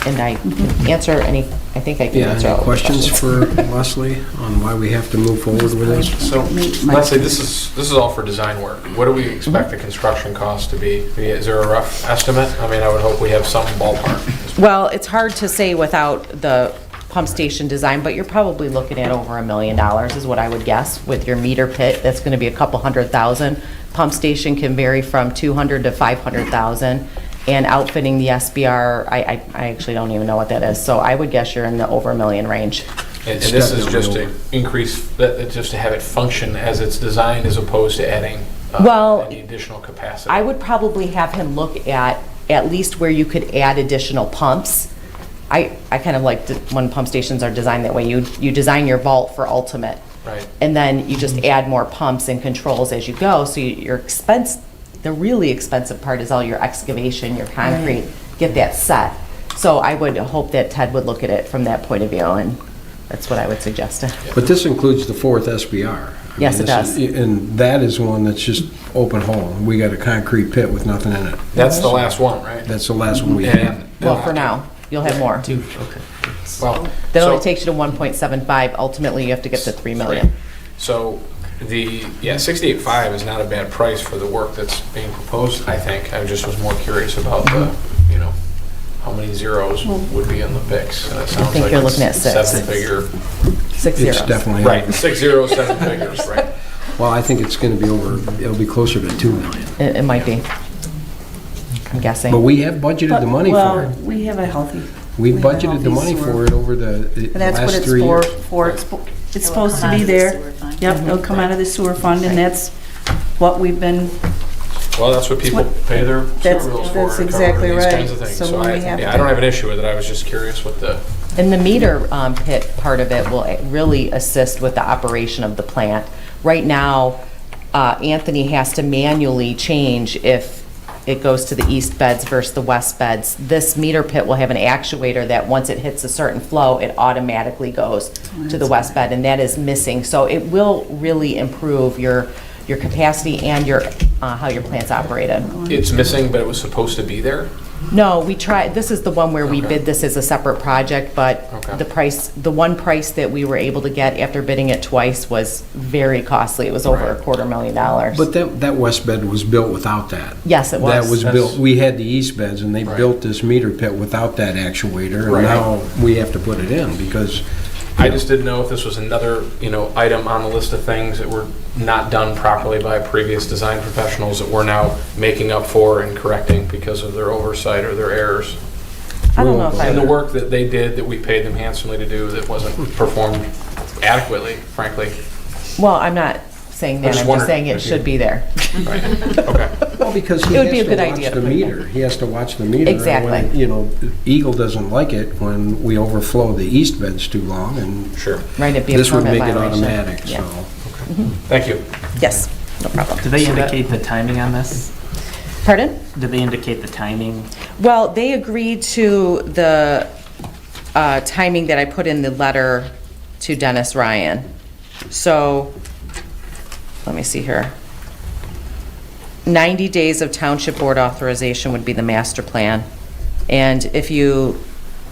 And I can answer any, I think I can answer all any the questions for Leslie on why we have to move forward with this? So, Leslie, this is all for design work. What do we expect the construction cost to be? Is there a rough estimate? I mean, I would hope we have some ballpark. Well, it's hard to say without the pump station design, but you're probably looking at over $1 million is what I would guess with your meter pit. That's going to be a couple $100,000. Pump station can vary from $200,000 to $500,000. And outfitting the SBR, I actually don't even know what that is. So I would guess you're in the over $1 million range. And this is just to increase, just to have it function as it's designed as opposed to adding any additional capacity. I would probably have him look at least where you could add additional pumps. I kind of like when pump stations are designed that way. You design your vault for ultimate. Right. And then you just add more pumps and controls as you go. So your expense, the really expensive part is all your excavation, your concrete, get that set. So I would hope that Ted would look at it from that point of view, and that's what I would suggest. But this includes the fourth SBR. Yes, it does. And that is one that's just open hole. We got a concrete pit with nothing in it. That's the last one, right? That's the last one we have. Well, for now, you'll have more. Okay. Well, That only takes you to 1.75. Ultimately, you have to get to 3 million. Right. So the 68.5 is not a bad price for the work that's being proposed, I think. I just was more curious about the, how many zeros would be in the mix. And it sounds think like you're it's looking at 6. 7-figure. 6 zeros. It's definitely. Right, 6 zeros, 7 figures, right. Well, I think it's going to be it'll be closer to 2 million. It might be. I'm guessing. But we have budgeted the money for it. We have a healthy. We have a budgeted the healthy money sewer. for it over the And that's what last it's 3 years. for. It's supposed to be there. Yep, it'll come out of the sewer fund, and that's what we've been. Well, that's what people pay their sewer bills for. That's to cover exactly these right. kinds of things. So So when I we have don't have an issue with it. I was just curious what the. And the meter pit part of it will really assist with the operation of the plant. Right now, Anthony has to manually change if it goes to the east beds versus the west beds. This meter pit will have an actuator that once it hits a certain flow, it automatically goes to the west bed, and that is missing. So it will really improve your capacity and your how your plant's operated. It's missing, but it was supposed to be there? No, we tried, this is the one where we bid this as a separate project, but Okay. the one price that we were able to get after bidding it twice was very costly. It was over $250,000. But that west bed was built without that. Yes, it was. That was built, we had the east beds, and they built this meter pit without that actuator, and Right. now we have to put it in, because I just didn't know if this was another, item on the list of things that were not done properly by previous design professionals that we're now making up for and correcting because of their oversight or their errors. I don't know if I And the would. work that they did, that we paid them handsomely to do, that wasn't performed adequately, frankly. Well, I'm not saying I that, just I'm wondered just saying it if you- should be there. Right. Okay. Well, because he It would has be a to good watch idea to the put it meter. He has to watch the meter. and Exactly. when, Eagle doesn't like it when we overflow the east beds too long, and Sure. Right, it'd be a this would permit make it violation. automatic, Yeah. so. Thank you. Yes, no problem. Do they indicate the timing on this? Pardon? Did they indicate the timing? Well, they agreed to the timing that I put in the letter to Dennis Ryan. So, let me see here. 90 days of township board authorization would be the master plan. And if you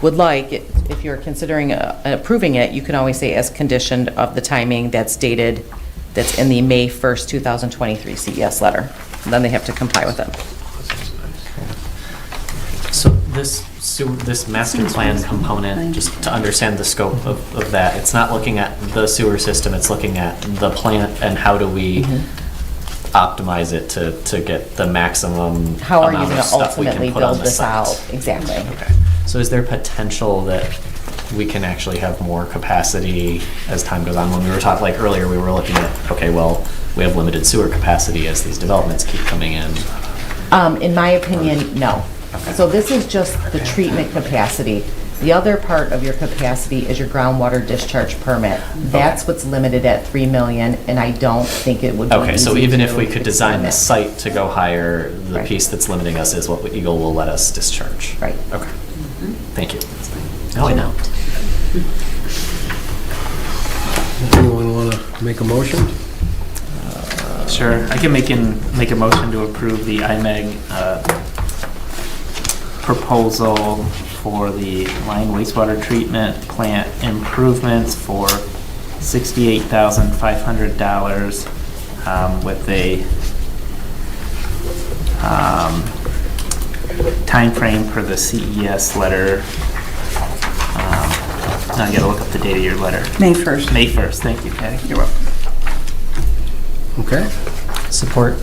would like, if you're considering approving it, you can always say as conditioned of the timing that's dated, that's in the May 1st, 2023 CES letter. And then they have to comply with it. So this master plan component, just to understand the scope of that, it's not looking at the sewer system, it's looking at the plant and how do we optimize it to get the maximum How are you amount going of to stuff we can ultimately put on build the this site. out? Exactly. Okay. So is there potential that we can actually have more capacity as time goes on? When we were talking, like earlier, we were looking at, okay, well, we have limited sewer capacity as these developments keep coming in. In my opinion, no. So this is just the treatment capacity. The other part of your capacity is your groundwater discharge permit. That's what's limited at 3 million, and I don't think it would be Okay, so easy even to if we could design the expand site to go higher, the Right. piece that's limiting us is what Eagle will let us discharge. Right. Okay. Thank you. Now I know. Anyone want to make a motion? Sure, I can make a motion to approve the IMEG proposal for the line wastewater treatment plant improvements for $68,500 with a timeframe for the CES letter. Now I gotta look up the date of your letter. May 1st. May 1st, thank you, Patty. You're welcome. Okay. Support.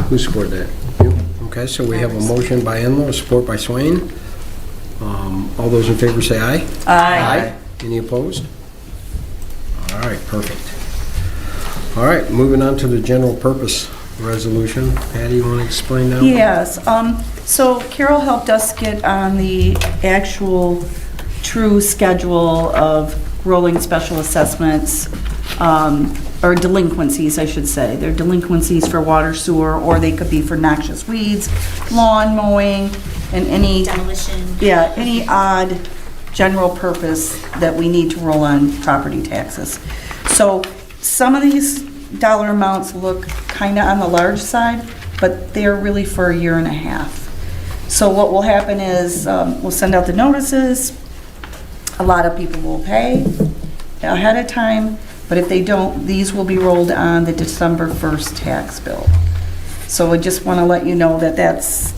Who scored that? You? Okay, so we have a motion by Enlow, support by Swain. All those in favor say aye. Aye. Any opposed? All right, perfect. All right, moving on to the general purpose resolution. Patty, you want to explain that? Yes, so Carol helped us get on the actual true schedule of rolling special assessments, or delinquencies, I should say. They're delinquencies for water, sewer, or they could be for noxious weeds, lawn mowing, and any... Demolition. Yeah, any odd general purpose that we need to roll on property taxes. So some of these dollar amounts look kind of on the large side, but they're really for a year and a half. So what will happen is, we'll send out the notices, a lot of people will pay ahead of time, but if they don't, these will be rolled on the December 1st tax bill. So I just want to let you know that that's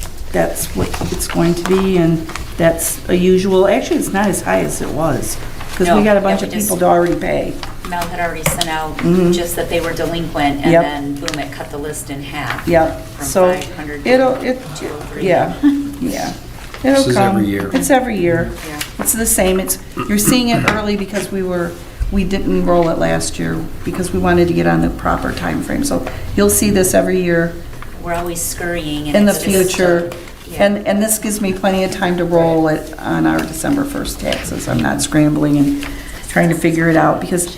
what it's going to be, and that's a usual, actually, it's not as high as it was, because we No, got a yeah, bunch we of just- people to already pay. Mel had already sent out Mhm. just that they were delinquent, and Yep. then boom, it cut the list in half. Yep, From so 500 it'll, to it, 203. yeah, yeah. It'll This is come. every year. It's every year. Yeah. It's the same, you're seeing it early because we didn't roll it last year because we wanted to get on the proper time frame. So you'll see this every year We're always scurrying. And in the it's just, future. yeah. And this gives me plenty of time to roll it on our December 1st taxes. I'm not scrambling and trying to figure it out, because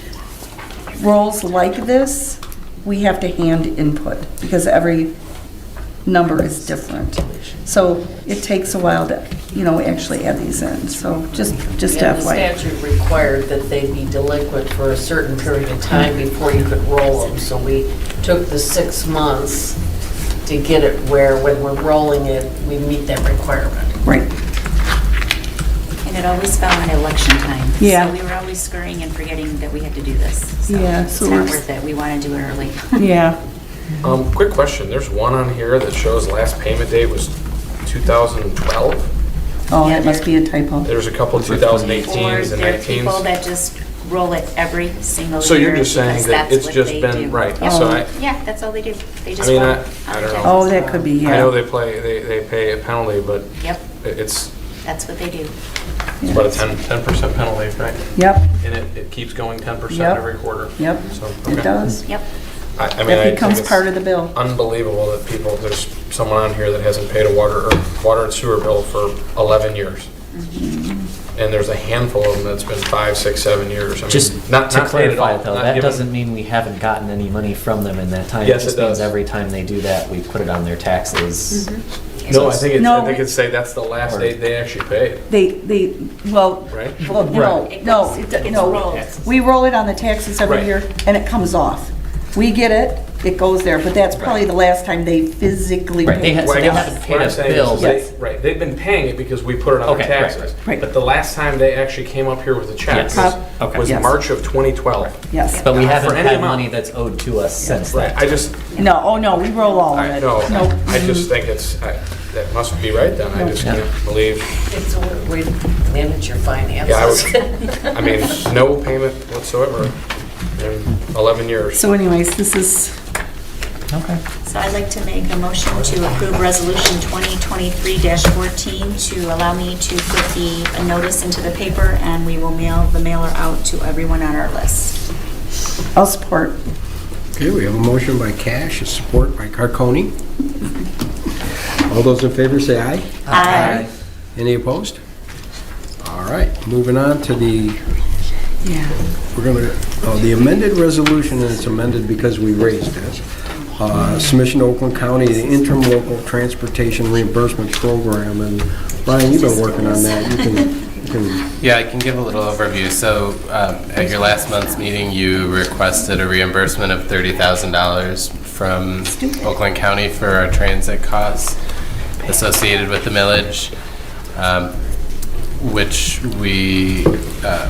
rolls like this, we have to hand input, because every number is different. So it takes a while to, actually add these in, so just And the FYI. statute required that they be delinquent for a certain period of time before you could roll them. So we took the 6 months to get it where when we're rolling it, we meet that requirement. Right. And it always fell on election time. Yeah. So we were always scurrying and forgetting that we had to do this. So Yeah, it's so not we're- worth it. We want to do it early. Yeah. Quick question, there's one on here that shows last payment date was 2012. Oh, Yeah, that must be a typo. There's a couple Or 2018s and there are people 19s. that just roll it every single year. So you're just saying because that that's it's what just they been, do. right, Yep. so I Yeah, that's all they do. They just mean, roll I it on don't know. taxes. Oh, that could be, yeah. I know they pay a penalty, but Yep, it's that's what they do. about a 10% penalty, right? Yep, And it keeps going 10% Yep. every quarter. yep, So, it okay. does. Yep. I mean, I That think becomes it's part of the bill. unbelievable that there's someone on here that hasn't paid a water and sewer bill for 11 years. And there's a handful of them that's been 5, 6, 7 years. I mean, Just not to paid at clarify all, though, not that given- doesn't mean we haven't gotten any money from them in that time. Yes, just it does. means every time they do that, we put it on their taxes. No, I think No. it's say that's the last date they actually paid, Well, right? well, no, It no, goes- it- it's no. rolled. We roll it on the taxes every Right. year, and it comes off. We get it, it goes there, but that's probably the last time they physically Right, they paid. had- Well, I they guess haven't paid what I'm a saying is bill. they- Yes. Right, they've been paying it because we put it on their Okay, right, taxes. right. But the last time they actually came up here with a check Yes. was Okay. was Yes. March of 2012. Yes. But we For haven't any had amount. money that's owed to us since Right, then. I just, No, oh no, we roll all of it. no, No. I just think that must be right then. I just can't believe, It's a way to manage your finances. Yeah, I mean, no payment whatsoever in 11 years. So anyways, this is, Okay. So I'd like to make a motion to approve Resolution 2023-14 to allow me to put a notice into the paper, and we will mail the mailer out to everyone on our list. I'll support. Okay, we have a motion by Cash, a support by Carconi. All those in favor say aye. Aye. Any opposed? All right, moving on to the, Yeah. we're going to, the amended resolution, and it's amended because we raised it. Submission to Oakland County, the interim local transportation reimbursement program. And Brian, you've been working on that. You can Yeah, I can give a little overview. So at your last month's meeting, you requested a reimbursement of $30,000 from Oakland County for our transit costs associated with the millage,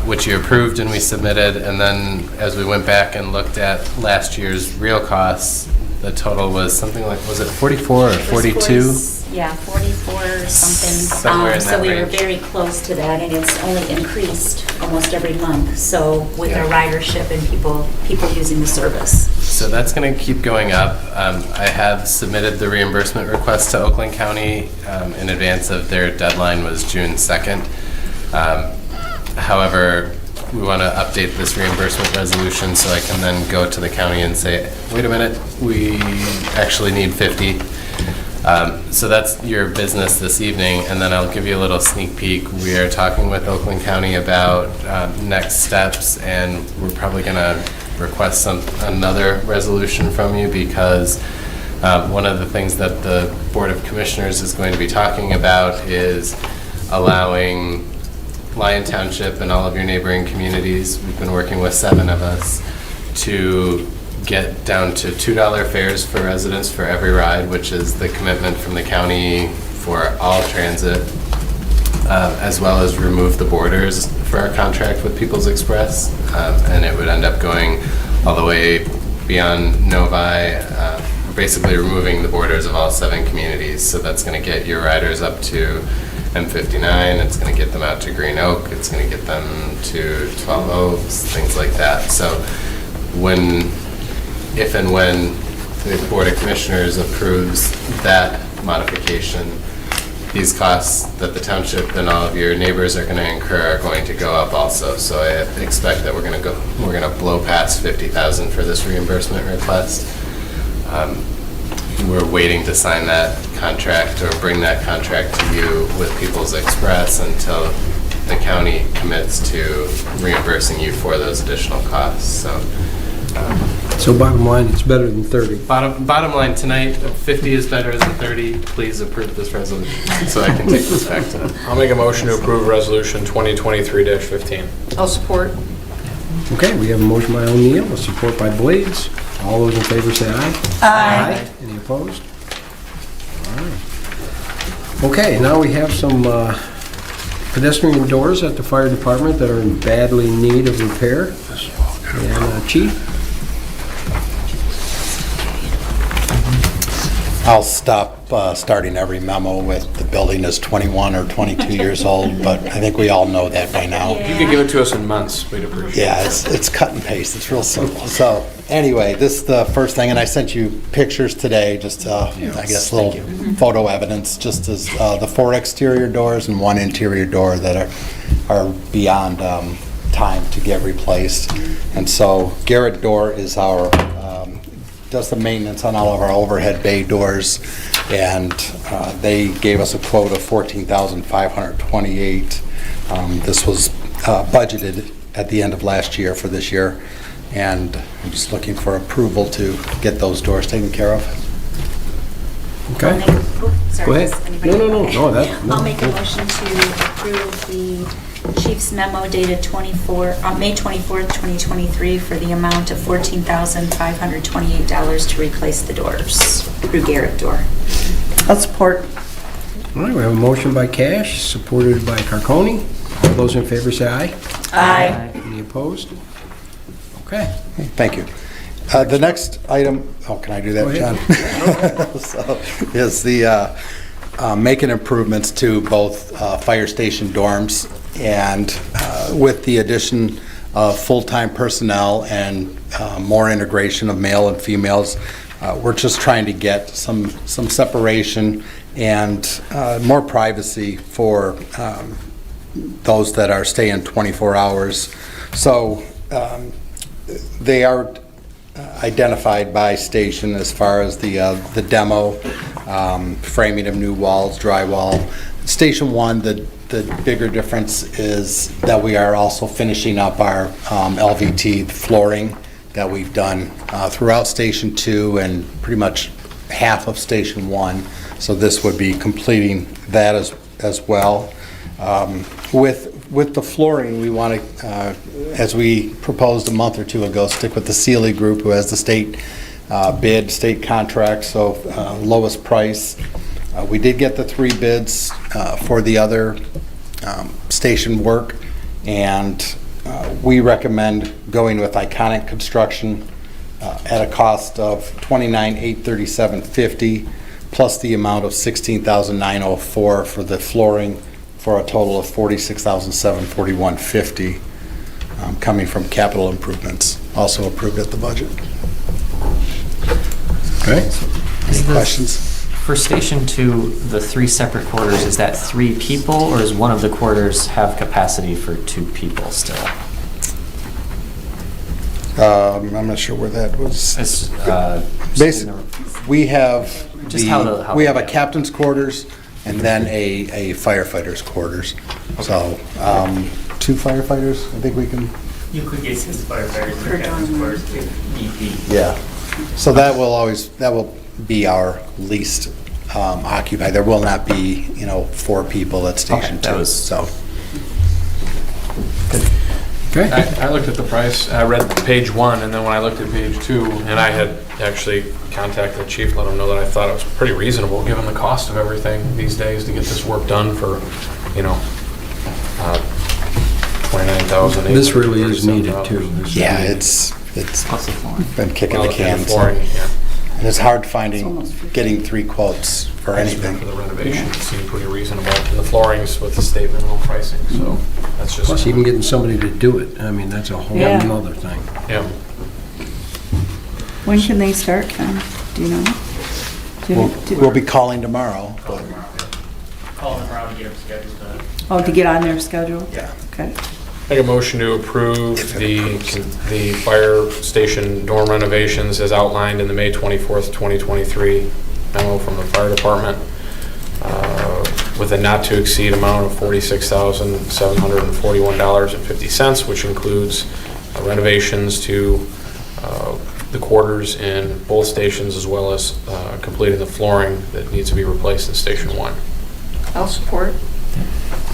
which you approved and we submitted. And then as we went back and looked at last year's real costs, the total was something like, was it 44 or 42? Yeah, 44 something. Somewhere in So that we were range. very close to that, and it's only increased almost every month. So with our ridership and people using the service. So that's going to keep going up. I have submitted the reimbursement request to Oakland County in advance of their deadline was June 2nd. However, we want to update this reimbursement resolution so I can then go to the county and say, wait a minute, we actually need 50. So that's your business this evening, and then I'll give you a little sneak peek. We are talking with Oakland County about next steps, and we're probably going to request another resolution from you because one of the things that the Board of Commissioners is going to be talking about is allowing Lyon Township and all of your neighboring communities, we've been working with 7 of us, to get down to $2 fares for residents for every ride, which is the commitment from the county for all transit, as well as remove the borders for our contract with People's Express. And it would end up going all the way beyond Novi, basically removing the borders of all 7 communities. So that's going to get your riders up to M59, it's going to get them out to Green Oak, it's going to get them to 12 Oaks, things like that. So if and when the Board of Commissioners approves that modification, these costs that the township and all of your neighbors are going to incur are going to go up also. So I expect that we're going to blow past 50,000 for this reimbursement request. We're waiting to sign that contract or bring that contract to you with People's Express until the county commits to reimbursing you for those additional costs. So So bottom line, it's better than 30. Bottom line tonight, 50 is better than 30. Please approve this resolution so I can take this back to them. I'll make a motion to approve Resolution 2023-15. I'll support. Okay, we have a motion by O'Neill, a support by Blades. All those in favor say aye. Aye. Any opposed? All right. Okay, now we have some pedestrian doors at the fire department that are in badly need of repair. And Chief? I'll stop starting every memo with the building is 21 or 22 years old, but I think we all know that by now. If you could give it to us in months, we'd appreciate it. Yeah, it's cut and paste. It's real simple. So anyway, this is the first thing, and I sent you pictures today, just I guess little photo evidence, just as the 4 exterior doors and 1 interior door that are beyond time to get replaced. And so Garrett Door is our does the maintenance on all of our overhead bay doors, and they gave us a quote of $14,528. This was budgeted at the end of last year for this year, and I'm just looking for approval to get those doors taken care of. Okay. Sorry, Go ahead. does anybody- No. I'll make a motion to approve the chief's memo dated May 24th, 2023 for the amount of $14,528 to replace the doors through Garrett Door. I'll support. All right, we have a motion by Cash, supported by Carconi. All those in favor say aye. Aye. Any opposed? Okay. Thank you. The next item, can I do that, Go John? ahead. So, is the making improvements to both fire station dorms, and with the addition of full-time personnel and more integration of male and females, we're just trying to get some separation and more privacy for those that are staying 24 hours. So they are identified by station as far as the demo, framing of new walls, drywall. Station 1, the bigger difference is that we are also finishing up our LVT flooring that we've done throughout Station 2 and pretty much half of Station 1. So this would be completing that as well. With the flooring, we want to, as we proposed a month or two ago, stick with the Sealy Group, who has the state bid, state contract, so lowest price. We did get the 3 bids for the other station work, and we recommend going with Iconic Construction at a cost of $29,837.50 plus the amount of $16,904 for the flooring, for a total of $46,741.50 coming from capital improvements, also approved at the budget. Okay. Any questions? For Station 2, the 3 separate quarters, is that 3 people, or does one of the quarters have capacity for 2 people still? I'm not sure where that was. It's, We have Just how we have a captain's quarters and then a firefighter's quarters. So 2 firefighters, I think we can. You could get 6 firefighters in the captain's quarters if need be. Yeah. So that will be our least occupied. There will not be 4 people at Station 2. So. Okay. I looked at the price, I read page 1, and then when I looked at page 2, and I had actually contacted the chief, let him know that I thought it was pretty reasonable, given the cost of everything these days, to get this work done for, $29,000. This really is needed too. Yeah, it's been kicking the can. The flooring, yeah. And it's hard getting 3 quotes for anything. For the renovation, it seemed pretty reasonable. And the floorings with the state minimum pricing, so that's just. Plus even getting somebody to do it, I mean, that's a whole other thing. Yeah. When can they start, Ken? Do you know? We'll be calling tomorrow. Call them around to get them scheduled. To get on their schedule? Yeah. Okay. Make a motion to approve the fire station dorm renovations as outlined in the May 24th, 2023 memo from the fire department with a not to exceed amount of $46,741.50, which includes renovations to the quarters in both stations, as well as completing the flooring that needs to be replaced in Station 1. I'll support.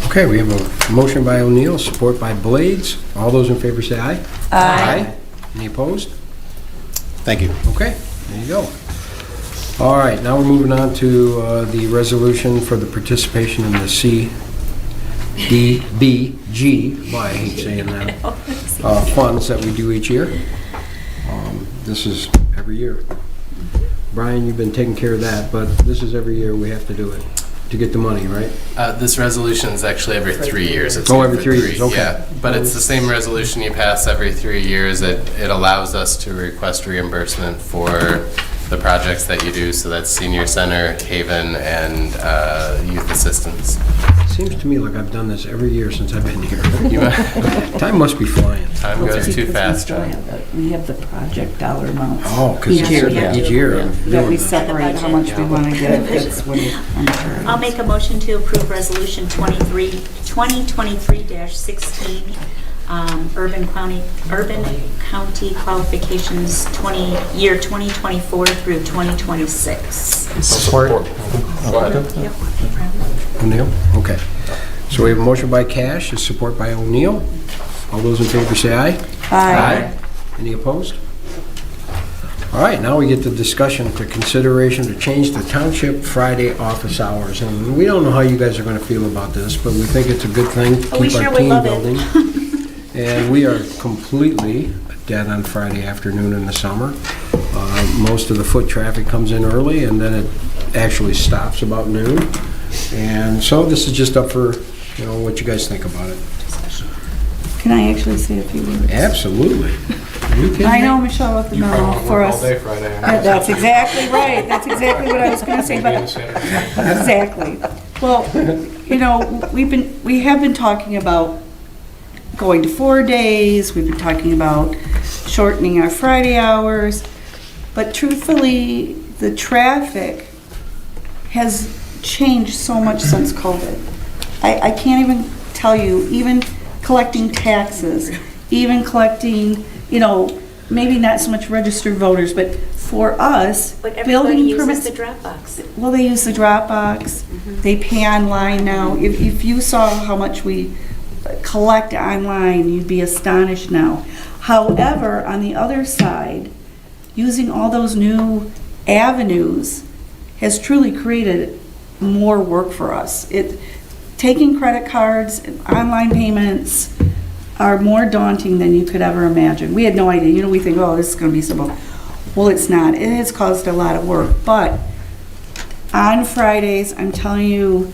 Okay, we have a motion by O'Neill, support by Blades. All those in favor say aye. Aye. Any opposed? Thank you. Okay, there you go. All right, now we're moving on to the resolution for the participation in the CDBG, well, I hate saying that, funds that we do each year. This is every year. Brian, you've been taking care of that, but this is every year we have to do it to get the money, right? This resolution is actually every 3 years. It's Oh, good every for 3 years, okay. Yeah, but it's the same resolution you pass every 3 years. It allows us to request reimbursement for the projects that you do, so that's Senior Center, Haven, and Youth Assistance. Seems to me like I've done this every year since I've been here. Time must be flying. Time goes too fast, John. We have the project dollar amounts. Oh, because Each year. each year. That we separate how much we want to get. That's what I'm sure. I'll make a motion to approve Resolution 2023-16, Urban County Qualifications year 2024 through 2026. Support. Go ahead. Yep. O'Neill? Okay. So we have a motion by Cash, is support by O'Neill. All those in favor say aye. Aye. Any opposed? All right, now we get to discussion to consideration to change the township Friday office hours. And we don't know how you guys are going to feel about this, but we think it's a good thing to Oh, we keep sure our would team love it. building. And we are completely dead on Friday afternoon in the summer. Most of the foot traffic comes in early, and then it actually stops about noon. And so this is just up for, what you guys think about it. Can I actually say a few words? Absolutely. You can. I know Michelle wrote the You probably memo won't for work all us. day Friday. That's exactly right. That's exactly what I was going to say. But exactly. Well, we have been talking about going to 4 days. We've been talking about shortening our Friday hours. But truthfully, the traffic has changed so much since COVID. I can't even tell you, even collecting taxes, even collecting, maybe not so much registered voters, but for us, But everybody building uses permits. the Dropbox. Well, they use the Dropbox. They pay online now. If you saw how much we collect online, you'd be astonished now. However, on the other side, using all those new avenues has truly created more work for us. Taking credit cards, and online payments are more daunting than you could ever imagine. We had no idea. We think, oh, this is going to be simple. Well, it's not. It has caused a lot of work. But on Fridays, I'm telling you,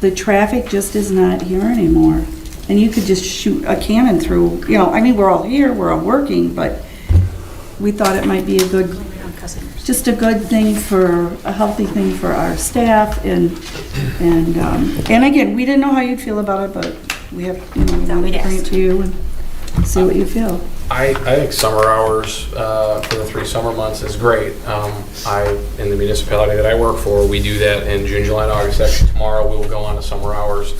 the traffic just is not here anymore. And you could just shoot a cannon through, we're all here, we're all working, but we thought it might be just a good thing a healthy thing for our staff. And again, we didn't know how you'd feel about it, but we have, we wanted to bring it to you and see what you feel. I think summer hours for the 3 summer months is great. In the municipality that I work for, we do that in June, July, and August. Actually, tomorrow we will go on to summer hours.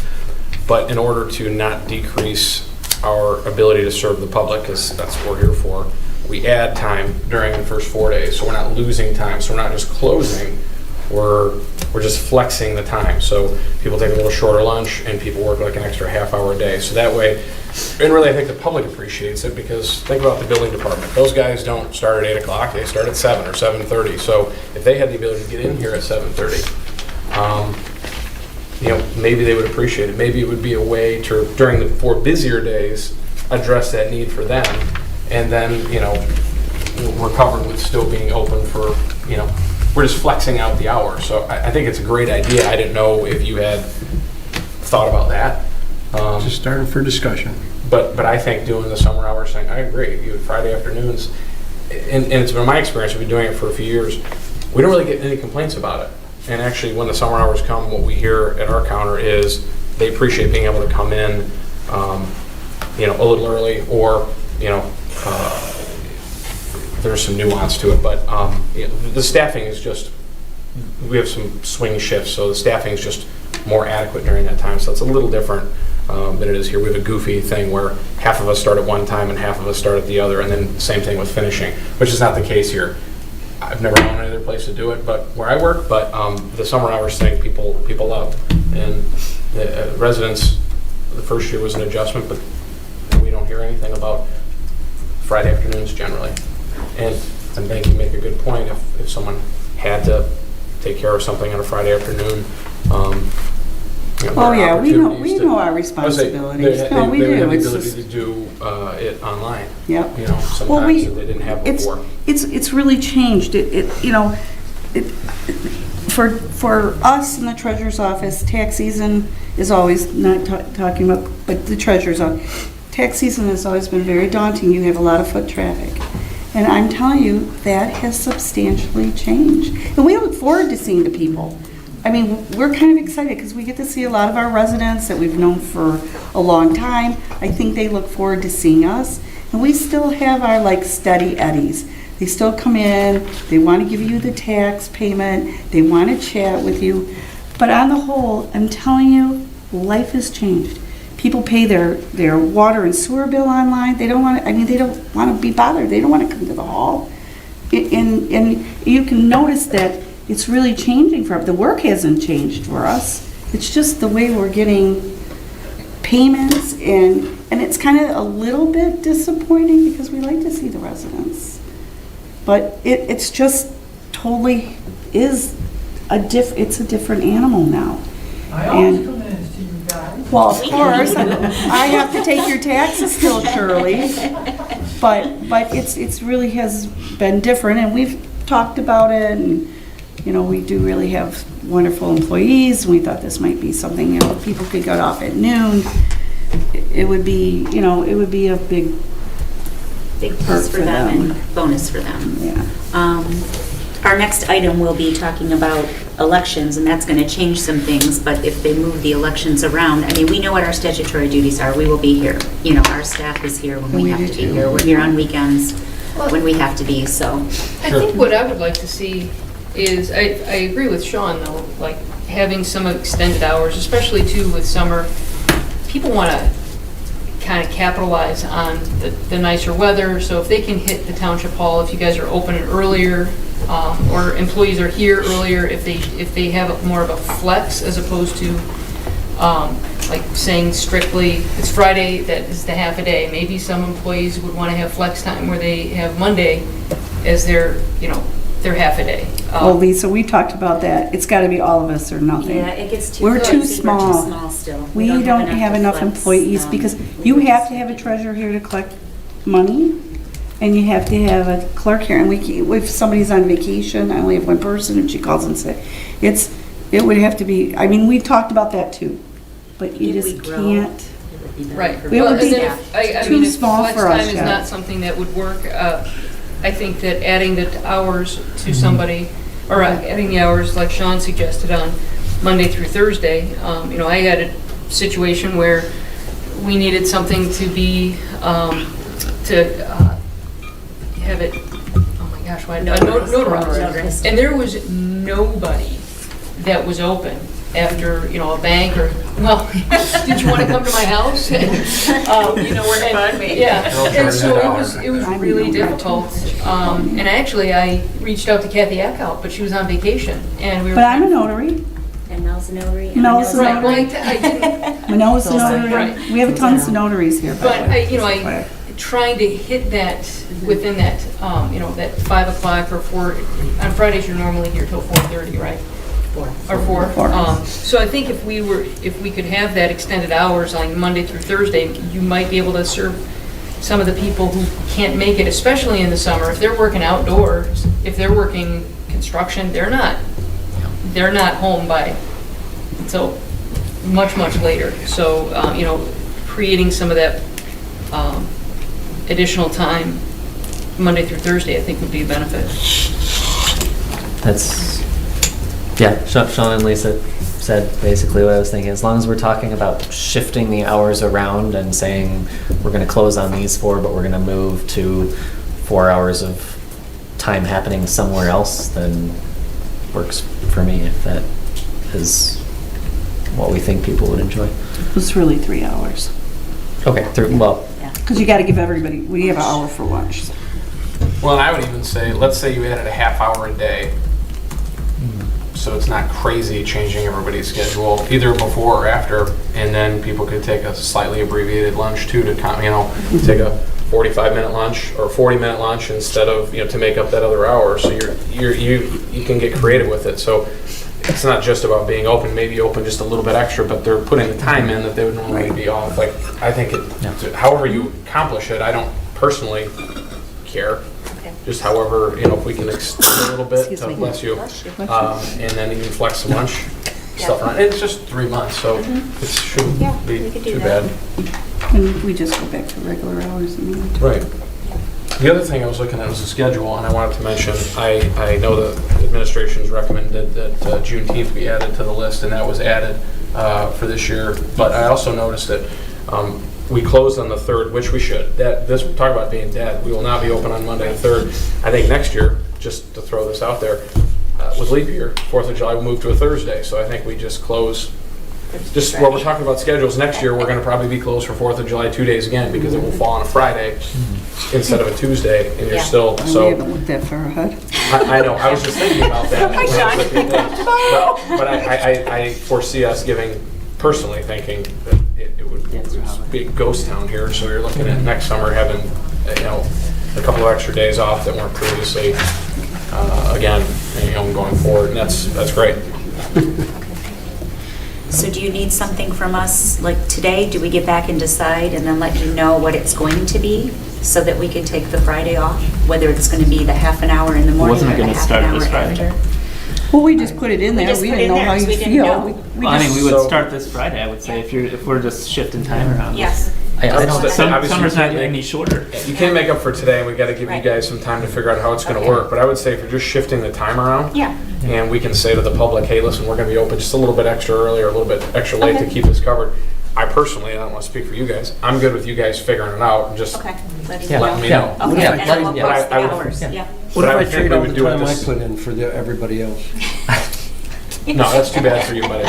But in order to not decrease our ability to serve the public, because that's what we're here for, we add time during the first 4 days. So we're not losing time. So we're not just closing. We're just flexing the time. So people take a little shorter lunch and people work like an extra half hour a day. So that way, and really I think the public appreciates it, because think about the building department. Those guys don't start at 8 o'clock, they start at 7 or 7:30. So if they had the ability to get in here at 7:30, maybe they would appreciate it. Maybe it would be a way to, during the 4 busier days, address that need for them. And then, we're covered with still being open for, we're just flexing out the hours. So I think it's a great idea. I didn't know if you had thought about that. Just starting for discussion. But I think doing the summer hours thing, I agree. Friday afternoons, and it's been my experience, we've been doing it for a few years, we don't really get any complaints about it. And actually, when the summer hours come, what we hear at our counter is they appreciate being able to come in, a little early, or, there's some nuance to it. But the staffing is just, we have some swing shifts, so the staffing is just more adequate during that time. So it's a little different. than it is here. We have a goofy thing where half of us start at one time and half of us start at the other, and then same thing with finishing, which is not the case here. I've never known any other place to do it, but where I work. But the summer hours thing, people love, and the residents. The first year was an adjustment, but we don't hear anything about Friday afternoons generally. And Ben, you make a good point. If someone had to take care of something on a Friday afternoon. Oh, yeah, we know our responsibilities. No, we do. They have the It's ability just- to do it online. Yep. You know, sometimes that they didn't have before. It's really changed. For us in the treasurer's office, tax season is always, not talking about, but the treasurer's office, tax season has always been very daunting. You have a lot of foot traffic. And I'm telling you, that has substantially changed. And we look forward to seeing the people. I mean, we're kind of excited because we get to see a lot of our residents that we've known for a long time. I think they look forward to seeing us. And we still have our like steady eddies. They still come in, they want to give you the tax payment, they want to chat with you. But on the whole, I'm telling you, life has changed. People pay their water and sewer bill online. They don't want to, they don't want to be bothered. They don't want to come to the hall. And you can notice that it's really changing for us. The work hasn't changed for us. It's just the way we're getting payments, and it's kind of a little bit disappointing because we like to see the residents. But it's just totally it's a different animal now. I always come in and see you guys. Well, of course, I have to take your taxes still, Shirley. But it's really has been different, and we've talked about it, and we do really have wonderful employees. We thought this might be something, people could get off at noon. It would be, it would be a big plus for them and bonus for them. Yeah. Our next item will be talking about elections, and that's going to change some things, but if they move the elections around, we know what our statutory duties are. We will be here. Our staff is here when we have to be here. We're here on weekends when we have to be, so. I think what I would like to see is, I agree with Sean, though, like having some extended hours, especially too with summer. People want to kind of capitalize on the nicer weather, so if they can hit the township hall, if you guys are open earlier, or employees are here earlier, if they have more of a flex as opposed to like saying strictly it's Friday, that is the half a day. Maybe some employees would want to have flex time where they have Monday as their half a day. Well, Lisa, we talked about that. It's got to be all of us or nothing. Yeah, it gets too We're crazy. too small. We're too small still. We don't have enough employees because you have to have a treasurer here to collect money, and you have to have a clerk here. And if somebody's on vacation, I only have one person, and she calls in sick. It would have to be. We talked about that too, but you just can't. Right. It would be too small for us. Flex time is not something that would work. I think that adding the hours to somebody, or adding the hours like Sean suggested on Monday through Thursday. I had a situation where we needed something to be, have it, oh my gosh, notarized. And there was nobody that was open after, a bank or, well, did you want to come to my house? Yeah, and so it was really difficult. And actually, I reached out to Kathy Eckhout, but she was on vacation, and we were. But I'm a notary. And Mel's a notary. Mel's a Right, well, notary. I didn't. Mel's a notary. Right. We have tons of notaries here. But I trying to hit that within that, that 5 o'clock or 4. On Fridays, you're normally here till 4:30, right? 4. Or 4. So I think if we could have that extended hours on Monday through Thursday, you might be able to serve some of the people who can't make it, especially in the summer. If they're working outdoors, if they're working construction, they're not home by so much later. So creating some of that additional time Monday through Thursday, I think would be a benefit. Sean and Lisa said basically what I was thinking. As long as we're talking about shifting the hours around and saying we're going to close on these 4, but we're going to move to 4 hours of time happening somewhere else, then works for me if that is what we think people would enjoy. It was really 3 hours. Okay, well, Because you got to give everybody, we have an hour for lunch. Well, and I would even say, let's say you added a half hour a day. So it's not crazy changing everybody's schedule, either before or after, and then people could take a slightly abbreviated lunch too to, take a 45-minute lunch or 40-minute lunch instead of, to make up that other hour. So you can get creative with it. So it's not just about being open, maybe open just a little bit extra, but they're putting the time in that they would normally be off. Like, I think however you accomplish it, I don't personally care. Just however, if we can extend a little bit, bless you, and then even flex some lunch stuff around. It's just 3 months, so it shouldn't be too bad. And we just go back to regular hours. Right. The other thing I was looking at was the schedule, and I wanted to mention, I know the administration's recommended that Juneteenth be added to the list, and that was added for this year. But I also noticed that we closed on the 3rd, which we should. Talk about being dead. We will not be open on Monday the 3rd. I think next year, just to throw this out there, with leap year, 4th of July will move to a Thursday. So I think we just close. Just while we're talking about schedules, next year we're going to probably be closed for 4th of July 2 days again because it will fall on a Friday instead of a Tuesday, and you're still so. We haven't looked that far ahead. I know. I was just thinking about that. But I foresee us personally thinking that it would be a ghost town here. So you're looking at next summer having a couple of extra days off that weren't previously. Again, going forward, and that's great. So do you need something from us, like today? Do we get back and decide and then let you know what it's going to be so that we can take the Friday off? Whether it's going to be the half an hour in the morning or the half an hour after? Well, we just put it in there. We didn't know how you feel. We would start this Friday, I would say, if we're just shifting time around. Yes. Summer's not any shorter. You can't make up for today, and we got to give you guys some time to figure out how it's going to work. But I would say if you're just shifting the time around, and we can say to the public, hey, listen, we're going to be open just a little bit extra early or a little bit extra late to keep this covered. I personally, I don't want to speak for you guys, I'm good with you guys figuring it out and just letting me know. Okay, and then we'll post the hours. What if I trade all the time I put in for everybody else? No, that's too bad for you, buddy.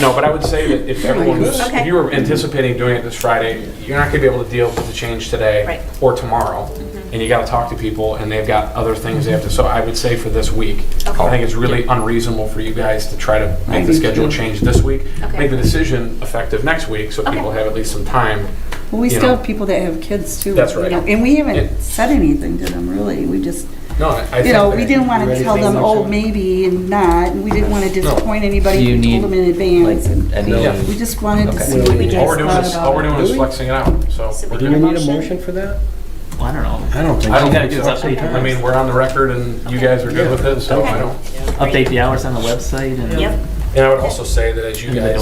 No, but I would say that if everyone was, if you were anticipating doing it this Friday, you're not going to be able to deal with the change today or tomorrow. And you got to talk to people, and they've got other things they have to. So I would say for this week, I think it's really unreasonable for you guys to try to make the schedule change this week. Make the decision effective next week, so people have at least some time. Well, we still have people that have kids too. That's right. And we haven't said anything to them really. We just. No, I think we didn't want to tell them, oh, maybe and not, and we didn't want to disappoint anybody. We told them in advance. We just wanted to see what you guys thought about it. All we're doing is flexing it out. So do we need a motion for that? Well, I don't know. I don't think so. I mean, we're on the record, and you guys are good with it, so I don't. Update the hours on the website. And I would also say that as you guys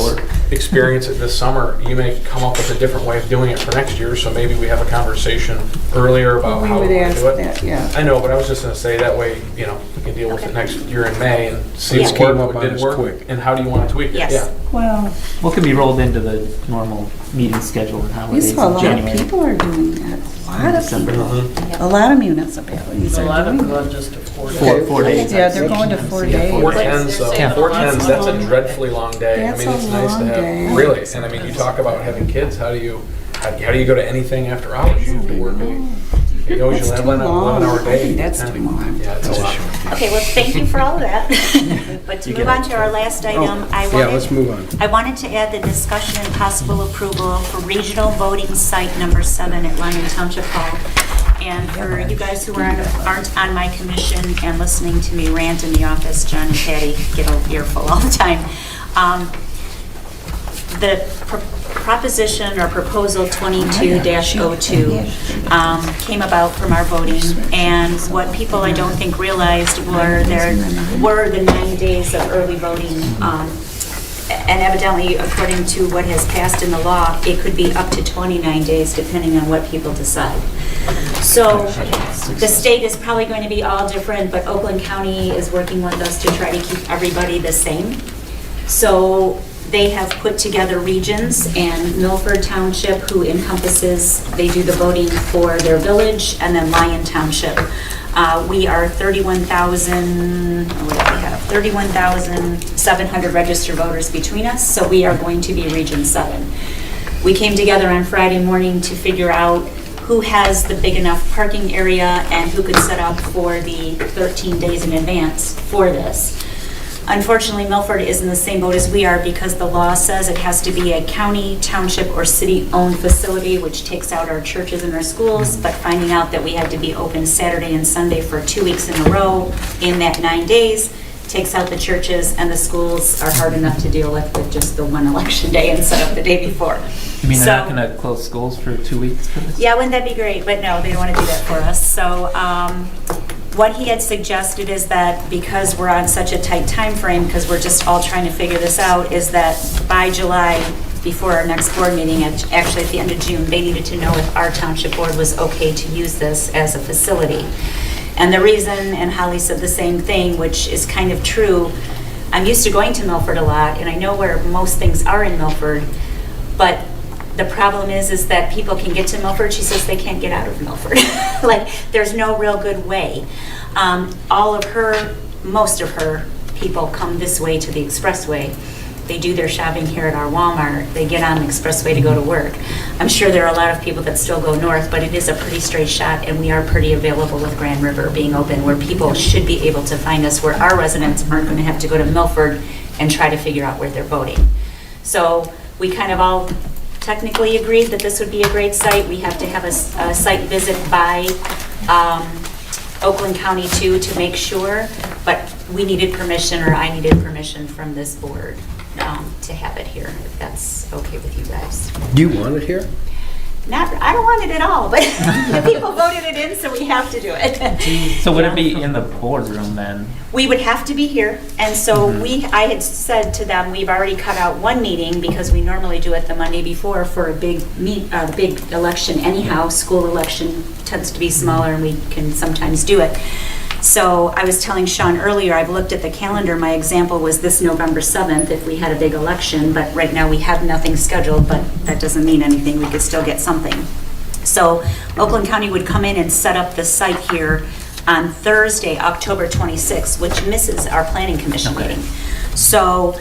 experience it this summer, you may come up with a different way of doing it for next year, so maybe we have a conversation earlier about how we do it. I know, but I was just going to say that way, we can deal with it next year in May and see what worked, what didn't work, and how do you want to tweak it. Well, what can be rolled into the normal meeting schedule and holidays in a lot January? of people are doing that. A lot of municipalities A lot are of doing them that. are just 4 days. Yeah, they're going to 4 days. 410s, that's a dreadfully long day. That's I mean, it's nice to have, really, and I mean, you talk about having kids, how do you go to anything after hours? You have to work. You know, That's you have too an 11-hour long. day. I think that's too long. Yeah, it's a lot. Okay, well, thank you for all of that. But to move on to our last item, let's move on. I wanted to add the discussion and possible approval for regional voting site number 7 at Lyon Township Hall. And for you guys who aren't on my commission and listening to me rant in the office, John and Patty get an earful all the time. The proposition or proposal 22-02 came about from our voting, and what people I don't think realized were there were the 9 days of early voting, and evidently according to what has passed in the law, it could be up to 29 days depending on what people decide. So the state is probably going to be all different, but Oakland County is working with us to try to keep everybody the same. So they have put together regions, and Milford Township, who encompasses, they do the voting for their village, and then Lyon Township. We are 31,700 registered voters between us, so we are going to be Region 7. We came together on Friday morning to figure out who has the big enough parking area and who could set up for the 13 days in advance for this. Unfortunately, Milford is in the same boat as we are because the law says it has to be a county, township, or city-owned facility, which takes out our churches and our schools, but finding out that we had to be open Saturday and Sunday for 2 weeks in a row in that 9 days takes out the churches, and the schools are hard enough to deal with just the one election day and set up the day before. You mean they're not So- going to close schools for 2 weeks for this? Yeah, wouldn't that be great? But no, they don't want to do that for us. So what he had suggested is that because we're on such a tight time frame, because we're just all trying to figure this out, is that by July, before our next board meeting, actually at the end of June, they needed to know if our township board was okay to use this as a facility. And the reason, and Holly said the same thing, which is kind of true, I'm used to going to Milford a lot, and I know where most things are in Milford, but the problem is that people can get to Milford. She says they can't get out of Milford. Like, there's no real good way. Most of her people come this way to the expressway. They do their shopping here at our Walmart. They get on the expressway to go to work. I'm sure there are a lot of people that still go north, but it is a pretty straight shot, and we are pretty available with Grand River being open, where people should be able to find us, where our residents aren't going to have to go to Milford and try to figure out where they're voting. So we kind of all technically agreed that this would be a great site. We have to have a site visit by Oakland County too to make sure, but we needed permission, or I needed permission from this board to have it here, if that's okay with you guys. Do you want it here? I don't want it at all, but the people voted it in, so we have to do it. So would it be in the boardroom then? We would have to be here, and so I had said to them, we've already cut out one meeting because we normally do it the Monday before for a big election anyhow. School election tends to be smaller, and we can sometimes do it. So I was telling Sean earlier, I've looked at the calendar. My example was this November 7th if we had a big election, but right now we have nothing scheduled, but that doesn't mean anything. We could still get something. So Oakland County would come in and set up the site here on Thursday, October 26th, which misses our Planning Commission meeting. So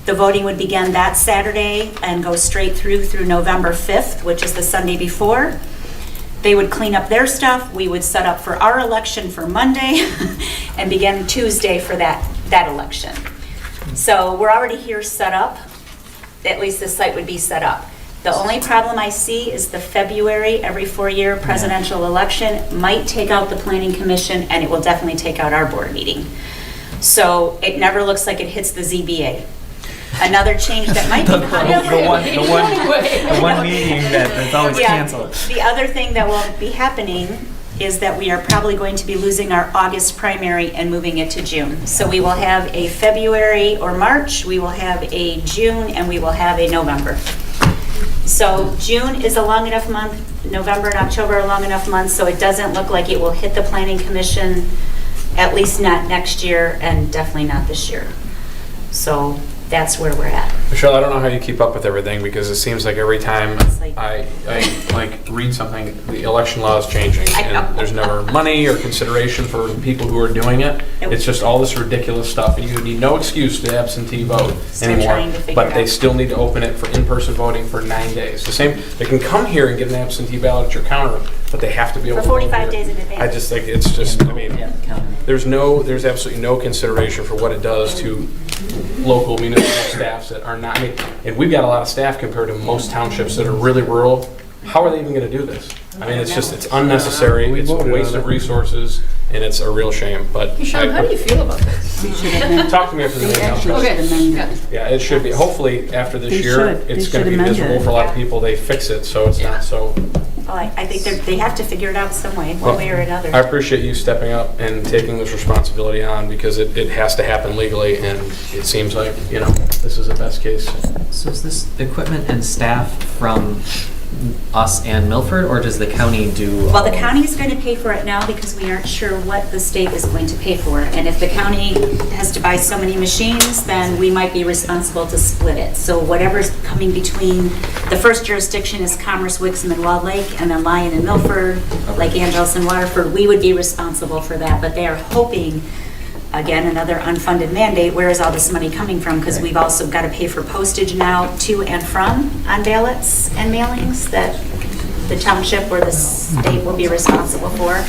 the voting would begin that Saturday and go straight through November 5th, which is the Sunday before. They would clean up their stuff. We would set up for our election for Monday and begin Tuesday for that election. So we're already here set up. At least the site would be set up. The only problem I see is the February, every 4-year presidential election might take out the Planning Commission, and it will definitely take out our board meeting. So it never looks like it hits the ZBA. Another change that might be the one meeting that's always canceled. The other thing that will be happening is that we are probably going to be losing our August primary and moving it to June. So we will have a February or March, we will have a June, and we will have a November. So June is a long enough month, November and October are long enough months, so it doesn't look like it will hit the Planning Commission, at least not next year, and definitely not this year. So that's where we're at. Michelle, I don't know how you keep up with everything, because it seems like every time I read something, the election law is changing, and there's never money or consideration for the people who are doing it. It's just all this ridiculous stuff, and you need no excuse to absentee vote anymore. But they still need to open it for in-person voting for 9 days. The same, they can come here and get an absentee ballot at your counter, but they have to be able to vote here. For 45 days in advance. I just think it's just, I mean, there's absolutely no consideration for what it does to local municipal staffs that are not, I mean, and we've got a lot of staff compared to most townships that are really rural. How are they even going to do this? I mean, it's unnecessary, it's a waste of resources, and it's a real shame, but. Hey, Sean, how do you feel about this? Talk to me after the meeting. Okay. Yeah, it should be, hopefully, after this They year, should. it's They going to should be amend visible it. for a lot of people, they fix it, so it's not so. Well, I think they have to figure it out some way, one way or another. I appreciate you stepping up and taking this responsibility on, because it has to happen legally, and it seems like, this is the best case. So is this equipment and staff from us and Milford, or does the county do? Well, the county is going to pay for it now because we aren't sure what the state is going to pay for. And if the county has to buy so many machines, then we might be responsible to split it. So whatever's coming between, the first jurisdiction is Commerce, Wixom, and Walled Lake, and then Lyon and Milford, Lake Angeles and Waterford, we would be responsible for that. But they are hoping again, another unfunded mandate. Where is all this money coming from? Because we've also got to pay for postage now to and from on ballots and mailings that the township or the state will be responsible for.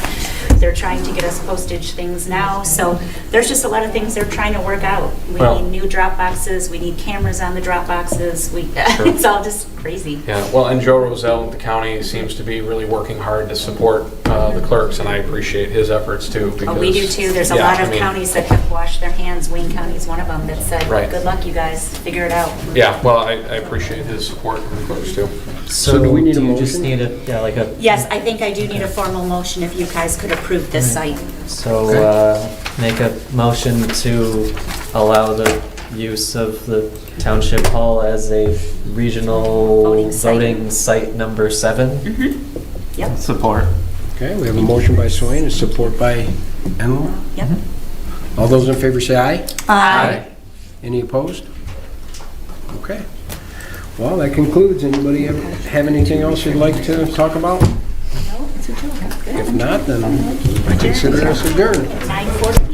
They're trying to get us postage things now, so there's just a lot of things they're trying to work out. We need new drop boxes, we need cameras on the drop boxes, it's all just crazy. Yeah, well, and Joe Roselle, the county seems to be really working hard to support the clerks, and I appreciate his efforts too. Oh, we do too. There's a lot of counties that have washed their hands. Wayne County is one of them that said, good luck, you guys, figure it out. Yeah, well, I appreciate his support from the clerks too. So do we need a motion? Just need a Yes, I think I do need a formal motion if you guys could approve this site. So, make a motion to allow the use of the township hall as a regional voting site number 7. Yep. Support. Okay, we have a motion by Swain, and support by Emma. Yep. All those in favor say aye. Aye. Any opposed? Okay. Well, that concludes. Anybody have anything else you'd like to talk about? No, it's a joke. Good. If not, then I consider us adjourned. 9:40.